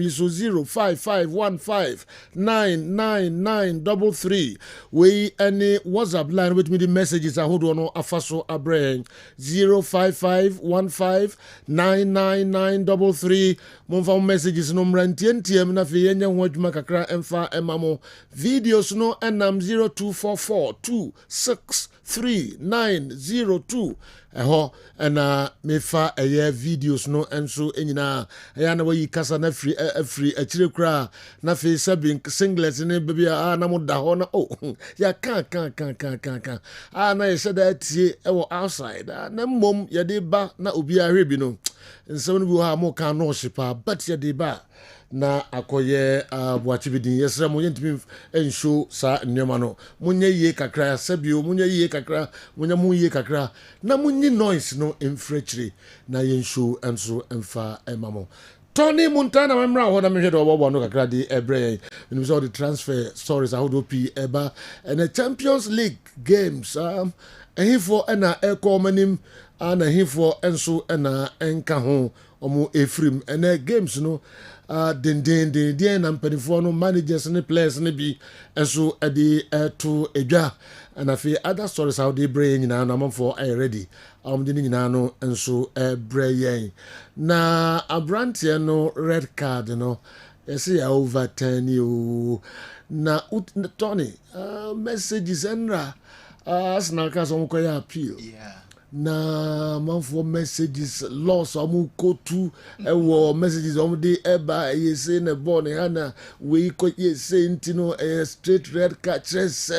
so 0551599933. We any WhatsApp line with me the messages I hold on afaso abreng 0551599933. Monfa messages no mrantiem na fe yenya ho adwuma kakra emfa emamo videos no enam 0244263902 eho na mefa eye videos no enso enyina eya na wayi kasa na free achire kra na fe sabin singlet ne bebia na moda ho na ya kan na ye sheda tie ewo outside na mom ye de ba na obi ahwe no nsem no bi ha mo kan no shipa but ye de ba na akoye boachibidin yesra mo yentimi enshow sa nyoma no munye ye kakra sabio munye ye kakra munye mu ye kakra na munye noise no emfrechire na yenshow enso emfa emamo Tony Montana memra ho na mehwe do bobo no kakra di ebre you know the transfer stories how do p eba and the Champions League games ehifo na ekomanim ana ehifo enso na enka ho omo efrim and games no den na mpanifo no managers ne players ne bi enso ade to edwa and afi other stories how they bring nyina na amfo ready de nyina no enso bring na abrantie no red card no say over 10 you na Tony messages enra as na ka so mo koya appeal na manfo messages loss amu kotu ewo messages de eba ye say na born hana we ko ye say ntino straight red card stress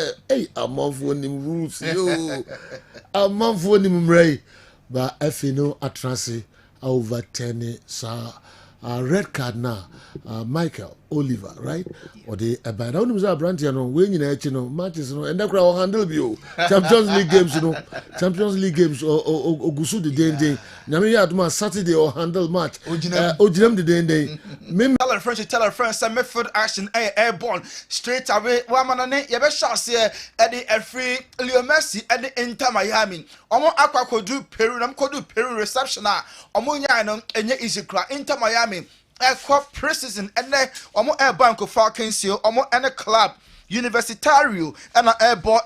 amanfo nim rules yo amanfo nim mrai ba afino atrase over 10 sa red card na Michael Oliver, right? Or the about only was a brand, you know, when you know, matches, you know, and that crowd handle you. Champions League games, you know, Champions League games or Gusu the day. Namia to my Saturday or handle match. Ojinem the day. Tell our friends, some Midfield action airborne straight away. One man, you better shall say Eddie free Leo Messi at the Inter Miami. Omo Aqua could do Peru, could do Peru reception. Omo and yet easy cry Inter Miami. Preseason and then air bank of Falcons omo and a club Universitario and an airball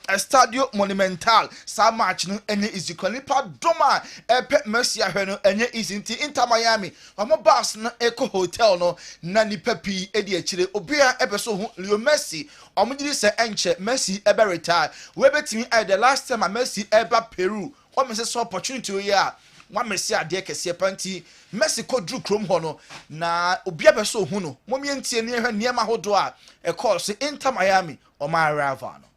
Estadio Monumental sa match no enye easy kwanipa doma pet Mercy ahwe enye easy Inter Miami omo bus na eco hotel no na nipa pi edi akire obia ebeso ho Leo Messi omo gidi se enche Messi ebe retire we betimi the last time Messi eba Peru o me say opportunity here one Messi ade kese panti Messi ko drew chrome hono na obia beso hu no momientie ne hwe niema hodo a e call se Inter Miami o ma rival no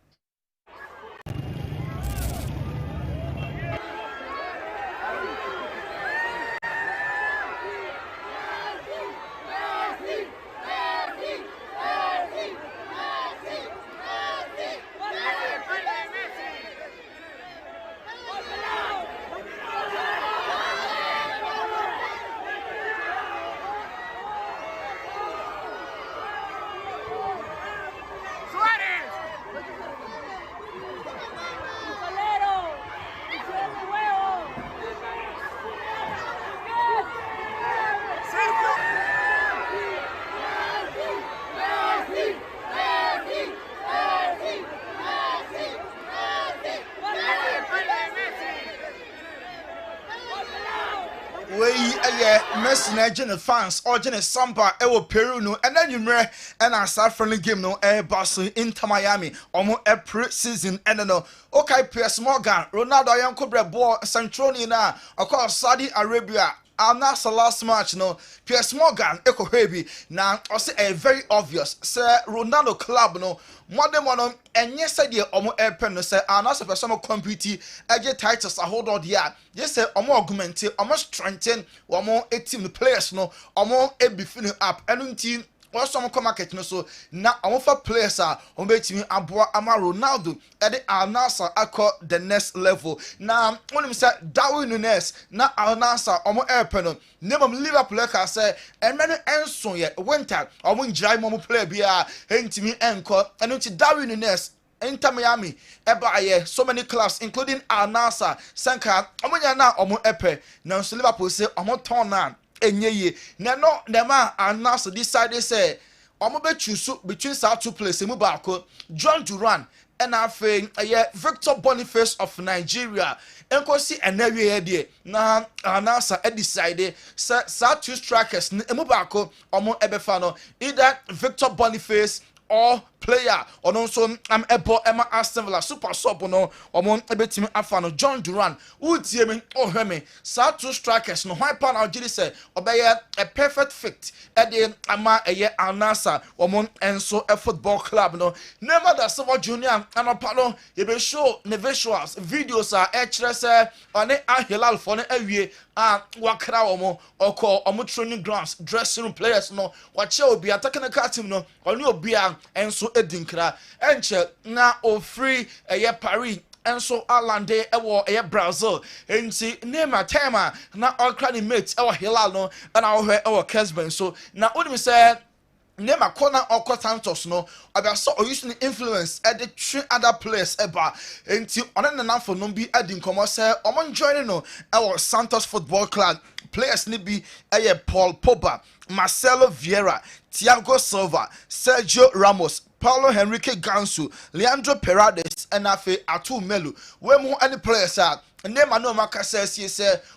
Messi na Jenny fans or Jenny Samba ewo Peru no and then you mere and our start friendly game no Barcelona Inter Miami omo pre-season and no okay PS Morgan Ronaldo yanko bre ball Centroni na across Saudi Arabia Al-Nassr last match no PS Morgan eko heavy na I say a very obvious say Ronaldo club no modern one enye say the omo pen no say Al-Nassr person compete eje titles hold on there yes say omo augment omo strengthen omo team players no omo e be finish up enu team or some market no so na omo players are on betimi aboa ama Ronaldo e the Al-Nassr akọ the next level na when him say Darwin Núñez na Al-Nassr omo pen no name Liverpool ka say emenu enso ye winter omo njirai mo player bia entimi enko enu ti Darwin Núñez Inter Miami eba so many clubs including Al-Nassr Sanka omo nya na omo epe na so Liverpool say omo turn na enye na no dem a announce decide say omo be choose between sa two players mu baako John Duran and afen Victor Boniface of Nigeria enkosi enawie de na announcer decide sa two strikers mu baako omo ebefa no either Victor Boniface or player or also ebo Emma Aston Villa super sub no omo ebetimi afa no John Duran utie me ohweme sa two strikers no why pan agiri say obeye a perfect fit e de ama anasa omo enso a football club no never da Silver Junior anopa no ye be show ne visuals videos are kire say one Hilal for no awie wakra omo oko omo training grounds dressing room players no wache obi attacking team no oni obi enso edinkra enche na ofree Paris enso Alande ewo Brazil enti Neymar tema na okra ni mate ewo Hilal no na ohwe ewo Kessben so na onim say Neymar corner or Santos no so using influence at the three other players eba enti on na for no be adin komo say omon joining no our Santos Football Club players ni be Paul Pogba, Marcelo Vieira, Thiago Silva, Sergio Ramos, Paulo Henrique Ganso, Leandro Paredes and afe Atu Melu we mo any players are Neymar no maka say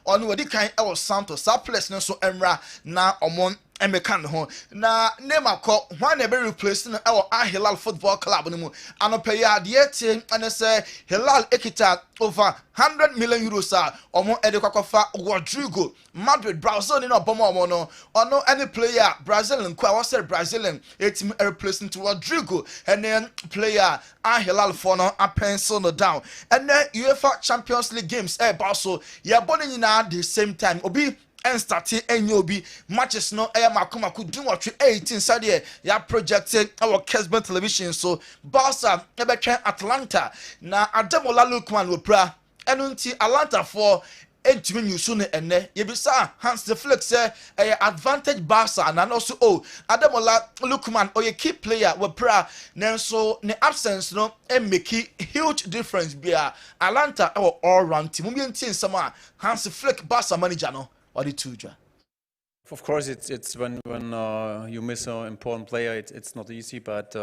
on wodi kan our Santos sa players no so emra na omon emekan ho na Neymar ko when e be replacing our Hilal Football Club no mu anope ya de tie and say Hilal ekita over 100 million euros omo e de kwakofa Rodrigo Madrid Brazil no bomo omo no ono any player Brazilian kwa was Brazilian etim replacing to Rodrigo and then player Hilal for no a pencil no down and then UEFA Champions League games so ya boni na the same time obi and starting enyobi matches no makoma could do what 18 Saturday ya projected our Kessben television so Barca ebetwen Atlanta na Ademola Lookman wo pra enunti Atlanta for entimi nyusu ne enne yebisa Hans de Flick say advantage Barca and also Ademola Lookman oye key player wo pra nenso ne absence no make huge difference bia Atlanta all round team mi ntin sama Hans de Flick Barca manager no. Of course, it's when you miss an important player, it's not easy. But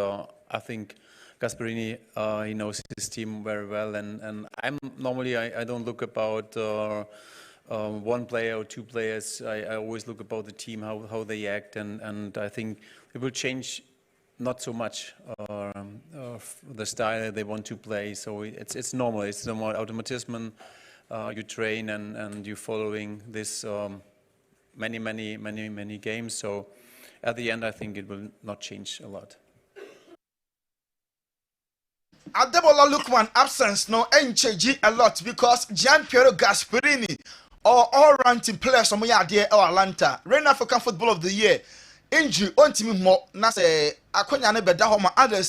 I think Gasperini he knows his team very well, and I'm normally I don't look about one player or two players. I always look about the team, how they act, and I think it will change not so much the style they want to play. So it's normal. It's normal automatism. You train and you following this many games. So at the end, I think it will not change a lot. Ademola Lookman absence no change a lot because Gian Piero Gasperini or all round team players from here or Atlanta Rain African Football of the Year injury on team more na say akonya ne beda ho ma others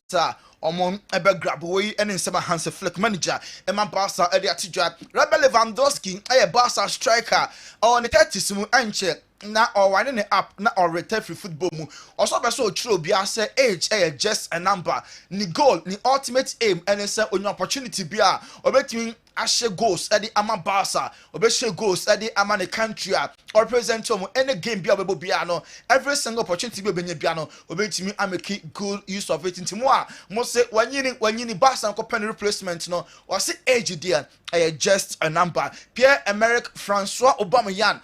omon ebe grab we and in some Hans Flick manager Emma Barca edi atijwa Robert Lewandowski Barca striker on the 30s mu anche na wane ne app na retire free football mu also be so true bia say age just a number ni goal ni ultimate aim and say only opportunity bia obetimi ashe goals edi ama Barca obeshe goals edi ama ne country or present to any game bia obebo bia no every single opportunity bia obenya bia no obetimi ameki good use of it ntimo a mo say wanyini Barca ko pen replacement no or say age there just a number Pierre-Emerick François Aubameyang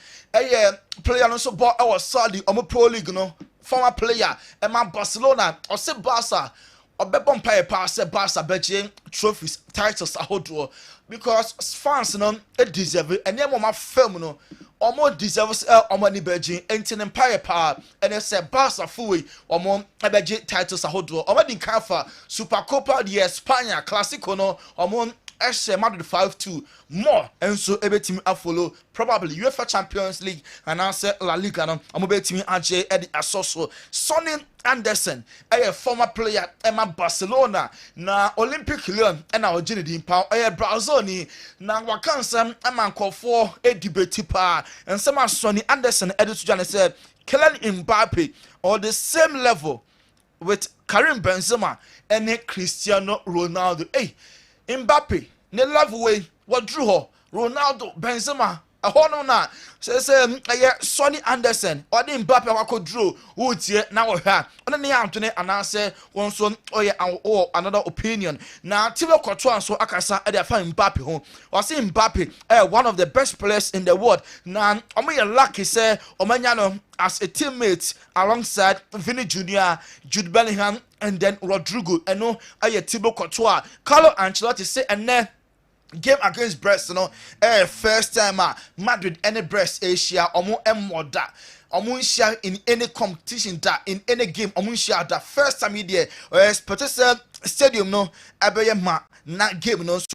player no so ball our Saudi omo pro league no former player Emma Barcelona or say Barca obebon pass Barca beje trophies titles ahodo because fans no deserve and them my film no omo deserves omo ni beje enti empire power and say Barca full omo beje titles ahodo omo din kafa Supercopa de España Clásico no omo Madrid 5-2 more and so ebetimi follow probably UEFA Champions League and answer La Liga no amobetimi age edi asoso Sonny Anderson a former player Emma Barcelona na Olympic Lyon and our Ginny Power Brazil ni na wakansa amankofo edibeti pa and some Sonny Anderson edit to said Kylian Mbappe on the same level with Karim Benzema and Cristiano Ronaldo Mbappe ne love way what drew her Ronaldo Benzema ahono na say Sonny Anderson or the Mbappe wakodro who tie na wo hwa ona ne antone anase won so oye another opinion na Thibaut Courtois so akasa e dey fa Mbappe ho o say Mbappe one of the best players in the world na omo ye lucky say omanya no as a teammate alongside Vini Jr., Jude Bellingham and then Rodrigo eno aye Thibaut Courtois. Carlo Ancelotti say ene game against Brest, first time Madrid any Brest Asia omo emoda omo share in any competition that in any game omo share that first time here Sports Stadium no abeye ma na game no so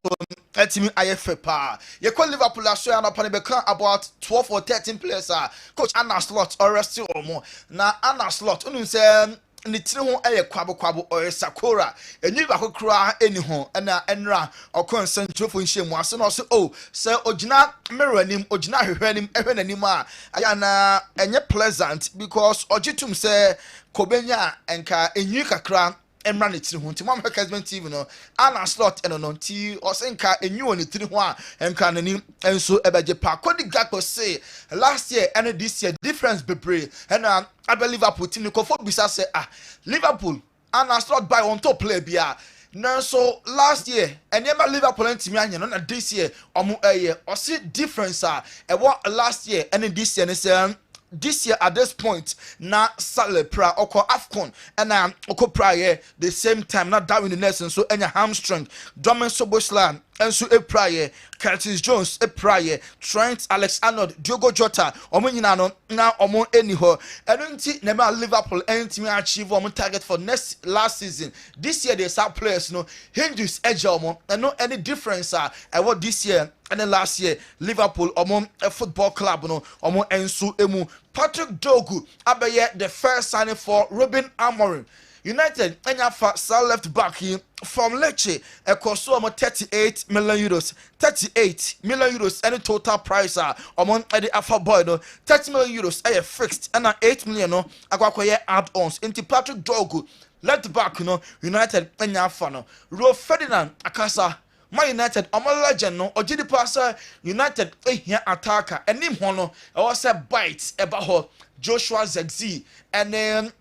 etimi IFA pa ye call Liverpool so ya no pan be kan about 12 or 13 players coach Anna Slot or rest omo na Anna Slot unu say ni tiri ho kwabo or Sakura enyi ba kokura eni ho na enra okon centrofo nhemu ase no so say ogina mirror nim ogina hwehwe nim ehwe nanim aya na enye pleasant because ogitum say kobenya enka enyi kakra emra ne tiri ho nti mama Kessben TV no Anna Slot eno no nti osenka enyi woni tiri ho enka nanim enso ebeje pa Cody Gakpo say last year and this year difference bebre and I believe Liverpool team ko for bisa say Liverpool Anna Slot by on top play bia now so last year and never Liverpool team anya no na this year omo o see difference e what last year and this year say this year at this point na Salah pra oko AFCON and oko prior the same time not Darwin the Nelson so enya hamstring Domin Soboslan and so a prior Curtis Jones a prior Trent Alexander-Arnold Diogo Jota omo nyina no na omo eniho enunti never Liverpool team achieve omo target for last season this year they start players no hinges edge omo and no any difference what this year and then last year Liverpool omo a football club no omo ensu emu Patrick Dogu abeye the first signing for Ruben Amorim United enya fa left back here from Lecce e cost omo 38 million euros 38 million euros any total price omo the alpha boy no 30 million euros fixed and 8 million no akwakoye add-ons into Patrick Dogu left back no United enya fa no Rio Ferdinand akasa Man United omo legend no ogidi pasa United ehia attacker enim ho no e was a bite eba ho Joshua Zexi and then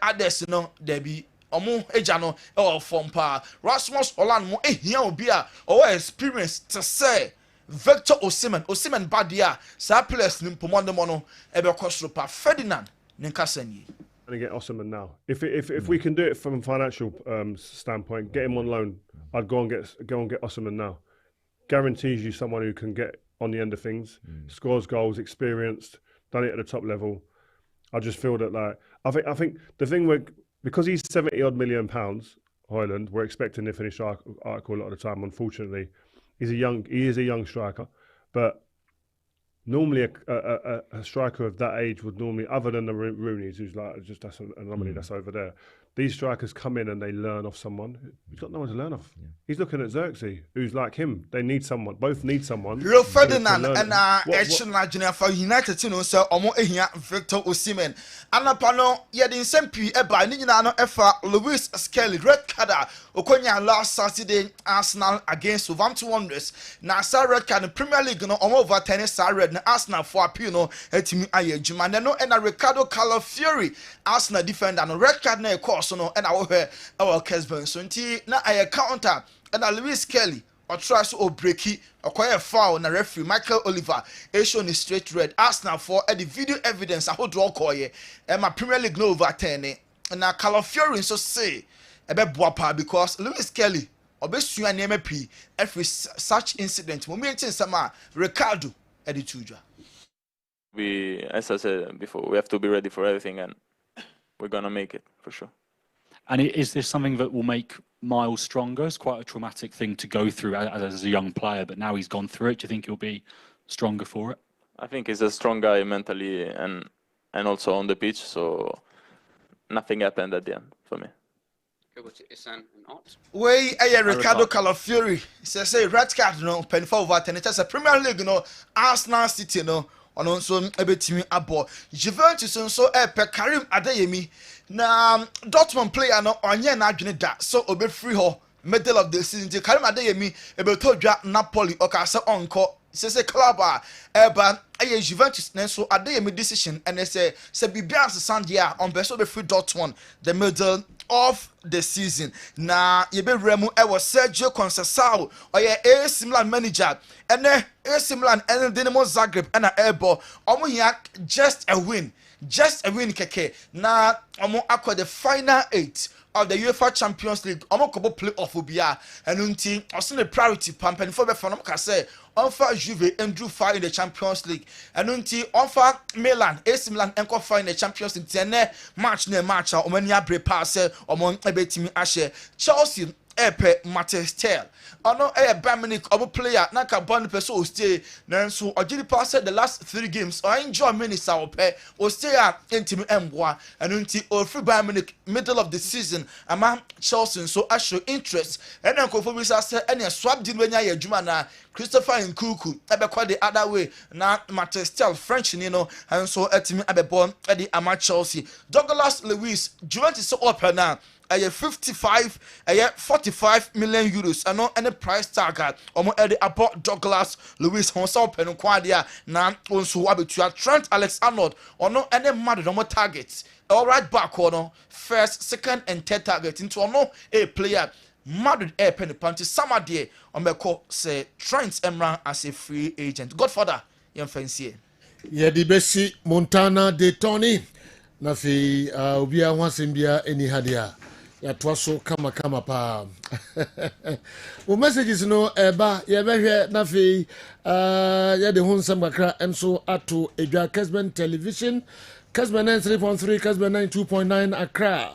others no debi omo eja no e form pa Rasmus Holland mo ehia obi a o experience to say Victor Osimhen badia sa players nim pomondo mo no e be kosro pa Ferdinand ninkasani and get Osimhen now. If we can do it from a financial standpoint, get him on loan. I'd go and get Osimhen now. Guarantees you someone who can get on the end of things, scores goals, experienced, done it at the top level. I just feel that I think the thing because he's 70 odd million pounds, Hoyland, we're expecting to finish article a lot of the time. Unfortunately, he is a young striker, but normally a striker of that age would normally, other than the Rooney's, who's like just that's an anomaly that's over there. These strikers come in and they learn off someone who's got no one to learn off. Yeah. He's looking at Xerxes, who's like him. They need someone. Both need someone. Rio Ferdinand and Action for United, you know, so Omo Ehia Victor Osimhen. And upon yet same eba Nina no Efa Lewis Skelly red card Okonya last Saturday Arsenal against Wolverhampton Wanderers. Now sa red card Premier League no Omo over tennis sa red na Arsenal for appeal no etimi aye juma no and Ricardo Calafiori Arsenal defender no red card na so no and our Kessben so nti na aye counter and Lewis Kelly or try so breaky or quite a foul na referee Michael Oliver show ni straight red Arsenal for the video evidence I hold draw call ye and my Premier League no over 10 and na Calafiori so say e be boapa because Lewis Kelly obesua na MP every such incident moment in sama Ricardo edituja. We, as I said before, we have to be ready for everything and we're gonna make it for sure. And is this something that will make Miles stronger? It's quite a traumatic thing to go through as a young player, but now he's gone through it. Do you think he'll be stronger for it? I think he's a strong guy mentally and also on the pitch, so nothing happened at the end for me. Way Ricardo Calafiori say red card no pen for over 10. It's a Premier League no Arsenal City no ono so ebetimi abo Juventus so Karim Adeyemi na Dortmund player no onye na adwene da so obe free ho middle of the season Karim Adeyemi ebetodwa Napoli okasa onko say club eba aye Juventus nenso ade me decision and say bibia Sandia on beso be free Dortmund the middle of the season na ye be remu e was Sergio Conceição oye AC Milan manager and AC Milan and Dinamo Zagreb and ebo omo hia just a win keke na omo akwa the final 8 of the UEFA Champions League omo kobo playoff obia enu nti oso the priority pampen for be for no ka say onfa Juve and drew far in the Champions League enu nti onfa Milan AC Milan enko far in the Champions League tene match omo ni abre pass omo ebetimi ahye Chelsea epe Matistel ono Bayern Munich obo player na ka bond person o stay nanso ogiri pass the last 3 games o enjoy minutes a ope o stay a entimi emboa enu nti o free Bayern Munich middle of the season ama Chelsea so I show interest and nkofo bi say any swap deal wenya ya adwuma na Christopher Nkunku ebekwa the other way na Matistel French ni no and so etimi abebon e ama Chelsea Douglas Lewis Juventus so open na 45 million euros and no any price tag omo e about Douglas Lewis honsa open kwadia na onso abetua Trent Alexander-Arnold ono any mad no targets all right back ono first second and third target into ono a player mad air pen panty samade omeko say Trent Emran as a free agent Godfather yem fancy ye di besi Montana de Tony na fi obi a hwasembia eni hadia ya twaso kama pa o messages no eba ye behwe na fi ya de hunsam kakra enso ato edwa Kessben television Kessben 93.3 Kessben 92.9 Accra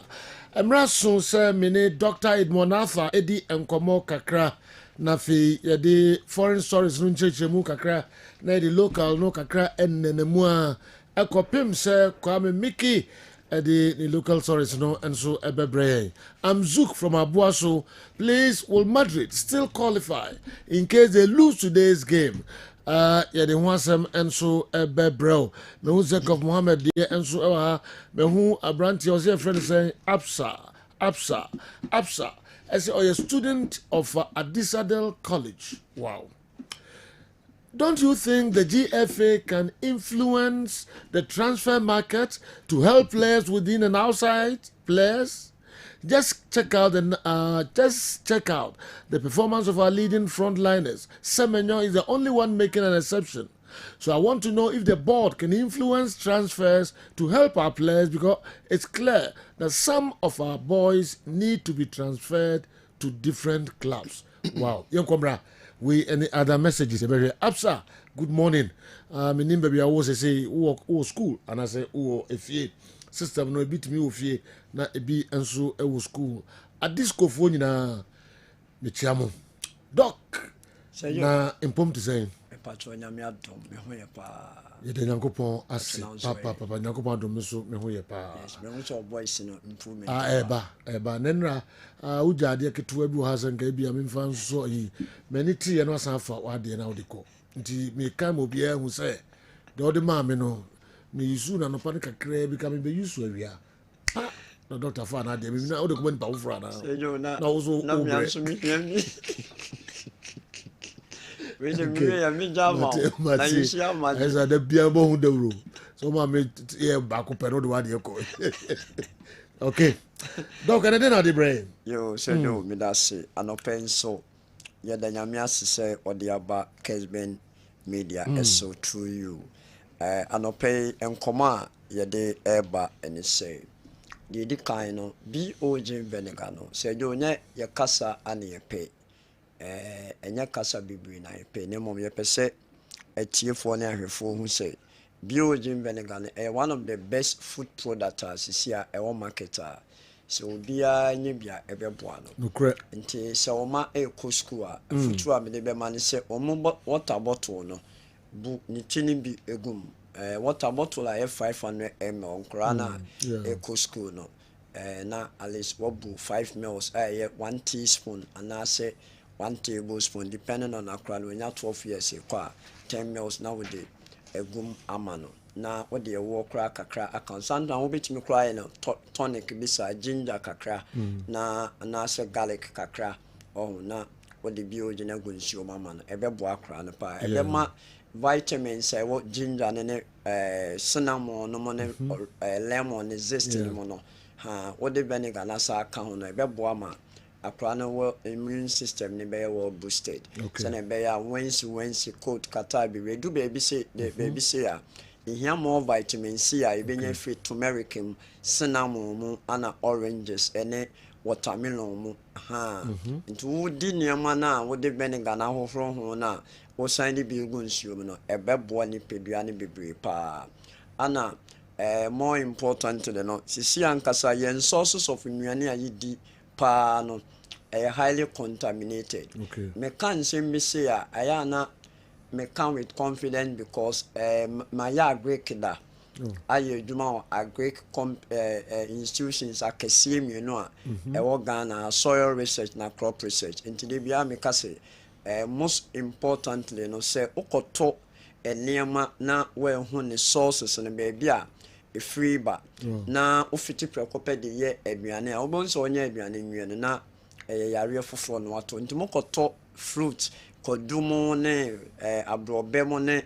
emraso se mini Dr. Edmond Alpha edi enkomo kakra na fi ya de foreign stories no nchechemu kakra na the local no kakra ennenemu a ekopim se Kwame Mickey the local stories no and so ebebre. I'm Zook from Abuaso. Please, will Madrid still qualify in case they lose today's game? Yeah, they want some and so ebebre. Me who Zekov Mohammed there and so me who a branch your friend saying Absa. As a student of Adisadel College. Wow. Don't you think the GFA can influence the transfer market to help players within and outside players? Just check out the performance of our leading frontliners. Semenyo is the only one making an exception. So I want to know if the board can influence transfers to help our players because it's clear that some of our boys need to be transferred to different clubs. Wow. Young Cobra. We any other messages very Absa, good morning. My name baby I was say who school and I say who efie system no bit me ofie na ebi enso e school at this phone na me chiamo doc na impom to say patro nyame adom me ho ye pa ye de Nyankopon ase papa Nyankopon adom so me ho ye pa yes me ho so boys no improvement eba nenra uja de ketewa bi ha san ka bi am mfa so yi mani tie no san fa wa de na odiko nti me kan obi a hu say de odi ma me no me yisu na no pa kakra bi ka me be yisu awia na doctor fa na de me na odiko ban pa wo fra na na wo so na me anso mi we je mi ya mi jama na yisu ya ma eza de bia bo hu de ro so ma me ye ba ko pe no de wa de ko okay donc on est dans the brain yo so no me da se anopen so ye da nyame asese ode aba Kessben media so through you anopen enkoma ye de eba ene say the decline no BOG Vinegar no se jo nye ye kasa ane ye pe enya kasa bibiri na ye pe ne mom ye pese etiefo ne ahwefo hu say BOG Vinegar no one of the best food products is here e marketer so bia nyebia ebeboa no nti se oma eko school a futu a me de be man se omo water bottle no bu ni tini bi egum water bottle a 500 ml krana eko school no na at least wabu 5 ml 1 teaspoon and I say 1 tablespoon depending on akra no nya 12 years kwa 10 ml now with the egum amano na what the walk crack kakra account sanda wo betimi cry no tonic bisa ginger kakra na say garlic kakra oh na wode bi ogina gu nsuo mama no ɛbɛboa akra no pa ɛbɛma vitamins ɛwɔ ginger ne cinnamon no mo ne lemon ne zest no mo no ha wode vinegar na sa aka ho no ɛbɛboa ma akra no wɔ immune system ne bɛyɛ wɔ boosted so na ɛbɛyɛ once coat kata bi redu baby say a ihia more vitamin C a ebenya free turmeric cinnamon mu ana oranges ene watermelon mu ha nti wodi niema na wode vinegar na hohoro ho na wo san bi gu nsuo mu no ɛbɛboa ni pedua ne bebre pa ana more importantly no sisi ankasa yen sources of nnuane a yidi pa no highly contaminated me kan se me say a ayana me come with confidence because my Greek da aye djuma Greek institutions akese mienu a e Ghana soil research na crop research nti de bia me ka say most importantly no say okoto enema na we hu ne sources no be bia e free ba na ofiti prekope de ye aduane a obon so onye aduane nwie na yare foforo no ato nti mokoto fruit kodumo ne abrobe mo ne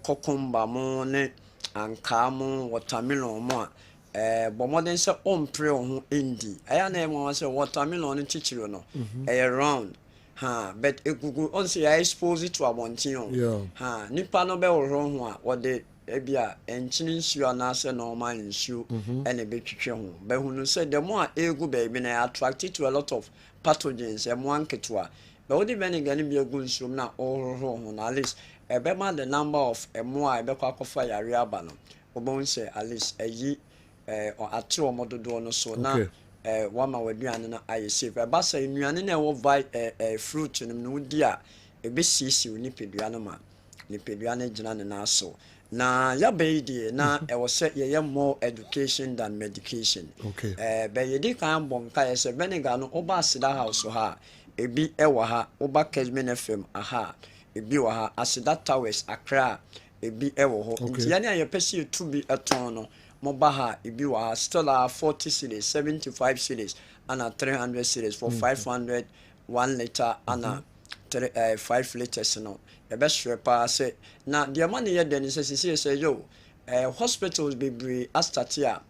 kokumba mo ne anka mo watermelon mo bomoden se ompre ho endi aya na mo se watermelon ne chichiro no round ha but egugu on se I expose it to abontion ha nipa no be wo ho a wode ebia enchini nsuo na se normal nsuo ene betwitwe ho be hunu se the more egu baby na attracted to a lot of pathogens e mo anketwa but what the vinegar ni be egu nsuo na ho na at least ebema the number of emo a ebekwa akofa yare aba no obon se at least eyi ate omododo no so na wama waduane na aye safe eba say nnuane na e fruit no di a ebesisi oni pedua no ma ni pedua na gina ne na so na ya beidi na e wo say ye more education than medication be ye di kan bonka ye say vinegar no oba asida house ha ebi e wo ha oba Kessben FM aha ebi wo ha asida towers Accra ebi e wo ho nti ya ne ye pesi to bi eton no mobaha ebi wo ha still 40 cedis 75 cedis and 300 cedis for 500 1 liter and 5 liters no e be sure pa say na the man ye den say yo hospitals be bre astatia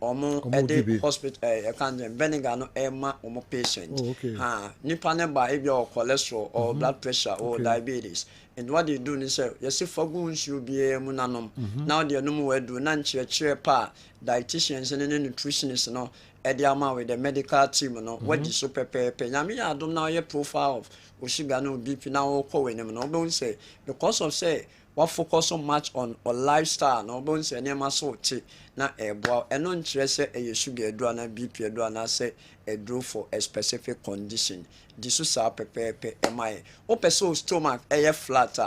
omo ede hospital kan dem vinegar no ma omo patient ha nipa ne ba e be cholesterol or blood pressure or diabetes and what they do is say yes fagu nsu bia mu nanom now they no mu edu na nchire pa dietitians and nutritionists no e dey ama with the medical team no what is so pepe nyame ya adom na ye profile of sugar no BP na wo ko wenem no be say because of say what focus so much on lifestyle no be say nema so chi na ebo eno nchire say e sugar edu na BP edu na say edu for a specific condition disu sa pepe emai o person stomach e flat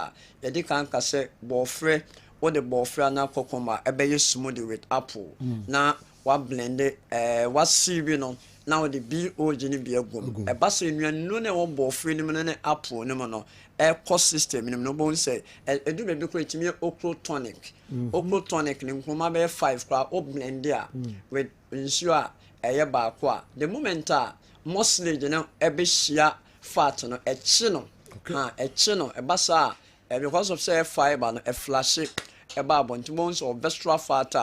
ye di kan ka say bofre what the bofre na kokoma e be smoothie with apple na wa blend wa sibi no now the BOG ni bi agum e ba se nnuanu na wo bofre ni ne apple ni mo no ecosystem ni no bon say edu be ko etimi ocrotonic ni nkoma be 5 kra o blend there with ensure eye ba kwa the moment mostly na e be shia fat no e chi no e ba sa because of say fiber no e flash e ba bontimo of visceral fat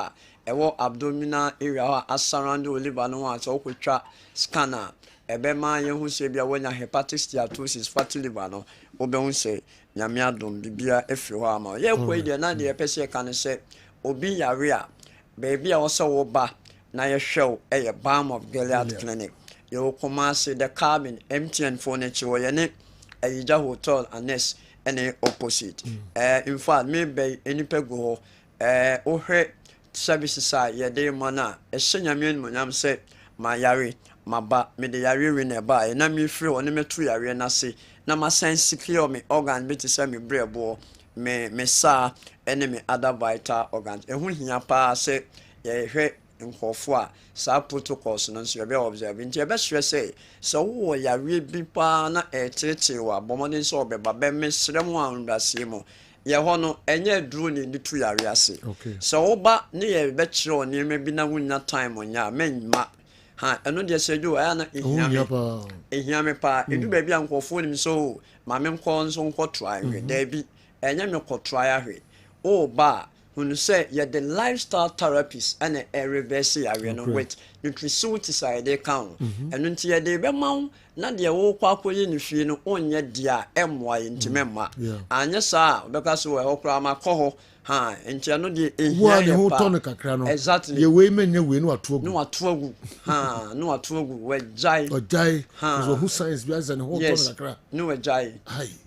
ewo abdominal area around the liver no one so kwetwa scanner ebema ye hu se bia wonya hepatic steatosis fatty liver no obehu se nyame adom bibia efiri ho ama ye kwai de na de pese kan se obi yare a baby a wo se wo ba na ye hwew eye Balm of Gilead clinic ye wo koma se the cabin MTN furniture ye ne Ayija hotel annex ene opposite in fact me be enipa go ho ohwe services a ye de mana e hyanyame nyam se ma yare maba me de yare we na ba na me free one me to yare na se na ma sense clear me organ be to say me brebo me sa ene me other vital organs e hu hia pa se ye hwe nkofo a sa protocols no so be observe nti e be sure say so wo yare bi pa na e tete wa bomodin so be ba be me srem anwase mo ye hono enye duro ni tu yare ase so oba ne ye be kire oni me bi na wunya time onya menma ha ɛno deɛ sɛ jo ɛyɛ na ehia me pa edu baabi a nkɔfo nim so ma me nkɔ nso nkɔ try hwe daabi ɛnyɛ me kɔ try ahwe o ba hunu sɛ yɛ the lifestyle therapist ɛna reverse yawe no with nutraceuticals a yɛde ka ho ɛno nti yɛde bɛma wo na deɛ wokɔ akɔyɛ ne fie no onyɛ deɛ a ɛmmoa yɛ ntimi mma anyɛ saa wobɛka so wɔ hɔ koraa makɔ hɔ ha nti ɛno deɛ ehia yɛ pa no kakra no exactly ye wei menya wei no atoagu no atoagu ha no atoagu wajai ha so who science bi azan ho to no kakra no wajai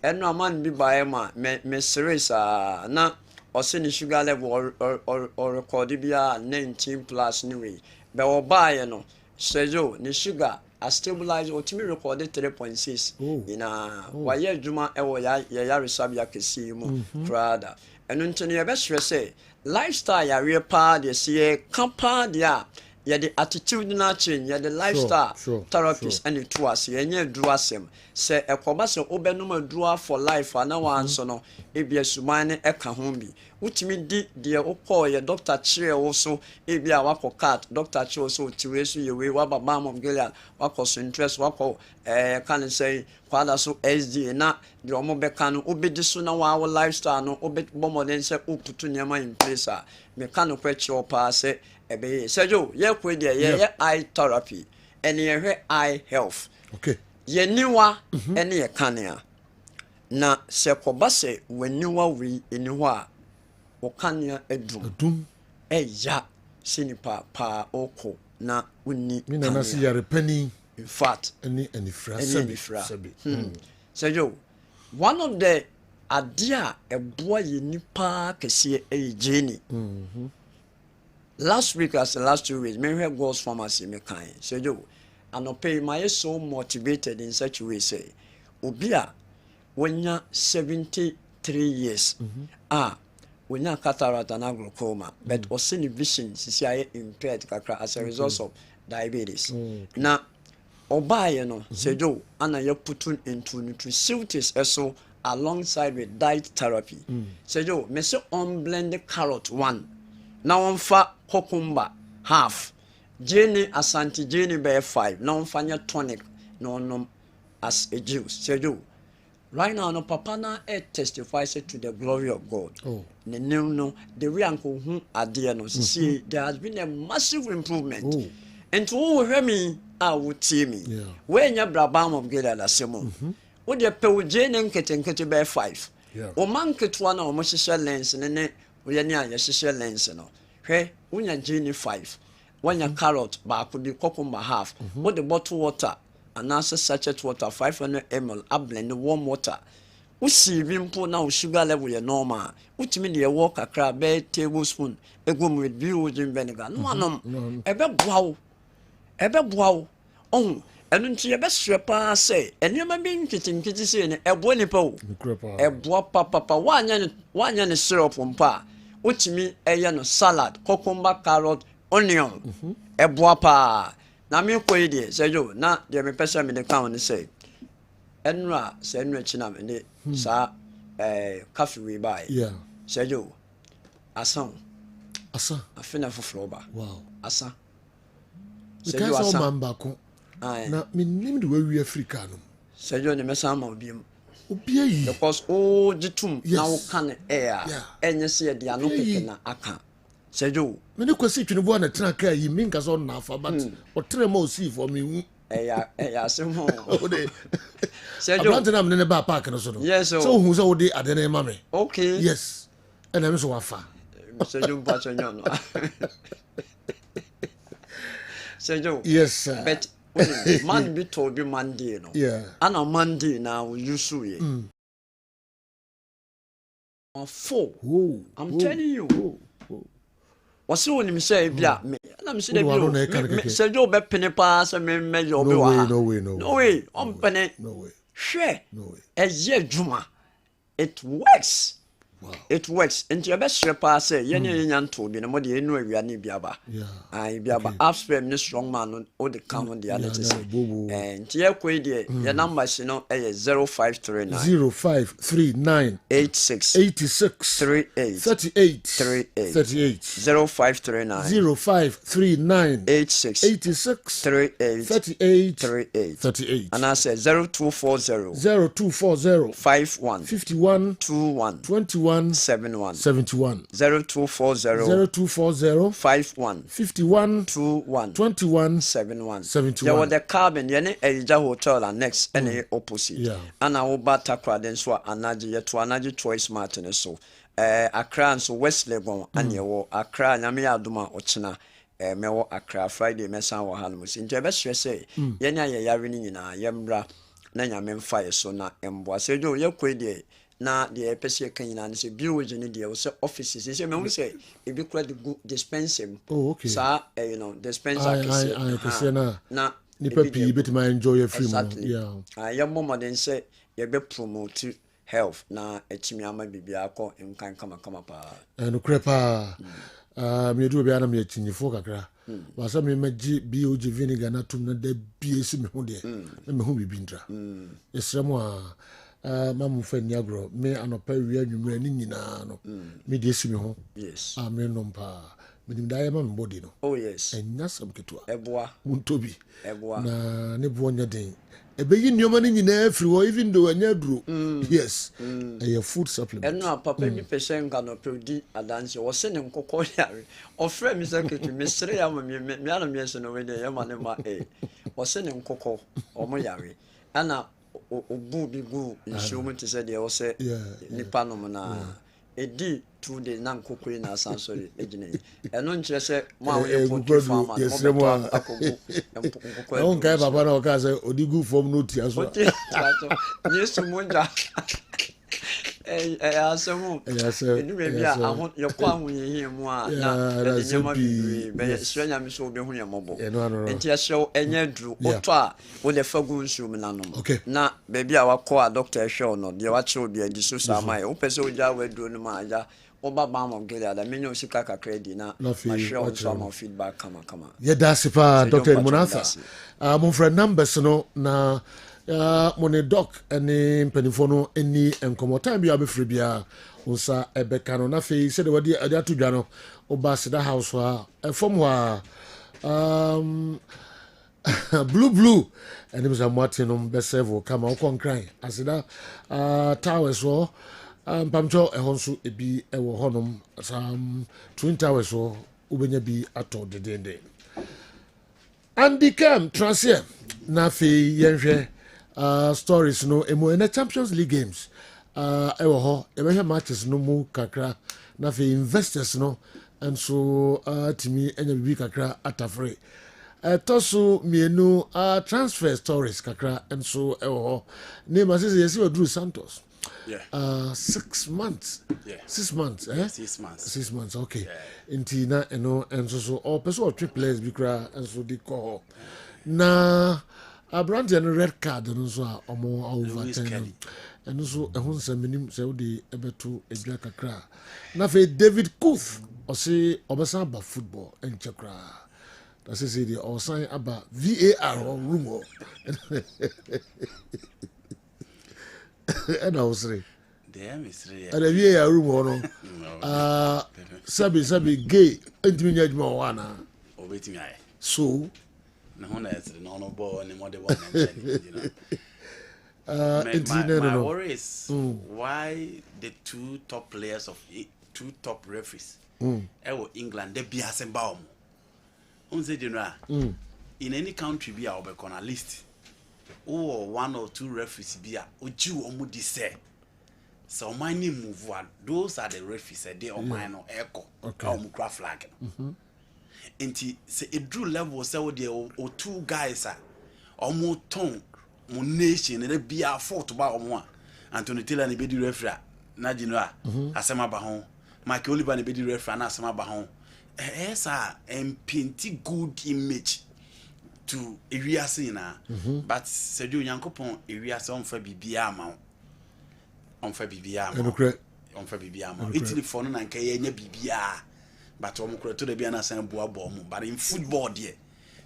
ɛno aman bi bae ma me series na ɔsɛ ne sugar level or record bia 19 plus anyway but obaye no sejo ne sugar a stabilize ultimate record 3.6 ina waye adwuma ɛwɔ ya resabia kesi mu krada ɛno nti ne yɛbɛhwɛ sɛ lifestyle yare pa de sie kampa de a yɛde attitude na change yɛde lifestyle therapist and to us yɛnyɛ duru asɛm sɛ ɛkɔba sɛ wobɛnom aduru for life ana wanso no ebia suman ne ɛka ho bi wotumi di deɛ wokɔɔ yɛ doctor kyerɛ wo so ebia wakɔ cat doctor kyerɛ wo so tiwe so yɛwe waba balm of Gilead wakɔ so interest wakɔ ka ne sɛ kwada so SD na deɛ ɔmo bɛka no wobɛdi so na wawo lifestyle no wobɛbɔ mmɔden sɛ woputu nneɛma in place a meka no kwɛkyerɛ paa sɛ ɛbɛyɛ sɛjo yɛkɔ deɛ yɛyɛ eye therapy ɛne yɛhwɛ eye health okay yɛniwa ɛne yɛ kanea na sɛ kɔba sɛ w'aniwa wei ɛni hɔ a wɔkanea adum ɛya sɛ nipa paa ɔkɔ na wonni me na se yare pani in fact any fra sabi sɛjo one of the adeɛ a ɛboa yɛ nipa kɛseɛ ɛyɛ gyeni last week as the last 2 weeks me hwɛ God's pharmacy me kan sɛjo anɔpɛ my so motivated in such a way say obi a wonya 73 years wonya cataract and glaucoma but also the vision sisi aye impaired kakra as a result of diabetes na obaye no sɛjo ana yɛ put into nutraceuticals also alongside with diet therapy sɛjo me say on blend carrot 1 na wonfa cucumber half Jenny asante Jenny bear 5 na wonfa tonic no nom as a juice sɛjo right now no papa na testifies to the glory of God ne no the way anko hu ade no see there has been a massive improvement and wo hwe mi a wo tie mi we nya brabam of Gilead asemo wo de pe wo Jenny nkete bear 5 o man ketwa na o mo hyehyɛ lens ne wo ye ne a ye hyehyɛ lens no hwe wonya Jenny 5 wonya carrot ba ko di cucumber half wo de bottle water and also sachet water 500 ml a blend warm water we see wimpo na sugar level ye normal utimi de walk akra be tablespoon egum with virgin vinegar no anom ebe boawo enu nti ebe srepa say enema bi nkiti say ne ebo nipa o ebo papa wanya ne syrup mpa utimi eye no salad cucumber carrot onion ebo pa na me koyi de sɛjo na de me pesa me de kan ne sɛ enra sɛ enra chi na me de sa coffee we buy sɛjo asa afina foforo ba wow asa sɛjo asa mamba ko na me nim de we Africa no sɛjo ne mesa ma obiem yi because o jitum na wo kan air enye se de ano keke na aka sɛjo me ne kwasi twene bo na tena ka yi minka so na afa but o tere ma o see for me hu eya semo o de sɛjo abranten na me ne ba park no so no so hu so o de ade na ma me okay yes and I'm so wafa sɛjo ba chonyo no sɛjo yes sir. But man be told be Monday no ana Monday na we usu ye on 4 I'm telling you wasi woni mi say bia me na mi say de bi say jo be pene pa say me measure obi wa no way on pene no way hwe eye dwuma it works it works. And you best say, Yan to be no more the annual biaba. I biaba upstream this strong man or the common the other. And Tia Quadia, your number is 0539 0539 86 38 0539 86 38 and I said 0240 51 21 71 0240 51 21 71. There was the cabin, Elijah Hotel and next any opposite. And I will batakra then so anaji to anaji choice Martin so. Accra and so West Legon and you Accra Yami Aduma Ochina. Mewo Accra Friday Mesa wa Hanmus. In the best say, Yenya Yarini na Yembra Nanya Memfire so na Emboa. Say, you quid na the Epesia Kenyan say, Bureau in India was offices. He said, say, if you could dispensing. Oh, okay. Sir, dispenser. I na Nipa bit my enjoy a free yeah. I am more than say, you be promote health na Echimiama Bibiako in can come pa. And crepa. Me do be anam ye chinyefo kakra wasa me magi BOG vinegar na tum na da biesi me ho de me ho bibi ntra esremo a mamu fa ni agro me anopa wi anwumra ni nyina no me de esi me ho yes me no mpa me dim da ya ma me body no oh yes enya sam ketua eboa muntobi eboa na ne bo nya den ebeyi nneoma ni nyina free wo even though anya duro yes a food supplement eno papa ni pesen ga no prodi adanse wo se ne nkokọ yare ofre mi secretary mi sere ya me ana mi ese no we de ya ma ne ma wo se ne nkokọ o mo yare ana obu bi gu nsuo mu te se de wo se nipa no na edi to the nan kokoi na sansori ejine eno nkyere se ma we poultry farmer no mo akogu nkokoi on kai baba na o ka se odigu form no tia so yesu monja asemu enu be bia ahon yekwa ahon yehin mu a na nyama bi be sranya mi so obi hu ne mobo enti ehyew enye duru oto a wo le fagu nsu mu nanom na be bia wakọ a doctor ehyew no de wa che obi adi so samai wo pese oja wa duru no ma aja oba ba mo gele da menyo sika kakra di na ma share some feedback kama ye dasipa Dr. Munatha mo friend numbers no na money doc any penifo any enkomo time bi abefre bia unsa ebeka no na fe se de wadi atu dwa no oba seda house wa from wa blue and it was a martin be serve kama o konkran aseda towers wo pamcho ehonso ebi ewo honom some twin towers wo ubenya bi ato dedende Andy Cam transfer na fe yenhwe stories no emo in the Champions League games ewo ho e matches no mu kakra na fe investors no and so timi enya bibi kakra atafre tosu mienu transfer stories kakra and so ewo ho name as yesi Odru Santos 6 months 6 months 6 months okay inti na eno and so all person of triplets bikra and so they call na Abrante and red card and so omo over 10 and so ehun saminim se odi ebeto edwa kakra na fe David Kuth o say obesa ba football en chakra that say the o sign about VAR or room and I was say damn is real and the VAR room no sabi gay entimi nyadma wana obetimi ai so no ball any more the one my worry is why the two top players of two top referees England they be asem ba omo unse general in any country be our on a list or one or two referees be a oju omo di say so my name move one those are the referees they on mine no echo omo cra flag enti se edru level se wo de o two guys a omo ton mo nation e bia fault ba omo a Anthony Taylor ne be di referee na gino a asema ba ho Michael Oliver ne be di referee na asema ba ho esa painting good image to ewiase na but se do Yankopon ewiase on fa bibia ma on fa bibia ma on fa bibia ma Italy for no na nka ye nya bibia but omo kura to the bia na san boa boom but in football there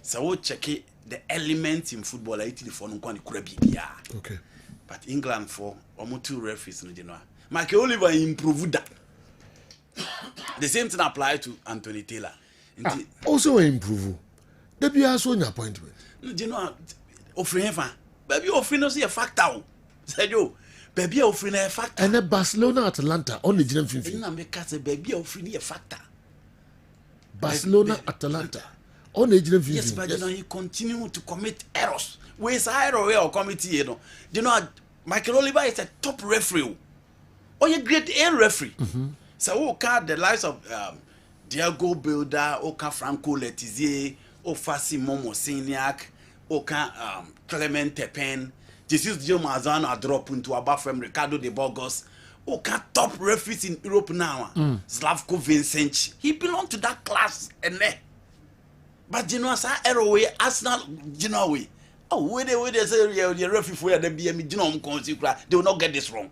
so we check the elements in football Italy for no kwani kura bibia okay but England for omo two referees no know Michael Oliver improve that the same thing apply to Anthony Taylor also improve the bia so nya appointment you know offering fa baby offering no see a factor said you baby offering a factor and Barcelona Atalanta on the general fin na make say baby offering a factor Barcelona Atalanta on the general fin yes but you know he continue to commit errors where is error or committee you know Michael Oliver is a top referee or a great A referee so who can the likes of Diego Builder Oka Franco Letizier Ofasi Momo Seniac Oka Clement Tepen Jesus Joe Mazano drop into above from Ricardo de Burgos Oka top referees in Europe now Slavko Vincent he belonged to that class and but you know as error way Arsenal you know we where they say the referee for the BM you know they will not get this wrong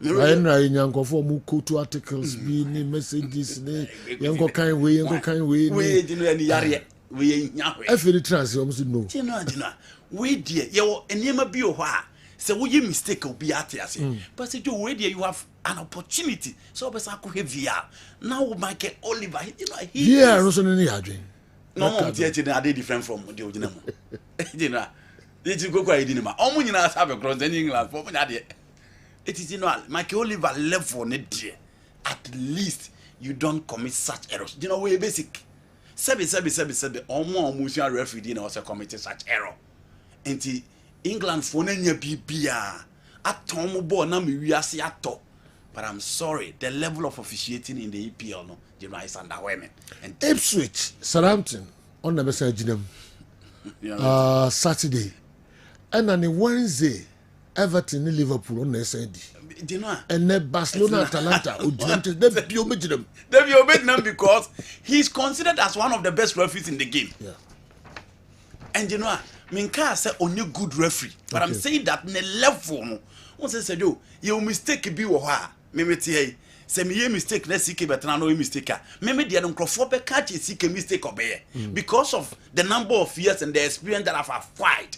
When I yanko for mu quote articles be ni messages ni yanko kind way you know any yare we nyawe I feel the trans almost no you know we dear you enema bi o ha say we mistake obi atiase but say you we there you have an opportunity so be say ko VR now Michael Oliver you know he yeah no so ni adwen no mo tie na dey different from the original you know they go kwa idini ma omo nyina sabe cross in England for nya dey it is you know Michael Oliver level ne there at least you don't commit such errors you know we basic Sebi omo referee na also commit such error enti England for na nya bibia atom ball na me wiase ato but I'm sorry the level of officiating in the EPL no you know is underwhelming and Ipswich Southampton on the message them Saturday and on the Wednesday Everton and Liverpool on the side you know and then Barcelona Atalanta they be obeyed them because he's considered as one of the best referees in the game and you know Minka say only good referee but I'm saying that in a level no one say you mistake be wo ha me tie say me mistake na sike betra no mistake me dey no crofo be catch sike mistake obey because of the number of years and the experience that I've acquired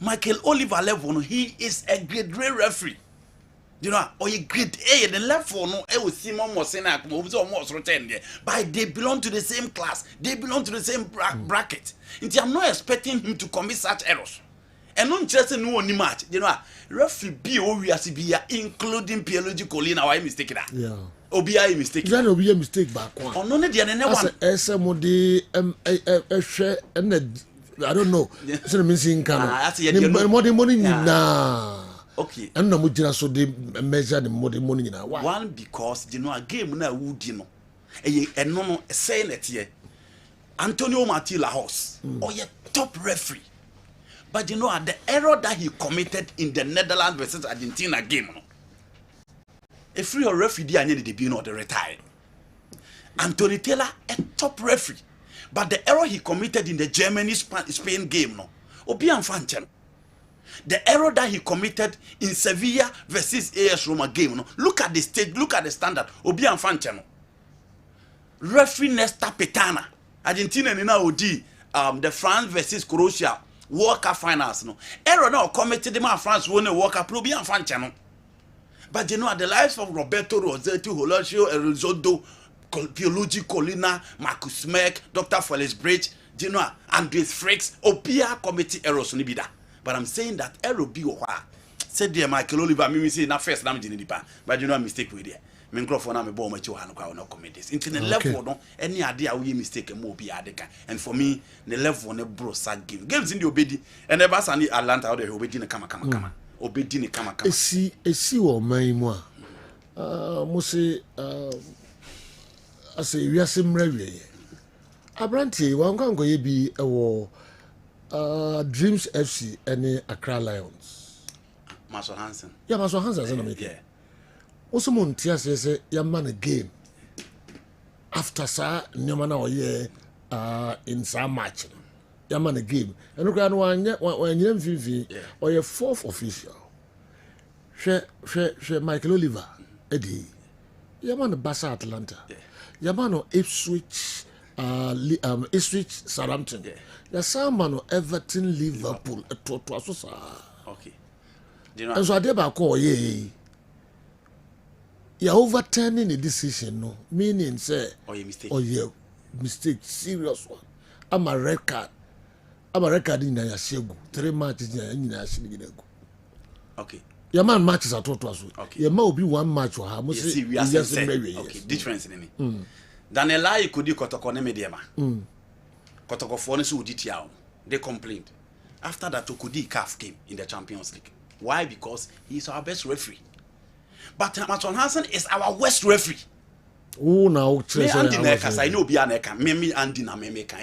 Michael Oliver level no he is a grade A referee you know or a grade A the level no e will see more Mosena mo so more so 10 there but they belong to the same class they belong to the same bracket I'm not expecting him to commit such errors and non just no one match you know referee be o we asibia including Pierluigi Collina why mistake that obi a mistake that obi a mistake back one ono ne de ne one SMD I don't know so means in Canada money na okay and no mujina so they measure the money na one because you know a game na woodi no eno no say net here Antonio Martí Lajos or your top referee but you know the error that he committed in the Netherlands versus Argentina game no a free or referee dey anya the debut no the retire Anthony Taylor a top referee but the error he committed in the Germany Spain game no obi amfa nche the error that he committed in Sevilla versus AS Roma game no look at the stage look at the standard obi amfa nche no referee Nesta Petana Argentina ni na odi the France versus Croatia World Cup finals no error now committed the France won the World Cup obi amfa nche no but you know the lives of Roberto Rossetti Horacio Elizondo Pierluigi Collina Marcus Merck Dr. Felix Bridge you know Andres Fricks opia committee errors ni bida but I'm saying that error be o ha said there Michael Oliver me say na first na me jini dipa but you know mistake we there me microphone na me ball machi ha no kwa no commit this into the level no any ade a we mistake mo be ade kan and for me the level ne bro sad games in the obedi and ever sani Atlanta the obedi ne kama obedi ne kama esi wo man mu a mo say ase wiase mrawie abrantie wankanko ye bi ewo Dreams FC and Accra Lions Marshall Hansen na make yeah also montia say ya man a game after sa nyama na oye in some match ya man a game and look at one mfifi or your fourth official she Michael Oliver Eddie. Yaman Bassa Atlanta. Yamano Ipswich Ipswich Southampton. Yasamano Everton Liverpool Okay. Do you know? And so I did about call ye. You're overturning the decision, no. Meaning say mistake, serious one. I'm a record in Yashegu. 3 matches in Yashegu. Okay. Your man matches at what was okay. Your man will be 1 match or how much okay, difference in me. Daniela could do Kotokone Mediama. Kotoko so did they complained. After that, Okudi calf came in the Champions League. Why? Because he's our best referee. But Maton Hansen is our worst referee. Oh, now I know be an eka. Me Andy na me meka.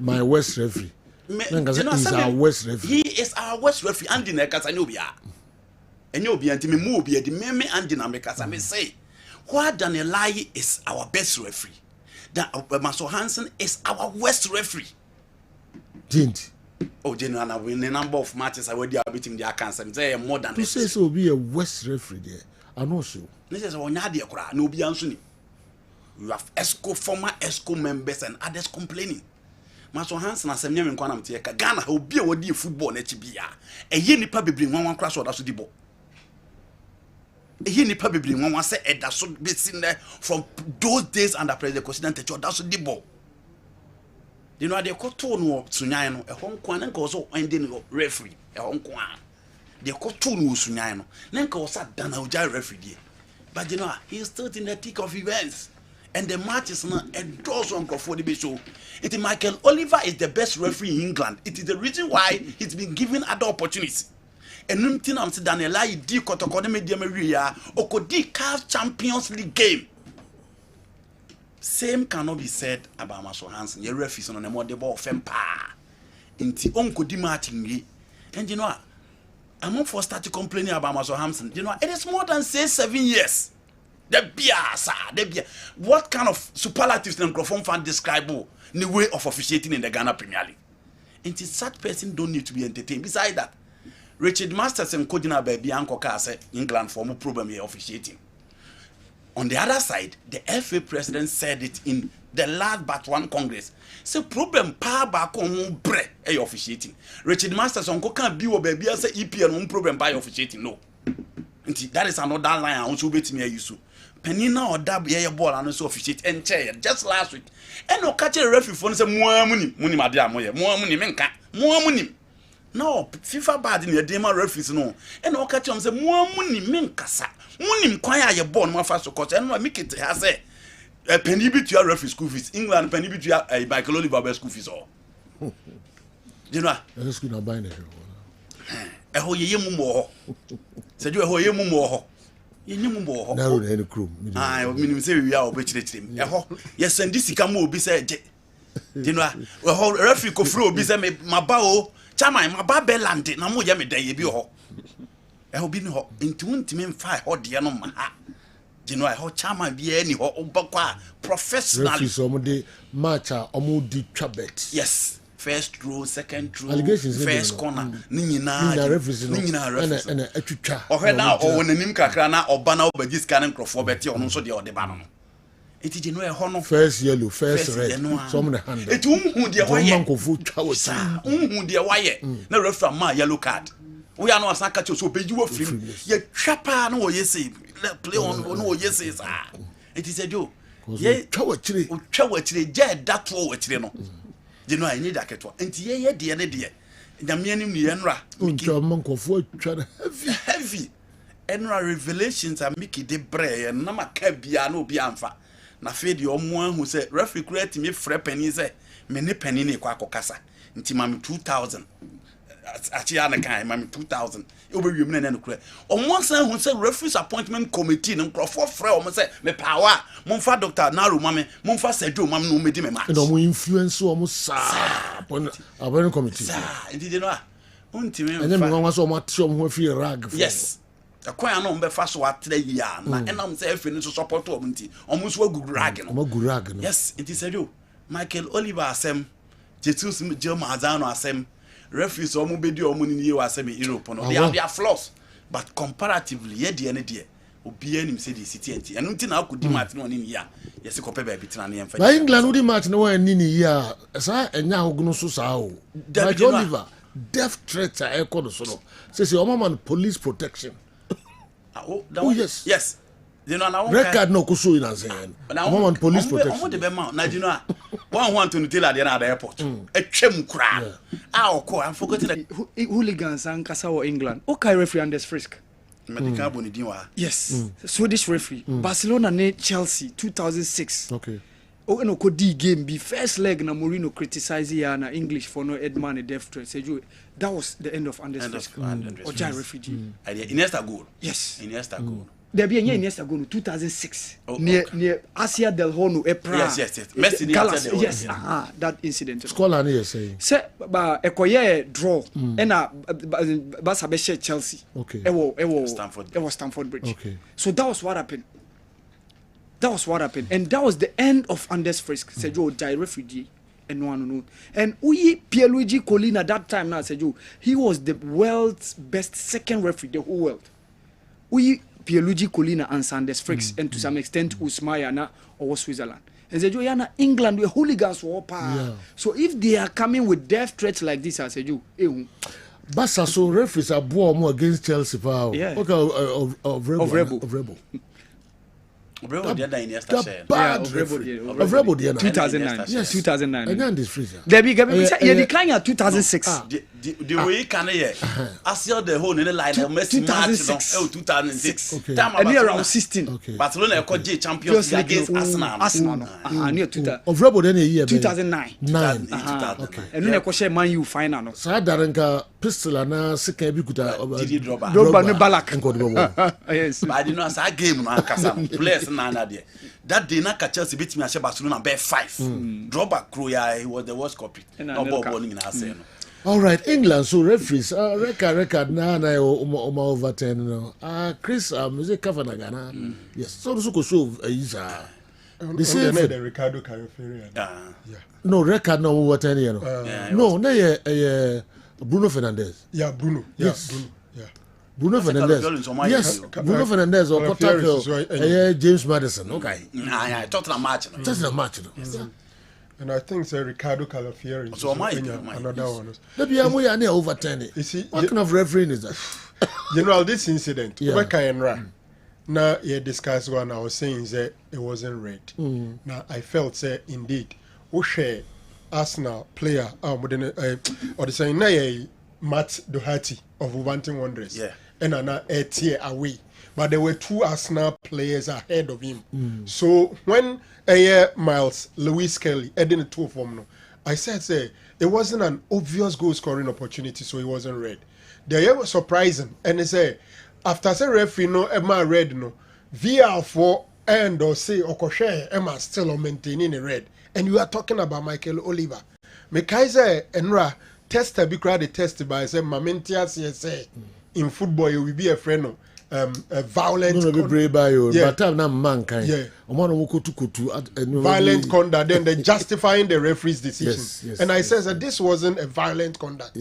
My worst referee. He's our worst referee. He is our worst referee. Andy Nekas, I know be a. And you'll be anti me move be the meme Andy na mekas. I may say, why Danielai is our best referee. That Mason Hansen is our worst referee. Didn't. Oh, General, win the number of matches I would have beating their cancer. They are more than to say so be a worst referee there. I know so. This is one idea, no be answering. You have former ESCO members and others complaining. Mason Hansen as a name in Quanam Tia, Ghana will be a dear football in HBA. A year probably bring one class or that's the ball. A year probably bring one say that should be seen there from those days under President President that's the ball. You know, they call no Sunyano, a Hong Kong and goes ending referee, a Hong Kong. They call no Sunyano, then goes at Danauja referee. But you know, he's still in the thick of events. And the match is not a draws on for the show. It is Michael Oliver is the best referee in England. It is the reason why he's been given other opportunities. And nothing I'm saying Daniela di kotokone media Maria okodi CAF Champions League game. Same cannot be said about Mason Hansen. Your referees on the more the ball fempa. Inti onkodi matching. And you know, I'm not for start complaining about Mason Hansen. You know, it is more than 7 years. The beer. What kind of superlatives the microphone fan describe the way of officiating in the Ghana Premier League? And such person don't need to be entertained. Besides that, Richard Masters and Kodina Baby Uncle said England for more problem here officiating. On the other side, the FA president said it in the last but one Congress. So problem power back on bre officiating. Richard Masters uncle can't be what baby as EPL on problem by officiating. No. That is another line I want to bet me use. Penina or dab ye ball and also officiate and chair just last week. And no catch a referee for some more money, my dear, more money, menka, more money. No, FIFA bad in your demo referees no. And no catch on say more money, menkasa. Money inquire your ball, my first court, and make it has a penny bit to your referee school fees. England penny bit to your Michael Oliver school fees all. You know, let's go buy it. A whole year more. Said you a whole year more. You knew more. Now, the crew. I mean, say we are obeying him. Yes, and this can be said. You know, a whole referee go through, be said, my bow, Chama, my babel landed, no more yammy day, be ho. I have been into intimate fire or the animal. You know, I hope Chama be any or Bakwa professional. Somebody match or more deep trabet. Yes. First row, second row, allegations first corner. Nina referees. And a chucha. Or now, or when the Nimka Krana or Banner over this cannon for Betty on also the other banner. It is a honor. First yellow, first red. Some hand. It won't dear wire. Dear wire. No ref from my yellow card. We are not Sakacho, so pay you a free. Ye chapa no yes, play on no yes. It is a do. Ye Chowatry, Jed, that forward. You know, I need that kettle. And dear, dear. The meaning Enra. Heavy. Enra revelations are Mickey de Bray and Nama Cabiano Bianfa. Na fed your one who said, referee create me free pennies, many penny quaco casa. Until mammy 2,000. Atiana kind, mammy 2,000. It will be women and credit. On one side, who said referee's appointment committee and Crawford Frey almost said, me power, Monfa Doctor Naru, mammy, Monfa said, do mammy no medime match. No influence almost upon a very committee. Did you know? And then one was so much who feel rag. Yes. A quiet number fast what today, and I'm saying, finish to support almost what good rag. Yes, it is a do. Michael Oliver Assem, Jesus Joe Mazano Assem. Referees or mobile or money you are semi Europe. They are flaws, but comparatively, yet the end, obi anim say the city enti eno nti na akodi match no ni ya yes kope ba bitina na yemfa na England would match no one ni ya sa enya hoguno so sa o but Oliver death threats are echo so no say o man police protection yes you know na record no ko so in answer o man police protection o de be ma na you know one want to tell at the airport etwem kura I'm forgetting hooligans and kasa or England okay referee Anders Frisk medical bonidin yes Swedish referee Barcelona ne Chelsea 2006 okay o no ko di game be first leg na Mourinho criticize ya na English for no Edman a death threat say that was the end of Anders Frisk or Jai refugee Iniesta goal yes Iniesta goal there be Iniesta goal 2006 near Asia del Horno yes Messi yes that incident scholar na say ba ekoye draw na Barca be Chelsea okay Stamford Bridge okay so that was what happened and that was the end of Anders Frisk Sergio Jai refugee and no and Pierluigi Collina that time now Sergio he was the world's best second referee the whole world Pierluigi Collina and Anders Frisk and to some extent Usmayana or Switzerland and Sergio yana England where hooligans were so if they are coming with death threats like this Sergio Barca so referees are more against Chelsea okay of Rebel Bravo the Iniesta share. Bravo 2009. Yes, 2009. And this freezer. Debbie you decline at 2006. The way can I see the whole in the line Messi match 2006. Okay. And near around 16. Okay. Barcelona got Champions League against Arsenal. Near 2000. Of Rebel then a year 2009. 9. Okay. And then I share Man U final no. So darenka pistol ana sika bi kuta Didi Drogba ne Balak. Yes. But I didn't know as game no kasa players na there. That day na Chelsea beat me at Barcelona by 5. Drogba Kroya he was the worst culprit. No ball in our say no. All right, England so referees record na over 10 no. Chris is it Kavanaugh Ghana? Yes. So go show is the same the Ricardo Caraferi. No record no over 10 you know. No, na Bruno Fernandes. Yeah, Bruno. Yes. Bruno. Yeah. Bruno Fernandes. Yes, Bruno Fernandes or tackle James Madison. Okay. Tottenham match. And I think Ricardo Calafieri. So another one. Maybe I'm way near over 10. You see, what kind of refereeing is that? You know, this incident, now you discussed one, I was saying that it wasn't red. Now I felt say indeed, share Arsenal player or the saying Matt Doherty of Wolverhampton Wanderers. Yeah. And a tier away. But there were 2 Arsenal players ahead of him. So when Miles Lewis Kelly didn't 2 of them, I said it wasn't an obvious goal scoring opportunity, so it wasn't red. They were surprising, and they say after say referee no Emma red no VR4 and or say Okoshe Emma still maintaining a red, and you are talking about Michael Oliver. Mekaiser Enra tester be crowd tested by say Mamentia say in football you will be a friend of a violent no be brave by you but time na mankind violent conduct then they justifying the referee's decision yes, and I says that this wasn't a violent conduct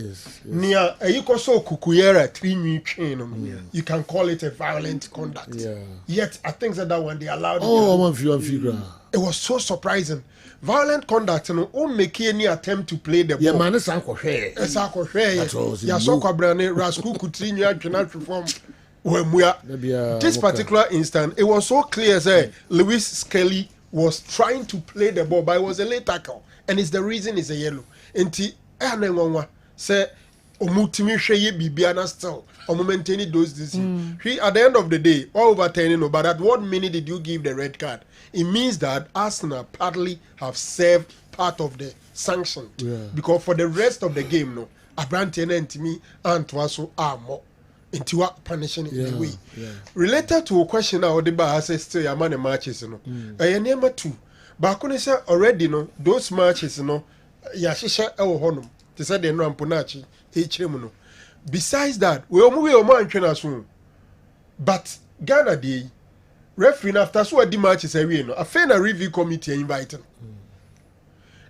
near kukuyera 3 minute chain you can call it a violent conduct yet I think that when they allowed it was so surprising. Violent conduct, make any attempt to play the ball. Yeah, man, it's Uncle Hey. It's Uncle Hey. Yeah, so Cabrane, Rascal Coutinho, cannot reform. This particular instant, it was so clear that Lewis Skelly was trying to play the ball, but it was a late tackle, and it's the reason it's a yellow. And say, Omutimi Bibiana still, maintaining those decisions. At the end of the day, all overturning, but at what minute did you give the red card? It means that Arsenal partly have served part of the sanction. Because for the rest of the game, no, Abrantene and Timi and Twaso are more into what punishing in the way. Related to a question now, the bar says still your money matches, you know. I number 2. But I couldn't say already, no, those matches, you know, Yashisha El Honum, they said they know Ampunachi, H.M. Besides that, we are moving on man trainer soon. But Ghana Day. Referee after so the match is a review committee invited.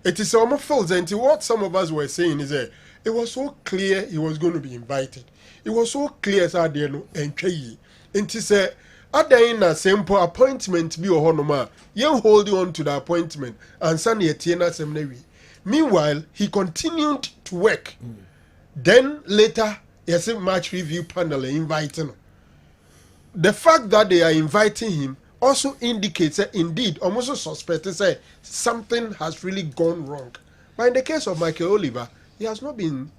It is almost felt and what some of us were saying is it was so clear he was going to be invited. It was so clear as I didn't and it is Adan na simple appointment bi ohonoma. Yen holding on to the appointment and san yetie na seminary. Meanwhile, he continued to work. Then later, yes, a match review panel inviting. The fact that they are inviting him also indicates that indeed, almost suspected say something has really gone wrong. But in the case of Michael Oliver, he has not been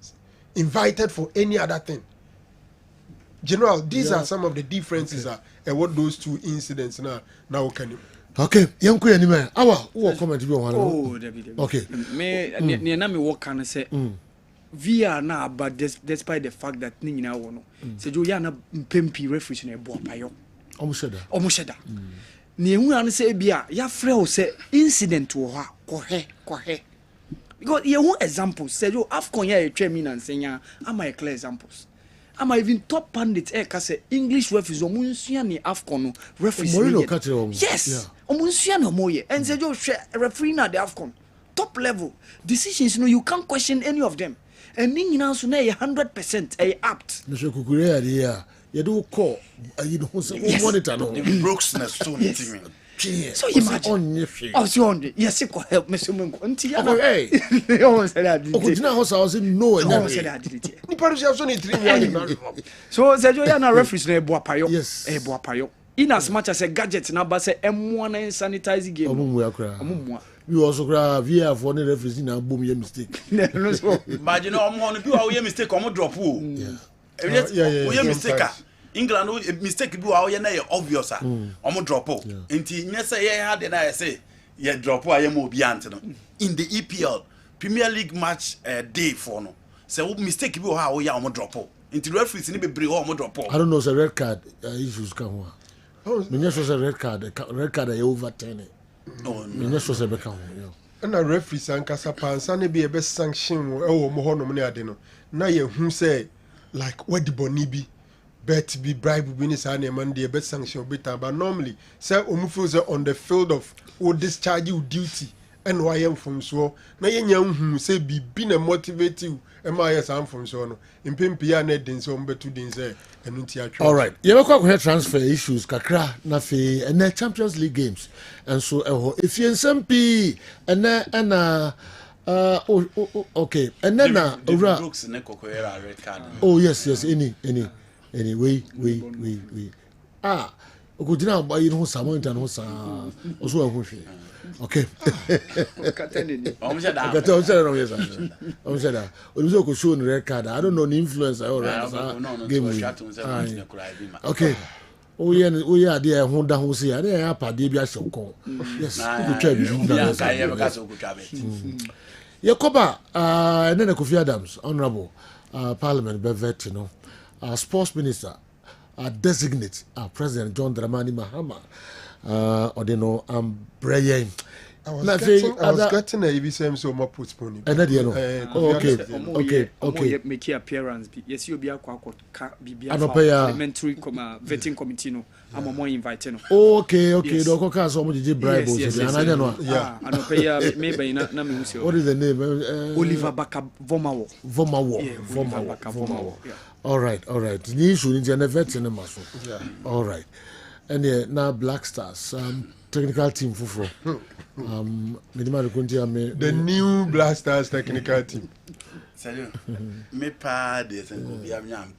invited for any other thing. General, these are some of the differences and what those two incidents now can you. Okay, yanku anime. Who comment bi on Oh, David. Okay. Me na me work can say VR na but despite the fact that ni nyina wo no. Se jo ya na mpempi referee na ebo apayo. Omo sheda. Ni ehu an say bia ya frɛ o say incident wo ha kɔhɛ. Because you want examples. Say yo Afcon ya etwa mi na nsenya am I clear examples. Am I even top pundit say English referees omunsua ni Afcon no referees. Yes. Omunsua no moye. And say yo referee na the Afcon top level decisions you can't question any of them. And ning na so na 100% apt. Mr. Kukure ya you do call you know monitor no. The brokenness so team. So imagine. Oh, so on. Yes, you help me so mungo. Unti ya. Hey. You say that. Okudina house I say no. You say that. Ni paru so ni 3 million. So say jo ya na referees na ebo apayo. Yes. Ebo apayo. In as much as a gadget na ba say M1 na sanitize game. Omumu akra. Omumu. You also cry VR for any referees na boom your mistake. No so. But you know omo no bi wa your mistake omo drop o. Yeah. We mistake. England mistake bi wa na obvious omo drop o. Nti nye say ye had na say ye drop o ayem obi ant no. In the EPL Premier League match day for no. Say mistake bi wa ya omo drop o. Nti referees ni bebre o omo drop o. I don't know say red card issues come one. Me just say red card you overturn. No. Me just say be come. And a referees and Casapa and be a best sanction or Mohono Adeno. Now you who say like what the bonibi bet be bribe winners and a man the best sanction better. But normally say Umufuza on the field of who discharge you duty and why am from so now young who say be been a motivative MIS am from so no in Pimpia net din so mbe 2 din say and all right you ever call transfer issues kakra na fe and the Champions League games and so if you SMP and okay and then red card. Oh yes any we okudina ba yin ho samo intan ho sa oso ahunhwe okay omuso ko show red card I don't know the influencer or game okay we are there ho da ho say there apade bi ahye yes go try bi Yakoba and then Kofi Adams honorable parliament bevet you know sports minister designate President John Dramani Mahama or they know Brian. I was getting a EBSM so more postponed. And okay. Make appearance. Yes, you'll be a parliamentary vetting committee. No, I'm more invited. Okay. The Coca so much did bribe. Yeah. Maybe not. What is the name? Oliver Baka Vomawo. All right. Ni issue in the vetting maso. Yeah. All right. And now Black Stars technical team for the new Black Stars technical team. Me pa de sen go bia nyam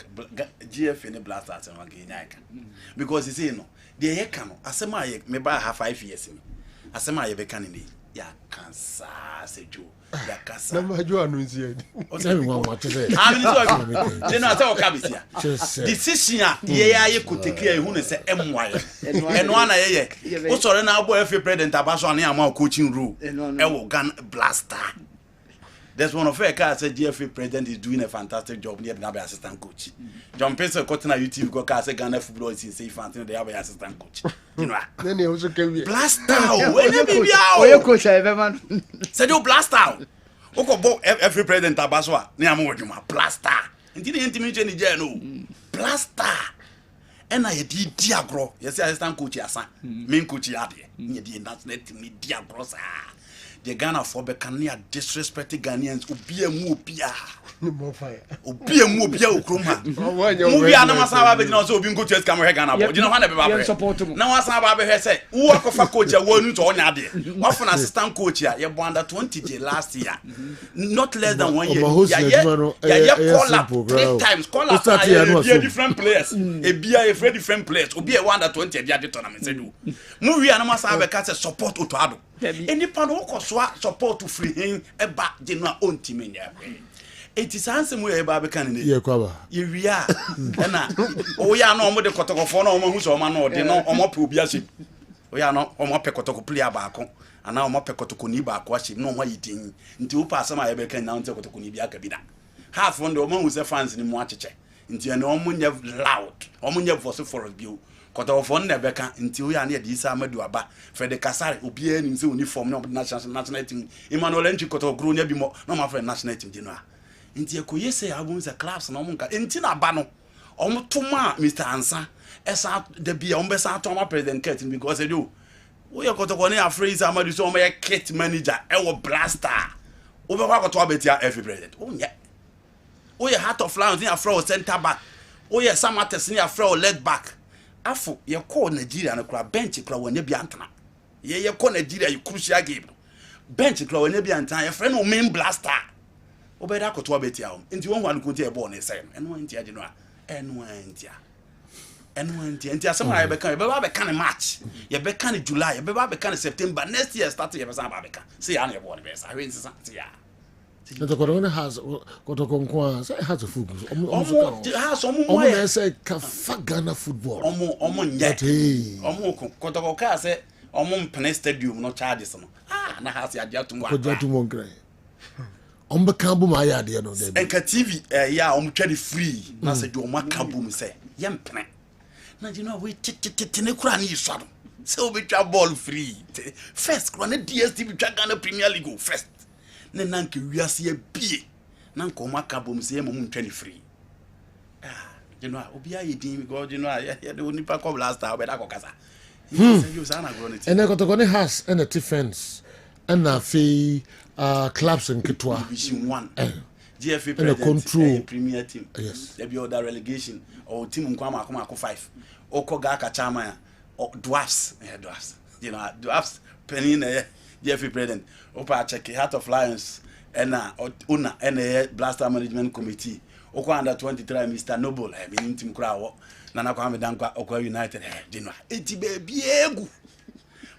GF in Black Stars and wagenya because you see no the ye kan no asema ye me ba ha 5 years me asema ye be kan ni ya kansa sejo ya kasa na majo anunzi everyone what to say je no ata o kabisia decision ye ya ye koteki e hu ne se emwaye eno ana ye o sore na abo FA president abaso ane ama coaching rule e wo Ghana Blaster. There's one of our cars said GFA president is doing a fantastic job near the assistant coach. John Pence got na YouTube go car say Ghana football is in safe and they have assistant coach. You know. Then he also came here. Blaster. When be bia o. Coach man. Said you blaster. Oko every president abaswa na am woduma blaster. Nti the intimate ni je no. Blaster. And I did diagro. Yes assistant coach asa. Main coach ade. Nye di national team ni diagro sa. the Ghana for Becania disrespecting Ghanaians, Ubia Mupia. More fire. Ubia Mupia Ukruma. Movie Anamasaba, but also being good to Camera Ghana. You know, Hannah support him. Now, as I said, walk of a coach, I won't on Yadi. What for an assistant coach here? You won the 20 last year. Not less than 1 year. Yeah, call up 3 times. Call up different players. A different players. Ubi a 120 at the tournament. Movie Anamasaba can support Utuado. Any part of support to free him about the own team in there. It is handsome way about candidate. Yeah, cover. We are. Oh, yeah, no more the Cotocophone, who's on man or the no more Pubiasi. We are not on my Pecotoco play about, and now my Pecotocuniba question, no more eating until pass my Ebecan down to Cotoconibia Cabida. Half one the woman who's a fans in Moache. Until no one loud, Omunya for so for a view. Cotocophone Nebeca until we are near this Amaduaba. For the Casari, who be in the uniform, no national team. Emmanuel Entry Coto grew near more, no more for national team dinner. Inti ekoye say abun za class na omunka enti na ba no omtoma Mr. Ansa esa de bia ombesa atoma president Kate because they do we Kotoko na phrase amadu so omo kit manager e wo blaster obe kwa Kotoko betia every president onye we heart of lions ni afro center back we samates ni afro leg back afo ye call Nigeria na kura bench kura wanya bia antana ye call Nigeria you crucial game bench kura wanya bia antana ye friend o main blaster obeda koto abeti ahom nti won wan kunti e ball ne say eno nti age no a eno nti asema ye beka ne March ye beka ne July ye beka ne September next year start ye besa beka say ya na ye ball ne besa we nti say ya the corona has Kotoko say has a football omo say Ghana football omo nye omo Kotoko ka say omo mpene stadium no charges no na has ya dia tunwa Ombekambu ma ya de no dem enka TV ya omtwade free na se de omakambu mu se yempene na you know we ne kura na yiswa no se obetwa ball free first kura na DStv twa Ghana Premier League first ne nanke wiase ya bie nanka omakambu mu se yemu mtwade free you know obi aye din because you know ya de onipa ko last time obeda ko kasa you say na grow it and Kotoko ne has and a defense and a fee clubs in Kitwa Division 1 GFA and a control Premier team. Yes, there be other relegation or team Nkwama Akoma 5 Okoga Kachama or dwarfs you know dwarfs penny GFA president opa check Heart of Lions and una and Blaster Management Committee Oko under 23 Mr. Noble I mean team Krawo Nana Kwame Dankwa Oko United dinwa eti be egu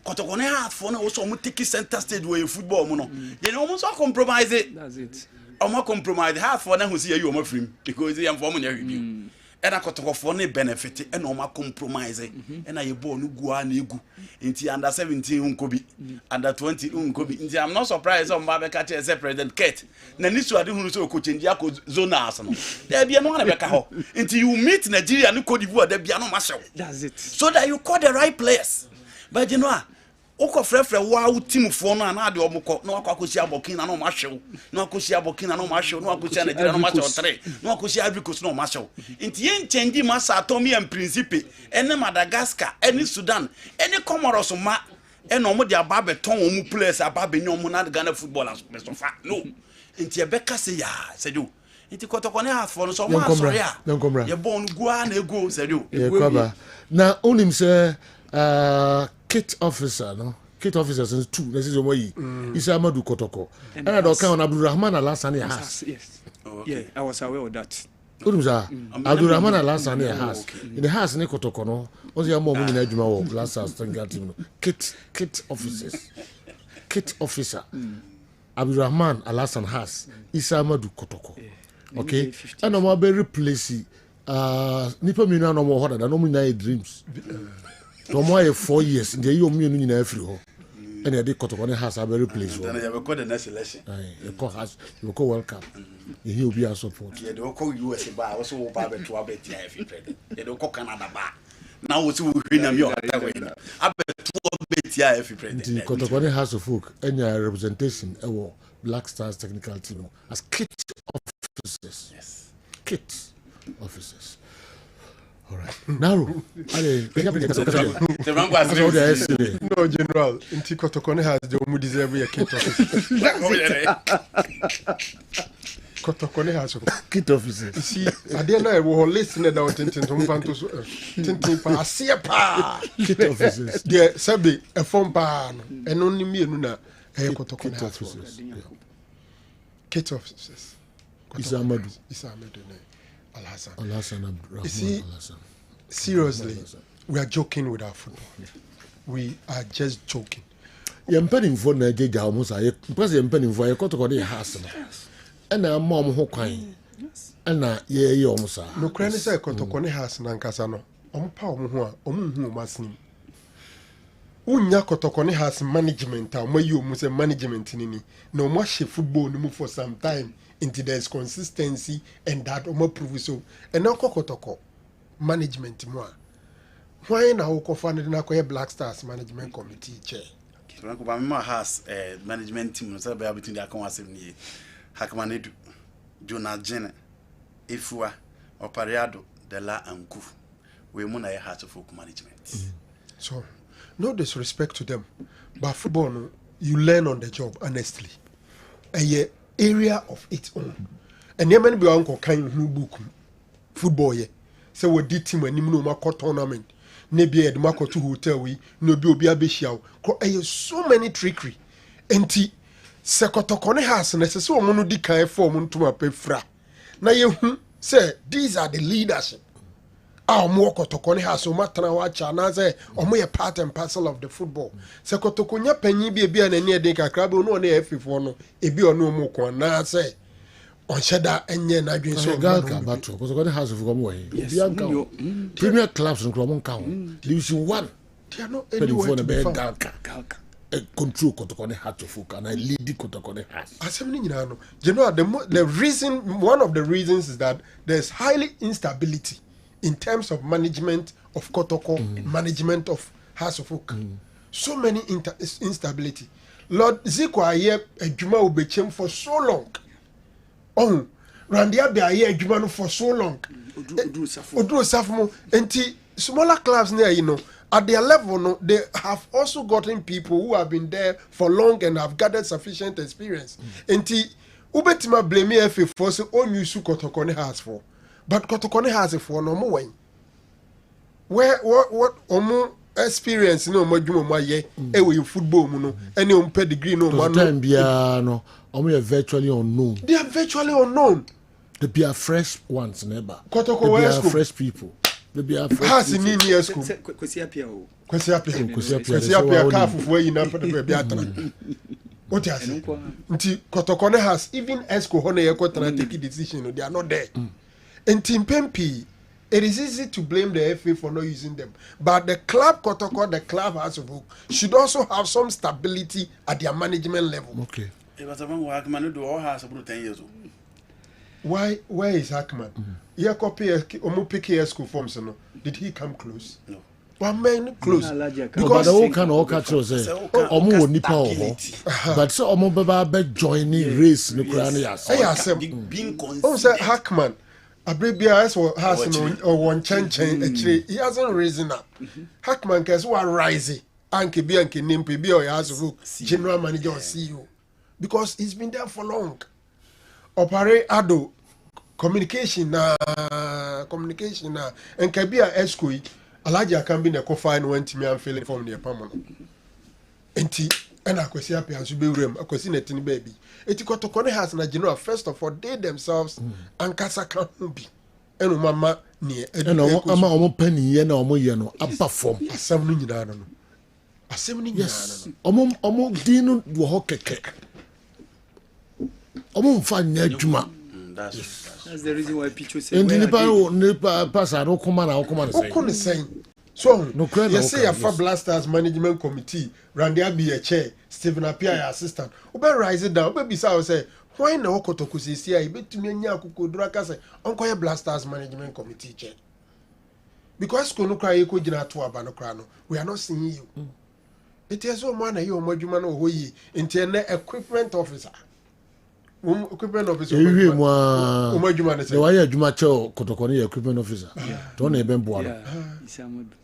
Kotoko ne half for no also take center stage where football mo no they no almost compromise it. That's it. Omo compromise half for na who see you omo free because they am for mo na review and Kotoko for no benefit and omo compromise and na ball no go na egu nti under 17 unkobi under 20 unkobi nti I'm not surprised on Baba catch as president Kate na nisu ade hunu so ko change akọ zonas no there be no na beka ho nti you meet Nigeria no Cote d'Ivoire there be no ma show. That's it. So that you call the right players but you know Oko frefre wa team fo no na de omko na akwakosi abokina na ma hwew na akosi abokina na ma hwew na akosi Nigeria na ma hwew 3 na akosi Agricos na ma hwew nti yen change masa atomi en principe ene Madagascar ene Sudan ene Comoros ma ene omo de aba beton omu players aba benyo omu na Ghana football as so no nti e beka se ya sedu nti Kotoko ne half for no so ma so ya ye bon gua na ego sedu na onim se kit officer no kit officers is 2 this is omoyi Isa Amadu Kotoko and I don't count Abdulrahman Alassane has yes yeah I was aware of that Udumza Abdulrahman Alassane has in the house ne Kotoko no once you more na adwuma wo last house team no kit officer Abdulrahman Alassane has Isa Amadu Kotoko okay and no be replace nipa mi na no mo hoda no mo na dreams to mo 4 years the you me no nyina afiri ho and they Kotoko ne has a very place then you go the next election you go has you go World Cup you will be a support yeah they go US ba also wo ba beto abeti afi president they go Canada ba now we see we na me o ta we abeto abeti afi president Kotoko ne has of folk any representation e Black Stars technical team as kit officers. Yes, kit officers. All right. Narrow. The wrong was No, General. Inti Kotokone has the only deserve a kit officer. Kotokone has Kit officers. see. I didn't know I was listening down Tintin pa asia pa. Kit officers. There sabi a phone pan and only me nuna Kotokone Kit has officers. kit officers. Isamadu. Isamadu Al-Hassan. Al-Hassan Abdurrahman You see, Al-Hassan. seriously, we are joking with our football. We are just joking. Yempenimfo na ejeja almost aye because yempenimfo aye kotoko de house no na mom ho kwan na ye almost a No kran say Kotoko ne has na nkasa no ompa omho a omhu omasnim unya Kotoko ne has management a omayi omu say management ni na omahye football no mu for some time into there's consistency and that omo prove so and now Kotoko management mo a why na wo kofa ne na koye Black Stars management committee chair Obama has a management team so be between the account ni Hakmanedu Jonah Jene Ifua Opariado de la Anku we muna a heart of folk management. So no disrespect to them but football no, you learn on the job honestly a area of its own and there many be uncle kind who book football ye so we did team and no ma tournament nebi ed mako to hotel we no bi obi abehia ko so many trickery enti se Kotoko ne has na se so mo no di kan form ntoma pefra na ye hu say these are the leadership mo Kotoko ne has o matana wa cha na say omo ye part and parcel of the football se Kotoko nya panyi bi na ne de kakra be no na efifo no ebi ono mo ko na say on sheda enye na dwen so Galka battle because God has of come way. Premier clubs in Cromon Town. Division 1. they are not Penny anywhere for to the be bad found. Galka. Control Kotoko ne hat to folk and I lead the Kotoko ne has. Asem ni nyina no you know the reason one of the reasons is that there's highly instability in terms of management of Kotoko management of House of Folk so many instability Lord Ziko aye adwuma obechem for so long oh Randia be aye adwuma no for so long Oduro Safmo enti smaller clubs near you know at their level no they have also gotten people who have been there for long and have gathered sufficient experience enti ubetima blame FA for so on you su Kotoko ne has for but Kotoko ne has for no more when where what omo experience no mo dwuma mo aye e we football mu no any on pedigree no man time bia no omo virtually unknown. they are virtually unknown. They be a fresh ones neighbor. Kotoko They be where a school fresh people. They be a fresh has people. in year school Kwesi apia o. kwesi apia Kwesi apia ka fufu yi na pede be atana what you say nti Kotoko ne has even esco ho na ye kwatana take decision no they are not there nti mpempi it is easy to blame the FA for not using them but the club Kotoko the club House of Folk should also have some stability at their management level. Okay. It was a man who Hakmanedu all has about 10 years old. Where is Hackman? He copy omo pick esco forms no did he come close? No. One man close But because the whole kind of catch us say omo wo nipa ho but so omo baba be join ni race no kra na ya say asem Being oh say consistent. Hackman Abrebia as has no or one chen actually he hasn't risen up Hackman case wa rise anke bi anke nimpe bi or has general manager or CEO because he's been there for long operate ado communication na and kabia esco alaji akambi na ko fine went me am feeling from the pamano enti and akwesi apia nso be wurem akwesi na tini baby eti Kotoko ne has na general first of all they themselves ankasa kan ho bi eno mama ne and omo penny ye na omo ye no aba form. asem no nyina no asem no nyina Yes. no Omo dinu wo ho keke. Omo mfa nya adwuma. That's the reason why Pichu said. Enti nipa pasa no koma na okoma na say. okon say so No credit. you say your Blasters management committee Randy be a chair Stephen Apia your assistant obe rise it down obe bisa say why na Kotoko sisi ai betumi anya akokodura ka say onko ye Blasters management committee chair because kono kra ye ko gina to aba no kra no we are not seeing you it is so man na ye omadwuma no ho yi enti na equipment officer equipment officer. Ewie mo adwuma ne the why adwuma che kotokoni equipment officer. To na ebe mboa no.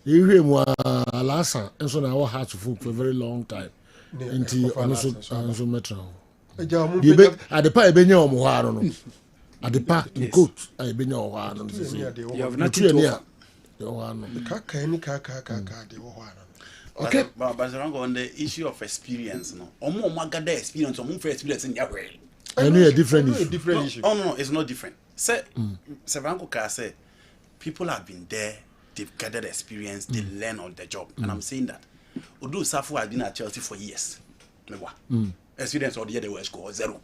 Ewie mo alasa enso na wa hard to for a very long time. Enti onso metro. Adepa ebenya omo ha no. Adepa coat ebenya o ha no. You have nothing to Okay, but on the issue of experience, no. Omo gather experience, omo for experience in your way. I know a different issue. Oh no, it's not different. Say, Sevanko can say, people have been there, they've gathered experience, they learn on the job, and I'm saying that. Odu Safu has been at Chelsea for years. Experience or the other way score 0.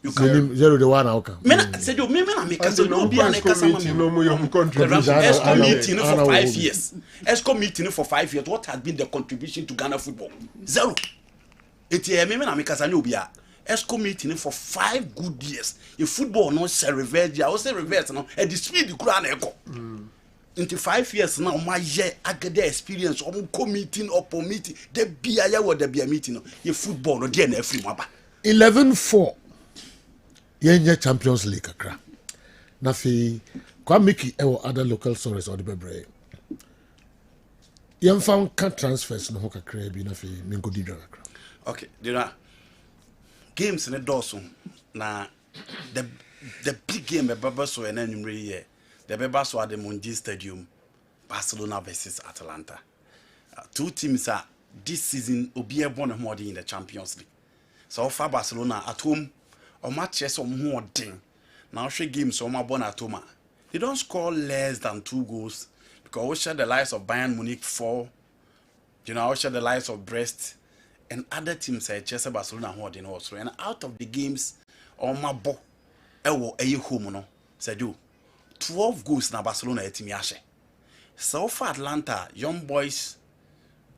You can 0 the one okay. Men said you me make us no be an ekasa no more your contribution. ESCO meeting for 5 years. ESCO meeting for 5 years. What has been the contribution to Ghana football? 0. It me make us no be a ESCO meeting for 5 good years. If football no say reverse, I say reverse no. At the speed you could echo. Into 5 years now, my year I get the experience. Meeting up meeting. There be a what there be a meeting. If football no dey na free maba. 11-4. Yenye Champions League akra. Na fi kwa miki ewo other local stories or the bebre. Yem found can transfers no hoka krebi na fi mingo didra akra. Okay, there are games in the dorsum. Na the big game the Baba so and then year. The Baba so at the Mundi Stadium, Barcelona versus Atalanta. 2 teams are this season will be born more in the Champions League. So far Barcelona at home. Or matches or more thing. Now she games so my born at home. They don't score less than 2 goals because we share the lives of Bayern Munich 4. You know, we share the lives of Brest and other teams say Chelsea, Barcelona, holding also. And out of the games, on my bo, home no said you 12 goals na Barcelona team yashe. So for Atlanta, young boys,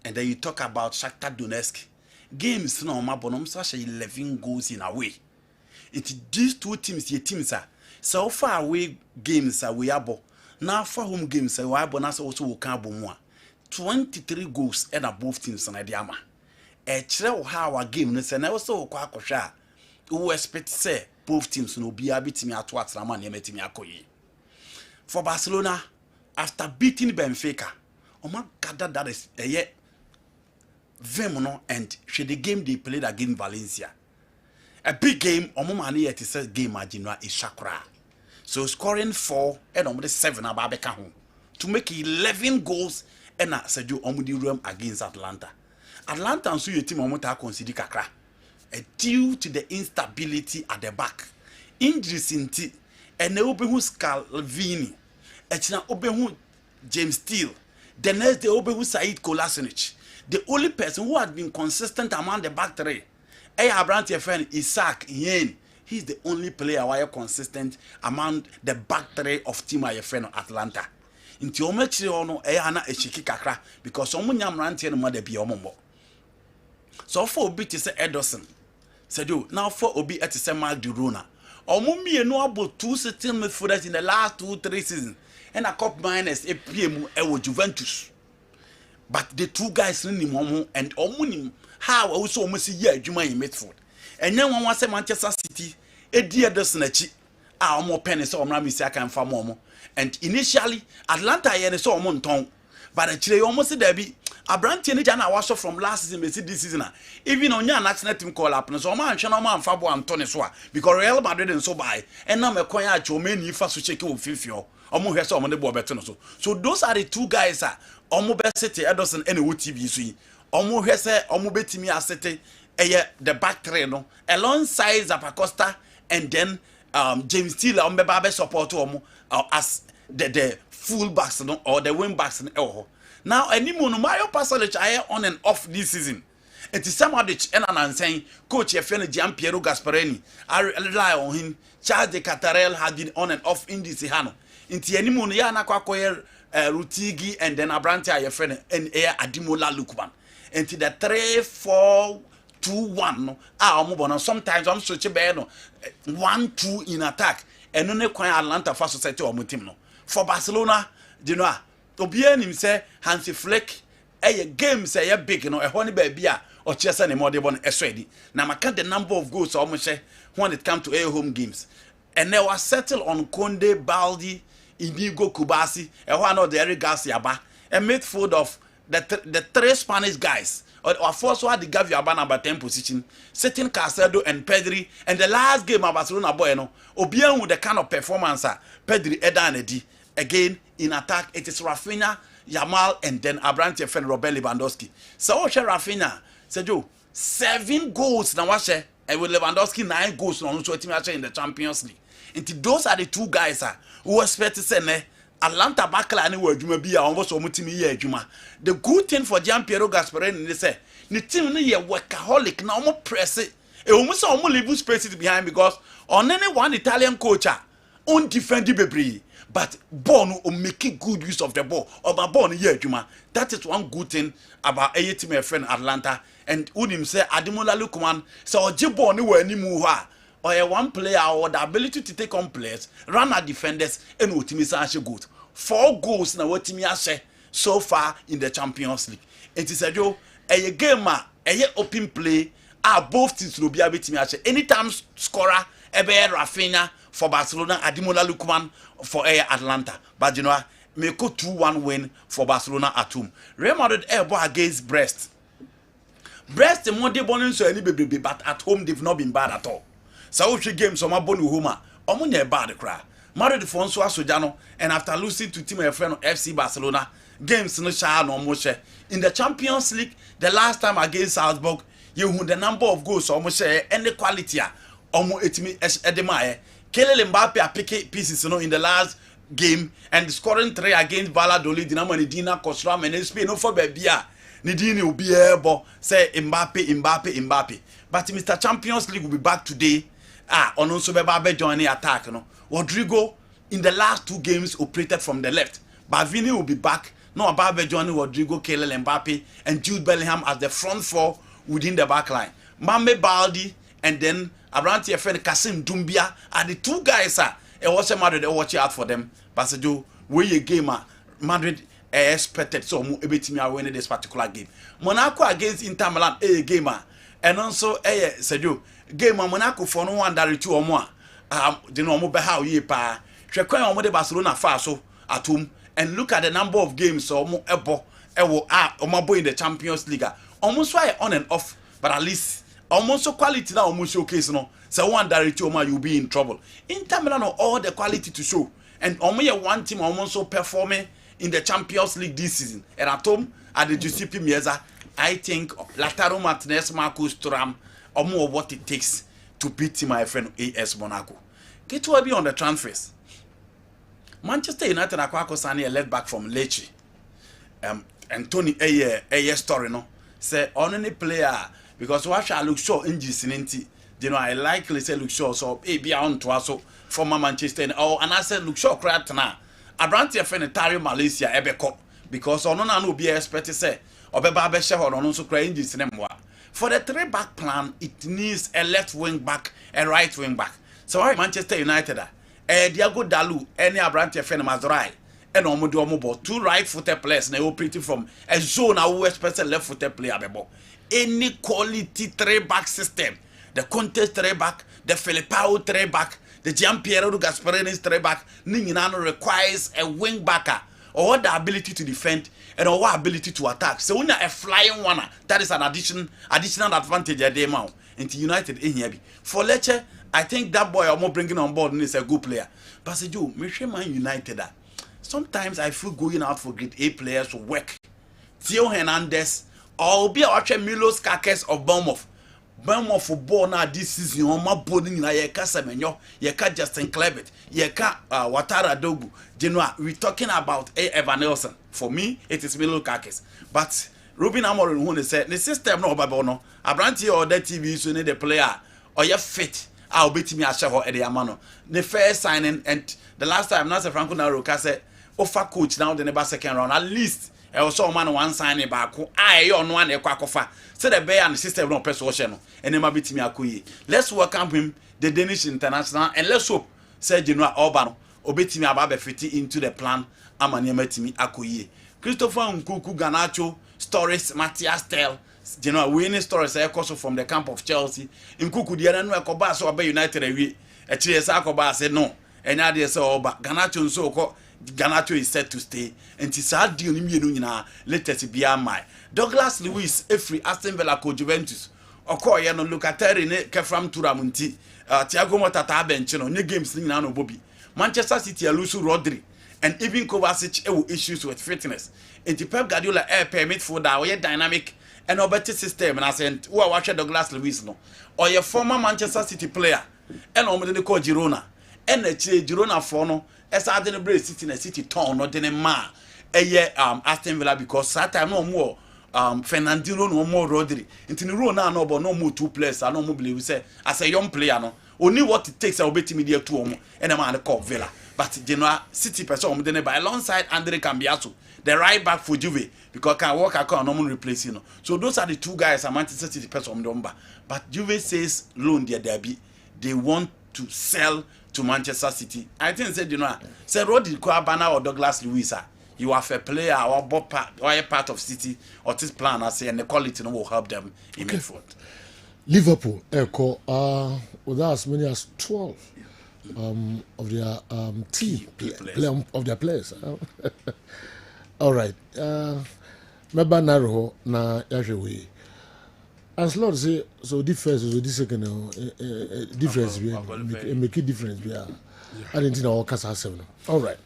and then you talk about Shakhtar Donetsk games. No, my bonum such 11 goals in a way. It's these 2 teams, your teams are so far away games are we abo. Now for home games are we abo na also we can more. 23 goals and above teams na diama. Chere how our game no say na also kwa akosha. We expect say both teams no be abitimi ato atrama na emetimi akoyi. For Barcelona, after beating Benfica, Oma gather that is Vemono and she the game they played against Valencia. A big game, Omomani yet is a game Majinwa is Shakra. So scoring 4 and almost 7 ababeka home to make 11 goals and said you omudi room against Atlanta. Atlanta and so your team omota consider kakra. Due to the instability at the back. Injuries in T and the Obehu Scalvini. Echina Obehu James Steele. The next day Obehu Said Kolasinic. The only person who had been consistent among the back 3. Abraham friend Isaac Yen. He's the only player who is consistent among the back 3 of team my friend Atlanta. Inti omechire ono ana eshiki kakra because omo nyam rantie no mother be omombo. So for obi to say Ederson. Said you now for obi at say Mark Durona. Omo mienu about 2 certain midfielders in the last 2-3 seasons. And a cup minus a PM ewo Juventus. But the 2 guys ni momo and omo how also almost a year Juma in midfield. And then one was a Manchester City, a dear Dosnachi, our more pennies or Ramisaka and Famomo. And initially, Atlanta and so Monton, but actually almost a debut. A brand Tianijana was from last season, this season. Even on your national team call up, and so man, Shanama and Fabo and Tony Swa, because Real Madrid and so by, and now McQuay at your many first to check you with Fifio, almost has some on the board better. So those are the 2 guys, almost best Ederson and UTBC. Omo hese omo betimi asete the back 3 no alongside Zapacosta and then James Steele ombeba be support omo as the full backs no or the wing backs no. Now animo no Mario Pasalic aye on and off this season. It is Samadich and an saying coach Efene Gian Piero Gasparini I rely on him. Charles de Catarel had been on and off in this hano. Inti animo no ya na kwakoye Rutigi and then Abrante aye friend and Adimola Lukman. Into the 3-4-2-1 no. Sometimes I'm switching 1-2 in attack and no quite Atlanta for society or team no. For Barcelona, you know, to be him say Hansi Flick a game say big no a honey baby or Chesa ne more de bon eswedi. Now I count the number of goals almost when it comes to air home games. And they were settled on Konde, Baldi, Inigo, Kubasi, and one of the Eric Garcia, a midfield of the three Spanish guys. Or first one the Gavi number 10 position, setting Casado and Pedri, and the last game of Barcelona Bueno, Obian with the kind of performance Pedri Edanedi. Again in attack, it is Rafinha, Yamal, and then Abrante and Robert Lewandowski. So Rafinha, Sergio, 7 goals now and with Lewandowski 9 goals on in the Champions League. And those are the 2 guys who expect to say Atlanta Bakla anywhere Juma be almost omutimi Juma. The good thing for Gianpiero Gasperini is say the team ni workaholic now more press it. Almost leave spaces behind because on any one Italian coach undefendable but Bono will make good use of the ball or by Bono Juma. That is one good thing about a team friend Atlanta and Udim say Ademola Lookman so Jibon anywhere ni muha. Or a one player or the ability to take on players, run our defenders, and what team good. 4 goals now what team so far in the Champions League. It is a game a open play. Both teams will be able to anytime scorer ebe Rafinha for Barcelona, Ademola Lookman for Atlanta. But you know, make a 2-1 win for Barcelona at home. Real Madrid against Brest. Brest the Monday morning so any baby, but at home they've not been bad at all. So she games on my bonu homa. Omunye bad cry. Married Fonso Sojano and after losing to team friend of FC Barcelona, games no sha no moshe. In the Champions League, the last time against Salzburg, you won the number of goals almost and the quality omo etimi edemaye. Kelele Mbappe a pick pieces in the last game and scoring 3 against Valladolid, Dinamo Nidina, Kosram and Spain no for Bebia. Nidini will be able say Mbappe. But Mr. Champions League will be back today. On also be joining attack. No, Rodrigo in the last 2 games operated from the left. But Vini will be back. No, Mbappe joining Rodrigo, Kylian Mbappe, and Jude Bellingham as the front 4 within the back line. Mame Baldi and then Abrante friend Kasim Doumbia are the 2 guys. It was a Madrid. Watch out for them. But Sergio, we a gamer Madrid expected so mu ebetimi winning this particular game. Monaco against Inter Milan a gamer and also Sergio. Game Monaco for no one that 2 or more. The normal how ye pa. Shekwan omo de Barcelona far so at home and look at the number of games so mo ebo omo in the Champions League. Almost why on and off, but at least almost so quality now almost showcase no. So one that 2 or more you'll be in trouble. Inter Milan all the quality to show and omo one team almost so performing in the Champions League this season. And at home at the Giuseppe Meazza, I think Lautaro Martinez, Marcus Thuram or more what it takes to beat my friend AS Monaco. Get to be on the transfers. Manchester United are signing a left back from Lecce. And Tony a story no say on any player because what shall look sure in Gisinenti. You know, I likely say look sure so be on to us former Manchester or and I said look sure crap now. Abrante friend Malaysia Ebeko because on no be expected say Obeba Besha or on also crying Gisinema. For the 3-back plan, it needs a left wing back, a right wing back. So why Manchester United Diago Dalu, any Abrante friend Mazurai, and Omodo 2 right-footed players now operating from a zone who expects a left-footed player. Any quality 3-back system, the contest 3-back, the Filipao 3-back, the Gianpiero Gasperini's 3-back, Ninginano requires a wing backer or the ability to defend and our ability to attack. So when you're a flying one, that is an additional advantage at the amount. Into United in here. For Lecce, I think that boy I'm bringing on board is a good player. But Sergio, Man United sometimes I feel going out for grade A players to work. Theo Hernandez or be a Milos Kakes of Bournemouth. Bournemouth football now this season on my boarding na ye ka Semenyo, ye ka Justin Kluivert, ye ka Ouattara Dogu. We're talking about Evan Nelson. For me, it is Milos Kakes. But Ruben Amorim who said the system no babono. Abrante or the TV so need the player or you fit. I'll beat me a show at the Amano. The first signing and the last time Nasa Franco Naroka said offer coach now the never second round. At least I also man one signing back. I on one a quack offer. So the bear and the system no persuasion. And then beat me a kui. Let's welcome him, the Danish international, and let's hope said General Orbano obey me about fit into the plan. Amanyama Timi Akuye. Christopher Nkuku Ganacho, Stories, Matthias Tell, you know, winning stories also from the camp of Chelsea. In Kuku, the other Koba, so Bay United, a Chiesa said no, and I did so, but Ganacho so called Ganacho is set to stay, and Tisad Dionina, latest be my Douglas Lewis, every Aston Villa co Juventus, or Koyano Lucateri, Kefram Turamunti, Thiago Motata Benchino, new games in Nano Bobby, Manchester City, Lusu Rodri, and even Kovacic issues with fitness. And the Pep Guardiola air permit for that dynamic and a better system. And I said, who are watching Douglas Lewis no, or your former Manchester City player, and on the call Girona, and the Girona for no, as I didn't break City in a city town, not in a ma, a year Aston Villa because that time no more. Fernandino no more Rodri. Into the rule now, no, but no more two players. I don't believe we say as a young player, no, only what it takes. I'll bet media to home and a man called Villa. But Genoa City person by alongside Andre Cambiaso, the right back for Juve, because can work I can normally replace you know. So those are the two guys I'm Manchester City person number. But Juve says loan their derby. They want to sell to Manchester City. I think said you know, say Rodri Kwabana or Douglas Lewis. You are a player or a part of City or this plan, I say, and the quality will help them in midfield. Liverpool, Echo, with as many as 12 of their team of their players. All right. Maybe narrow na yahweh. As Lord say, so difference is the second difference. Make a difference. I didn't know all cast 7. All right.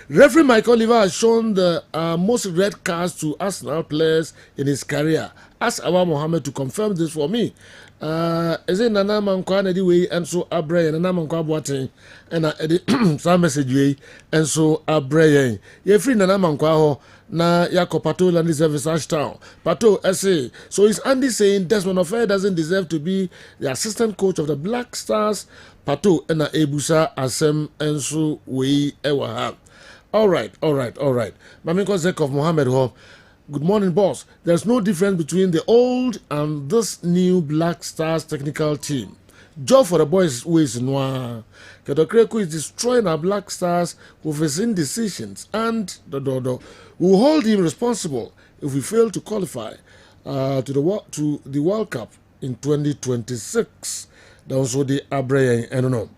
Referee Michael Oliver has shown the most red cards to Arsenal players in his career. Ask Awa Mohammed to confirm this for me. Is it Nana Mankwa Nediwe and so Abre and Nana Mankwa Boateng and some message way and so Abre. Ye free Nana Mankwa na Yako Pato Landy Service Ashtown. Pato essay. So is Andy saying Desmond Offer doesn't deserve to be the assistant coach of the Black Stars? Pato and Ebusa Asem and so we ever have. All right. Maminko Zekov Mohammed Ho. Good morning, boss. There's no difference between the old and this new Black Stars technical team. Job for the boys ways noir. Kedokreko is destroying our Black Stars with his indecisions and the will hold him responsible if we fail to qualify to the World Cup in 2026. That was what the Abraham and no.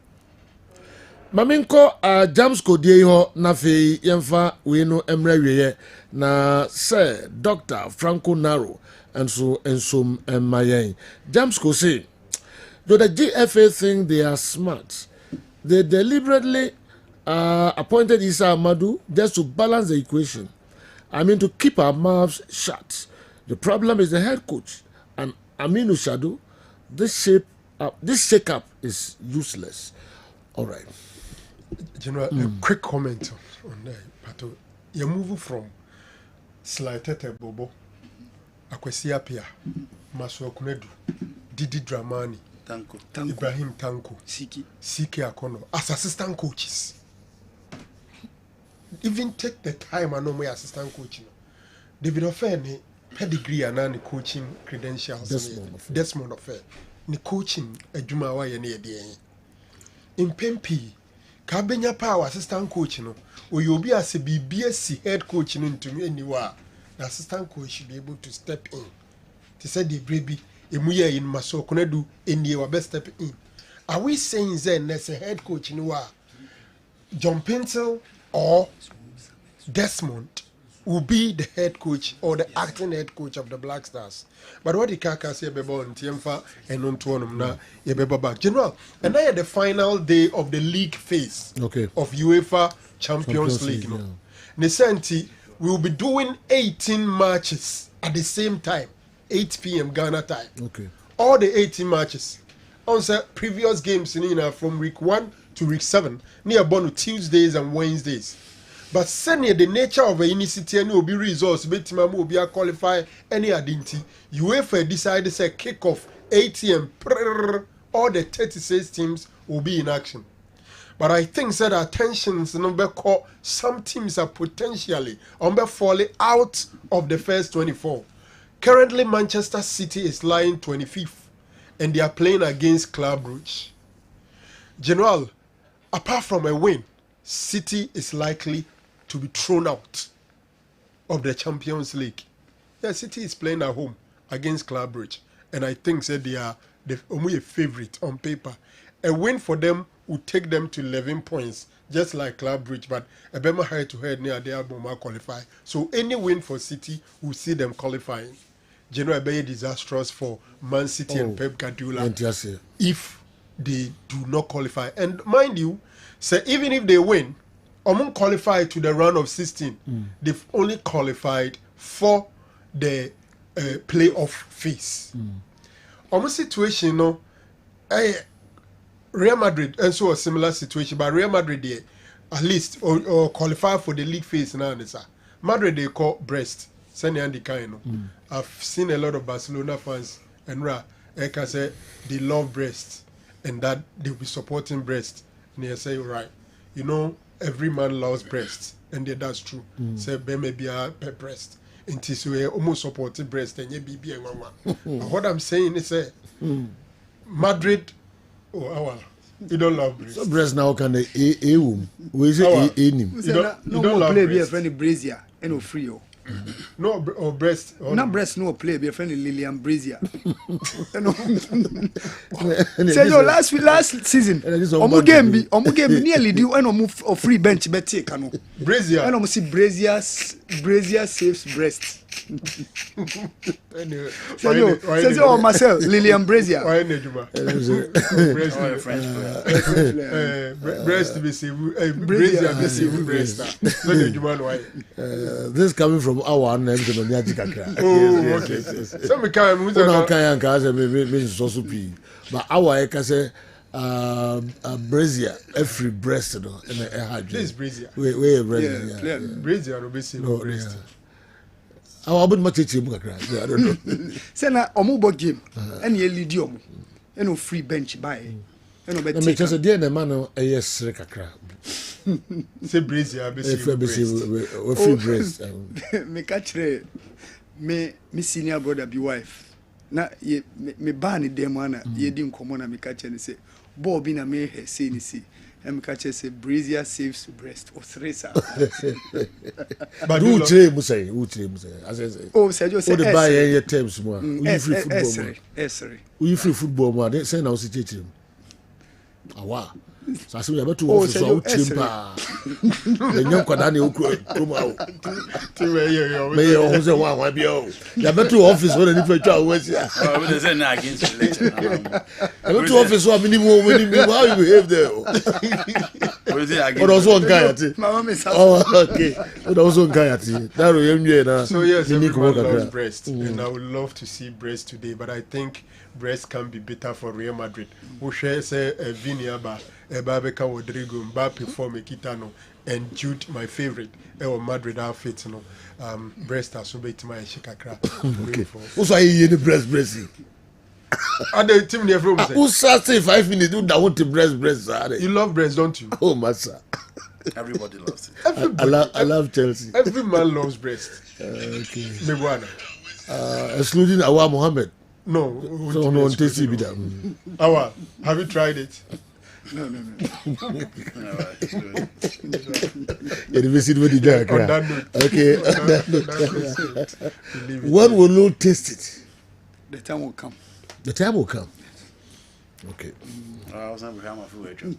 Maminko James Kodieho Nafi Yemfa Wino Emre na Sir Dr. Franco Naro and some Mayen. James Ko say, though the GFA think they are smart, they deliberately appointed Issa Amadou just to balance the equation. I mean to keep our mouths shut. The problem is the head coach and Aminu Shadu. This shake-up is useless. All right. General, a quick comment on that. But you move from Slightete Bobo, Akwesi Apia, Maswa Kunedu, Didi Dramani, Ibrahim Tanko, Siki Akono, as assistant coaches. Even take the time and know my assistant coaching. David Offer pedigree and coaching credentials. Desmond Offer. Ni coaching adwuma wa ye na ye in Pempi ka benya power assistant coach no oyobi ase bibia si head coach no ntumi aniwa the assistant coach should be able to step in to say the baby emuye in maso konadu enie wa best step in. Are we saying then as a head coach no wa John Pencil or Desmond will be the head coach or the acting head coach of the Black Stars? But what the Kaka say about Tiemfa and Nontuanum na Yebeba back. General, and I had the final day of the league phase of UEFA Champions League. No? Nesenti, we will be doing 18 matches at the same time, 8 p.m. Ghana time. All the 18 matches. On previous games from week 1 to week 7, near Bono Tuesdays and Wednesdays. But senior the nature of a initiative will be results, Betima will be qualify any identity. UEFA decided to say kick off 8 a.m. All the 36 teams will be in action. But I think that attentions number call some teams are potentially falling out of the first 24. Currently, Manchester City is lying 25th, and they are playing against Club Brugge. General, apart from a win, City is likely to be thrown out of the Champions League. Yeah, City is playing at home against Club Bridge, and I think said they are only a favorite on paper. A win for them would take them to 11 points, just like Club Bridge, but a Bema head-to-head near their Boma qualify. So any win for City will see them qualifying. General be disastrous for Man City and Pep Guardiola if they do not qualify. And mind you, say even if they win, Omun qualify to the round of 16. They've only qualified for the playoff phase. Omun situation, no, Real Madrid and so a similar situation, but Real Madrid they at least or qualify for the league phase now. Madrid they call Brest. I've seen a lot of Barcelona fans and I can say they love Brest and that they'll be supporting Brest. And they say, right, you know, every man loves Brest, and that's true. Say, maybe a Brest. And so we almost supporting Brest and you be what I'm saying is, Madrid, you don't love Brest. So Brest now can we say you don't love play a friendly Brazier and free. No, or Brest. Or not Brest, no play. Be a friend of Lilian Brazier. Say yo, last season, omu game nearly do and move or free bench bet cano. Brazier. And almost see Brazier saves Brest. Say yo, Marcel Lilian Brazier. Why Nejuma? Brest be saved. Brazier be saved. Brest. No Nejuma why? This coming from our name to Nyaji Kakra. Oh, okay. Some kind of music. No can cause me so supi. But our can say Brazier every Brest no and this Brazier. We Brazier. Brazier no be saved Brest. Our but much team Kakra. I don't know. Say na omubo game and ye lead you and free bench by. And no me just dey na man no yes Kakra. Say Brazier be free Brest. Me catch me senior brother be wife. Na ye me ban dem ana ye di nkomo na me catch and say ball be na me he say ni see. And me catch say Brazier saves Brest or Theresa. But who say Musa? As I say. Oh, say you say. The buy your terms more. We free football. We free football more. They say now see awa. So I say we about to office so chimpa. The young kwada na okro ma o. Me o say wa bi o. Ya beto office so na ni twa we see. Oh, we say na against election. I beto office so minimum how you behave there. We say against. But also on guy ati. Mama me say. Oh, okay. But also on guy ati. That ro yemwe na. So yes, everyone loves Brest, and I would love to see Brest today, but I think Brest can be better for Real Madrid. Who share say Viniaba, Babeka Rodrigo, Mbappe for Mekitano, and Jude, my favorite, Madrid outfit, Brest has so bit my Shikakra. Who's I in the Brest? And the team near from who say 5 minutes do that want to Brest. You love Brest, don't you? Oh, master. Everybody loves it. I love Chelsea. Every man loves Brest. Okay. Mebuana. Excluding Awa Mohammed. No. So no tasty be that. Awa, have you tried it? No. You visit with the jack. On that note. Okay. When will you taste it? The time will come. The time will come. Okay. I was not become a food.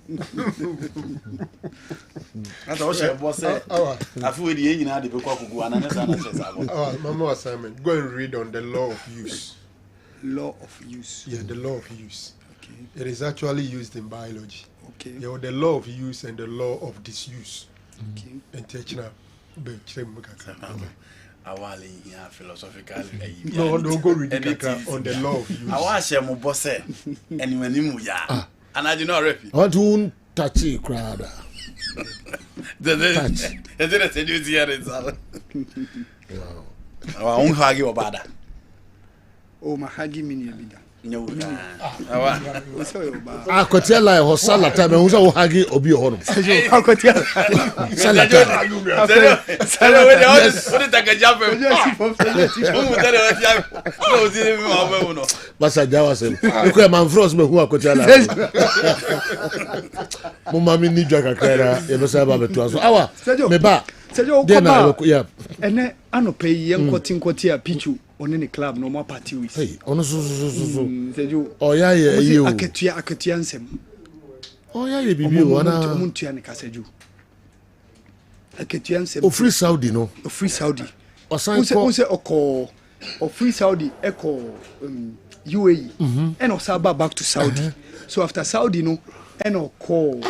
I thought she was a food in the book. Mama assignment. Go and read on the law of use. Law of use. Yeah, the law of use. Okay. It is actually used in biology. Okay. Yeah, the law of use and the law of disuse. Okay. And Techna. Awali philosophical. No, don't go read it on the law of use. I watch him boss and when you and I do not repeat. I want to touch it, crowd. Touch. Wow. I won't hug you about that. Oh, my huggy mini. No. I could tell I was salad time and was all huggy or be home. How could you? Salad Masa Jawa said, look at man frost me who I could tell. Mummy need Jacka Kara, you must have a to us. Our me back. Then I look, yeah. And then I no pay young cotton cotia pichu. on any club no more party with. Hey, ono so. Said you. Oh yeah, you. Aketua nsem. Oh yeah, bibi wana. Omuntua ne kaseju. Aketua nsem. O free Saudi no. O free Saudi. Osan ko. Who say oko o free Saudi echo UAE. And osaba back to Saudi. So after Saudi no and oko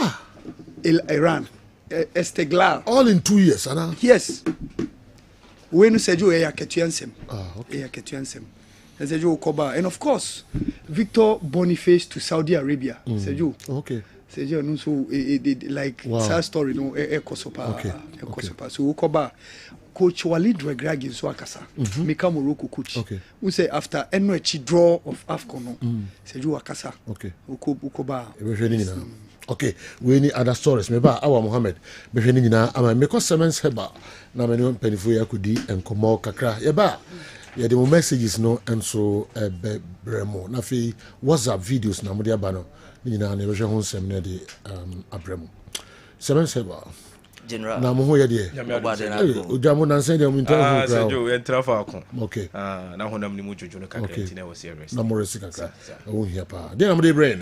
Iran. Esteglar. All in 2 years, Anna. Yes. When you said you are Ketuansem. Okay. Ketuansem. Said you Koba. And of course, Victor Boniface to Saudi Arabia. Said you. Okay. Said you no so like sad story no Ekosopa. Okay. Ekosopa. So Koba. Coach Walid Regragin so akasa. Meka Morocco coach. Okay. Who say after Enwechi draw of AFCON no. Said you akasa. Okay. Ukoba. Okay, we need other stories. Meba Awa Mohammed. Beheni nyina ama meko semens heba na me no penifo ya kudi enkomo kakra. Yeba ye the messages no enso bremo. Na fi WhatsApp videos na mode aba no nyina na behwe ho nsem na de abremo. Semens heba. General. Na mo ho ye de. Ojamo na nsen de mo interview kra. Ah, so entra fa ko. Okay. Na honam ni mu jojo no kakra ntina wo serious. Na mo resi kakra. O hia pa. De na mo de brain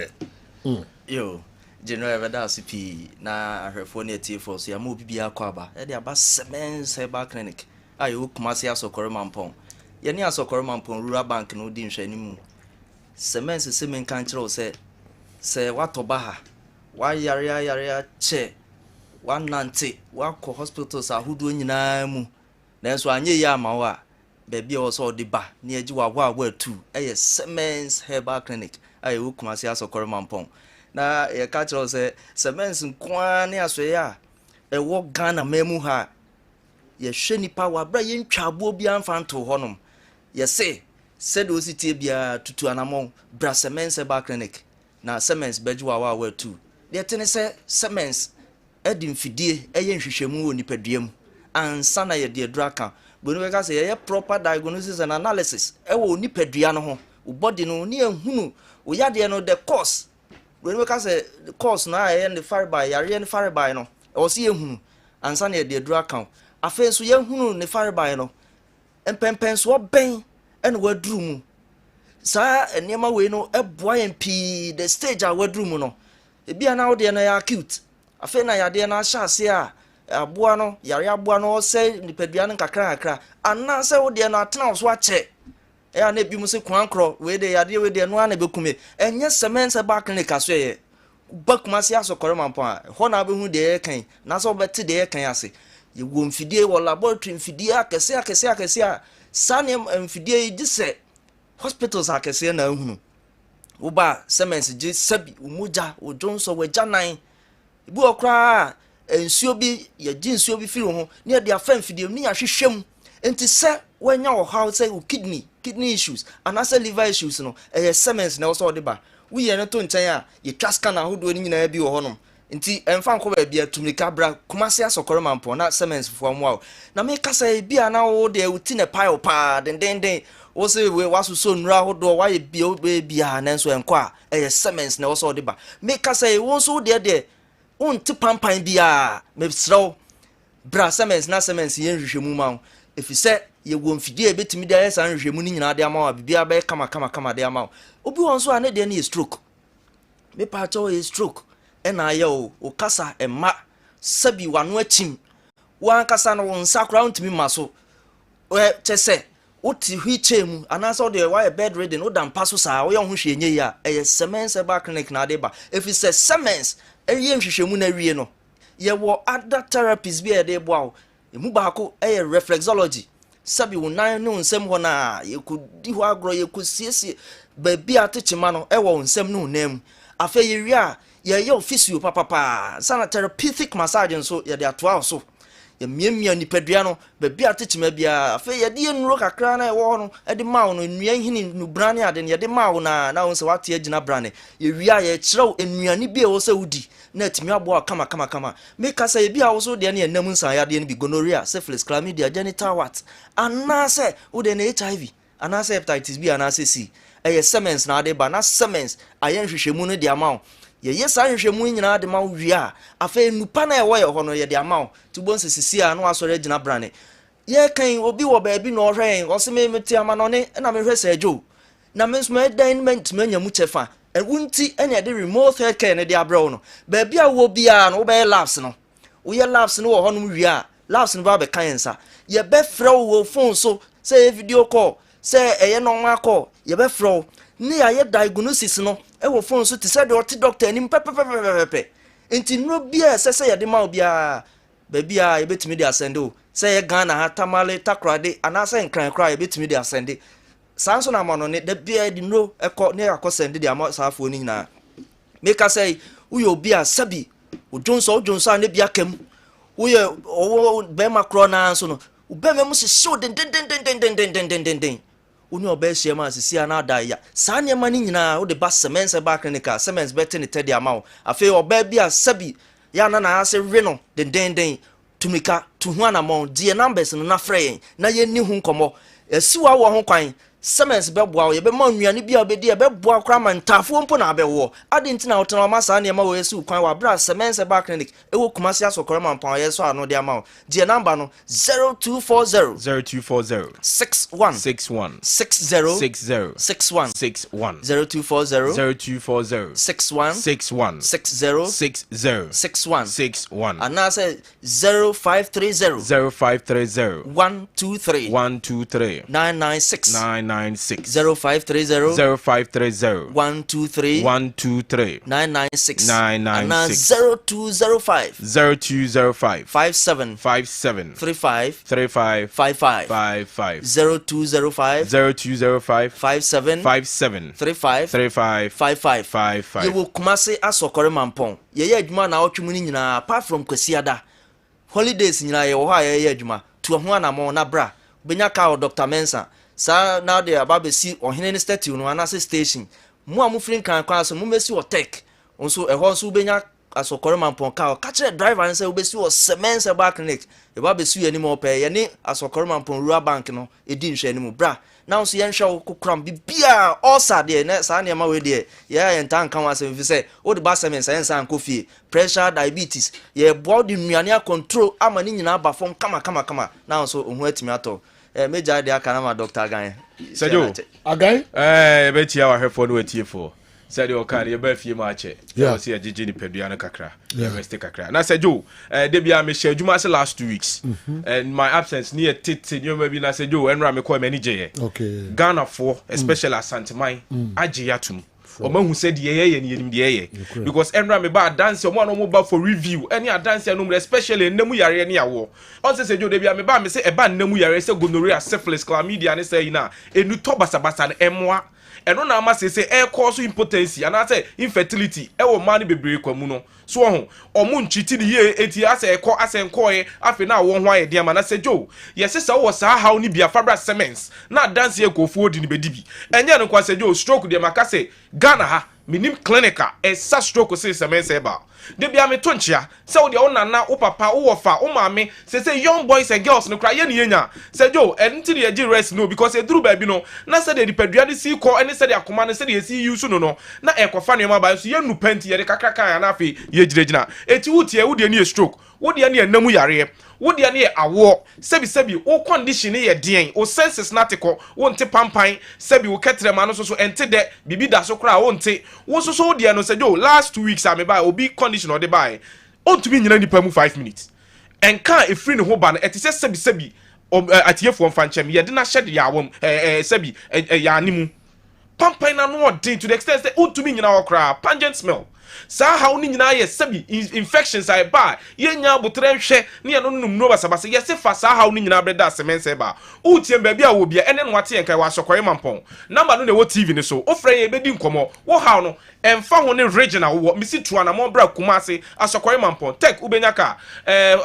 ne. Yo. General Evada CP na ahwefo na etifo so ya mo bibia akwaba e de aba semens heba clinic ayo kumasi asokore mampon ye ni asokore mampon rural bank no di nhwani mu semens semen kan kire se watoba ha wa yare che wa nante wa ko hospitals ahudu nyina mu na so anye ya ma wa bebi o so de ba ni agi wa tu eye semens heba clinic ayo kumasi asokore mampon na ye catch us semens nkwa ne asoya e wo Ghana memu ha ye hwe nipa wa bra ye ntwabo bia mfanto honom ye se do sitie bia tutu anamon bra semens ba clinic na semens bejuwa wa tu de tene se semens edi mfidie eye nhwehwemu wo nipaduam ansa na ye de draka bonu be ka se ye proper diagnosis and analysis e wo nipadua no ho wo body no ne ehunu wo yade no the cause when we can say the course na and the fire by yare and fire by no e wo se ehunu ansa na de dru account afen so yehunu ne fire by no empempen so ben and wadru mu sa enema we no eboa mp the stage a wadru mu no e bia na wo de na ya acute afen na yade na hyase a aboa no yare aboa no se nipadua no kakra anna se wo de na atena so ache ya na bi mu se kwankro we de yade we de no ana bekume enye semens ba clinic aso ye bakuma se asokore mampo a ho na behu de kan na so beti de kan ase ye wo mfidie wo laboratory mfidie akese a sane mfidie di se hospitals akese na hunu wo ba semens ji sabi umuja wo jonso we janan ibu okra ensuo bi ye ji nsuo bi firi ho ne de afa mfidie ni ahwehwem enti se wenya wo how say kidney issues and as liver issues no semens na also de ba we ye no to nchen a ye twaska na hodo ni nyina bi wo honom nti emfa nko ba bia tumika bra kumase asokore mampo na semens fo amwa na me kasa bia na wo de uti ne pile pa den wo se we waso so nura hodo wa ye bia na nso enko a semens na also de ba me kasa wo so de unti pampan bia me sraw bra semens na semens ye nhwehwemu ma if you say ye wo mfidie betimi de ayesa nhwehwemu ni nyina de ama wa bibia be kama de ama obi won so ane de na stroke me pa cho e stroke na ya o kasa emma sabi wano achim wan kasa no won sakra untimi maso we chese oti hwichemu anasa de wa bed reading o dan paso sa wo ye ho hwe enye ya semens ba clinic na de ba if you say semens ye nhwehwemu na wie no ye wo other therapies bi e de boa emu baako reflexology sabi wonan ne onsem ho na ye kudi ho agro ye kusiesie ba bi atechima no wo onsem no nam afa ye wi a ye physio papa sana therapeutic massage nso ye de atoa so ye miemia nipadua no ba bi atechima bia afa ye de enuro kakra na wo no de mawo no nnua hini no brane ade ne ye de mawo na wonse wate agina brane ye wi a ye kirew ennuane bi e wo se wudi na timi abo kama me kasa e bia wo so de na enam nsan ya de ne bi gonorrhea syphilis chlamydia genital wart anase wo de na HIV anase hepatitis B anase C semens na de ba na semens ayen hwehwemu no de amawo ye sa hwehwemu nyina de ma wi a afa nupa na e wo ye ho no ye de amawo tubon sisisi a no asore gina brane ye kan obi wo ba bi no hwen o se me metiama no ne na me hwe Sergio na me so me dan ntimi anya mu chefa e wunti anya de remote hair care ne de abro no ba bia wo bia no wo ba labs no wo ye labs no wo honum wi a labs no ba be kan nsa ye be frɛ wo phone so say video call say eye normal call ye be frɛ ne ya ye diagnosis no e wo phone so ti say de oti doctor ni pepepepepe enti no bia say ye de ma bia ba bia ye betimi de asende o say ye Ghana ha tamale takrade anasa nkran kra ye betimi de asende sanso na mano ne da bia di no ekọ ne akosende de ama safo ni nyina make us say uyo bia sabi ojonso ne bia kem uyo owo be makro na anso no ube me mu se show den uni obe hye ma sisi ana da ya sa ne ma ni nyina wo de ba semens ba clinical semens bet ne tedi ama afi obe bia sabi ya na ase we no den tumika to hu ana mon die numbers no na frɛ na ye ni hu nkomo esiwa wo ho kwan semens beboa ye be ma nnuane bia obedi e beboa kra man tafo mpo na bewo ade ntina wotena ma sa ne ma wo yesu kwan wa bra semens ba clinic e wo kumasi asokoro man pan ye so ano de ama die number no 0240 61 60 61 0240 61 61 and now say 0530 123 996 0530 123 996 and 0205 57 35 55 0205 57 35 55 you will kumase asokore mampon ye adwuma na otwemu ni nyina apart from kwasiada holidays nyina ye wo ha ye adwuma to ho anamo na bra benya ka Dr. Mensa sa now they about see ohene ni statue no anase station mu amufrin kan kwa so mu mesi o tech onso ehon so benya asokore mampon ka kire driver nse obesi o semens ba clinic e ba besu yani mo pe ye ni asokore mampon rural bank no edi nhwe ni mu bra now so yen hwe kokram bibia osa de na sa na ma we de ye yen kan wa se fi se o de ba semens yen san kofi pressure diabetes ye body nnuane control ama ni nyina ba fom kama now so ohun atimi ato meja de aka na ma Dr. Agan Sergio Agan betia wa hwefo no atiefo Sergio kan ye ba fie ma ache ya se agigi ni pedua no kakra ya rest kakra na Sergio de bia me share adwuma se last 2 weeks and my absence near tete you maybe na Sergio enra me call manager ye okay Ghana for especially Asanteman age yatum Omahu said ye ni ye because enra me ba dance omo no mo ba for review any dance no especially nnamu yare ni awo on say Sergio de bia me ba me say e ba nnamu yare say gonorrhea syphilis chlamydia ne say na enu to basabasa na emwa eno na ama say e cause impotency and I say infertility e wo man bebre kwamu no so ho omo nchiti ni ye eti ase ekọ ase nkoe afi na wo ho ayede ama na Sergio yes say wo sa how ni bia fabra semens na dance ye kofu odi ni bedibi enye no kwa Sergio stroke de maka say Ghana ha minim clinica esa stroke say semens eba de bia me to nchia say wo de wo nana wo papa wo wofa wo maame say young boys and girls no kra ye ne yenya Sergio enti de ye rest no because e duru ba bi no na say de dipadua de si ko ene say de akoma ne say de si use no na ekofa ne ma ba so ye nu penti ye de kakaka na afi ye giregyina eti wutie wo de ne stroke wo de ne namu yare wo de ne awo sebi wo condition ye den wo senses na teko wo nte pampan sebi wo ketrema no so ente de bibi da so kra wo nte wo so wo de no Sergio last 2 weeks am ba obi condition or de buy on to be nyina nipa mu 5 minutes enka e free ne ho ba no eti sebi atiefo mfanchem ye de na hye de ya wom sebi ya animu pampan na no den to the extent that on to be nyina okra pungent smell sa how ni nyina ye sabi infections ai ba ye nya botre hwe ne ye no num no basabasa ye se fa sa how ni nyina breda semense ba utie ba bia wo bia ene no wate enkai wa sokore mampon number no ne wo TV ni so ofre ye bedi nkomo wo how no emfa ho ne regional wo misi tuana na mo bra kumase asokore mampon tek ubenya ka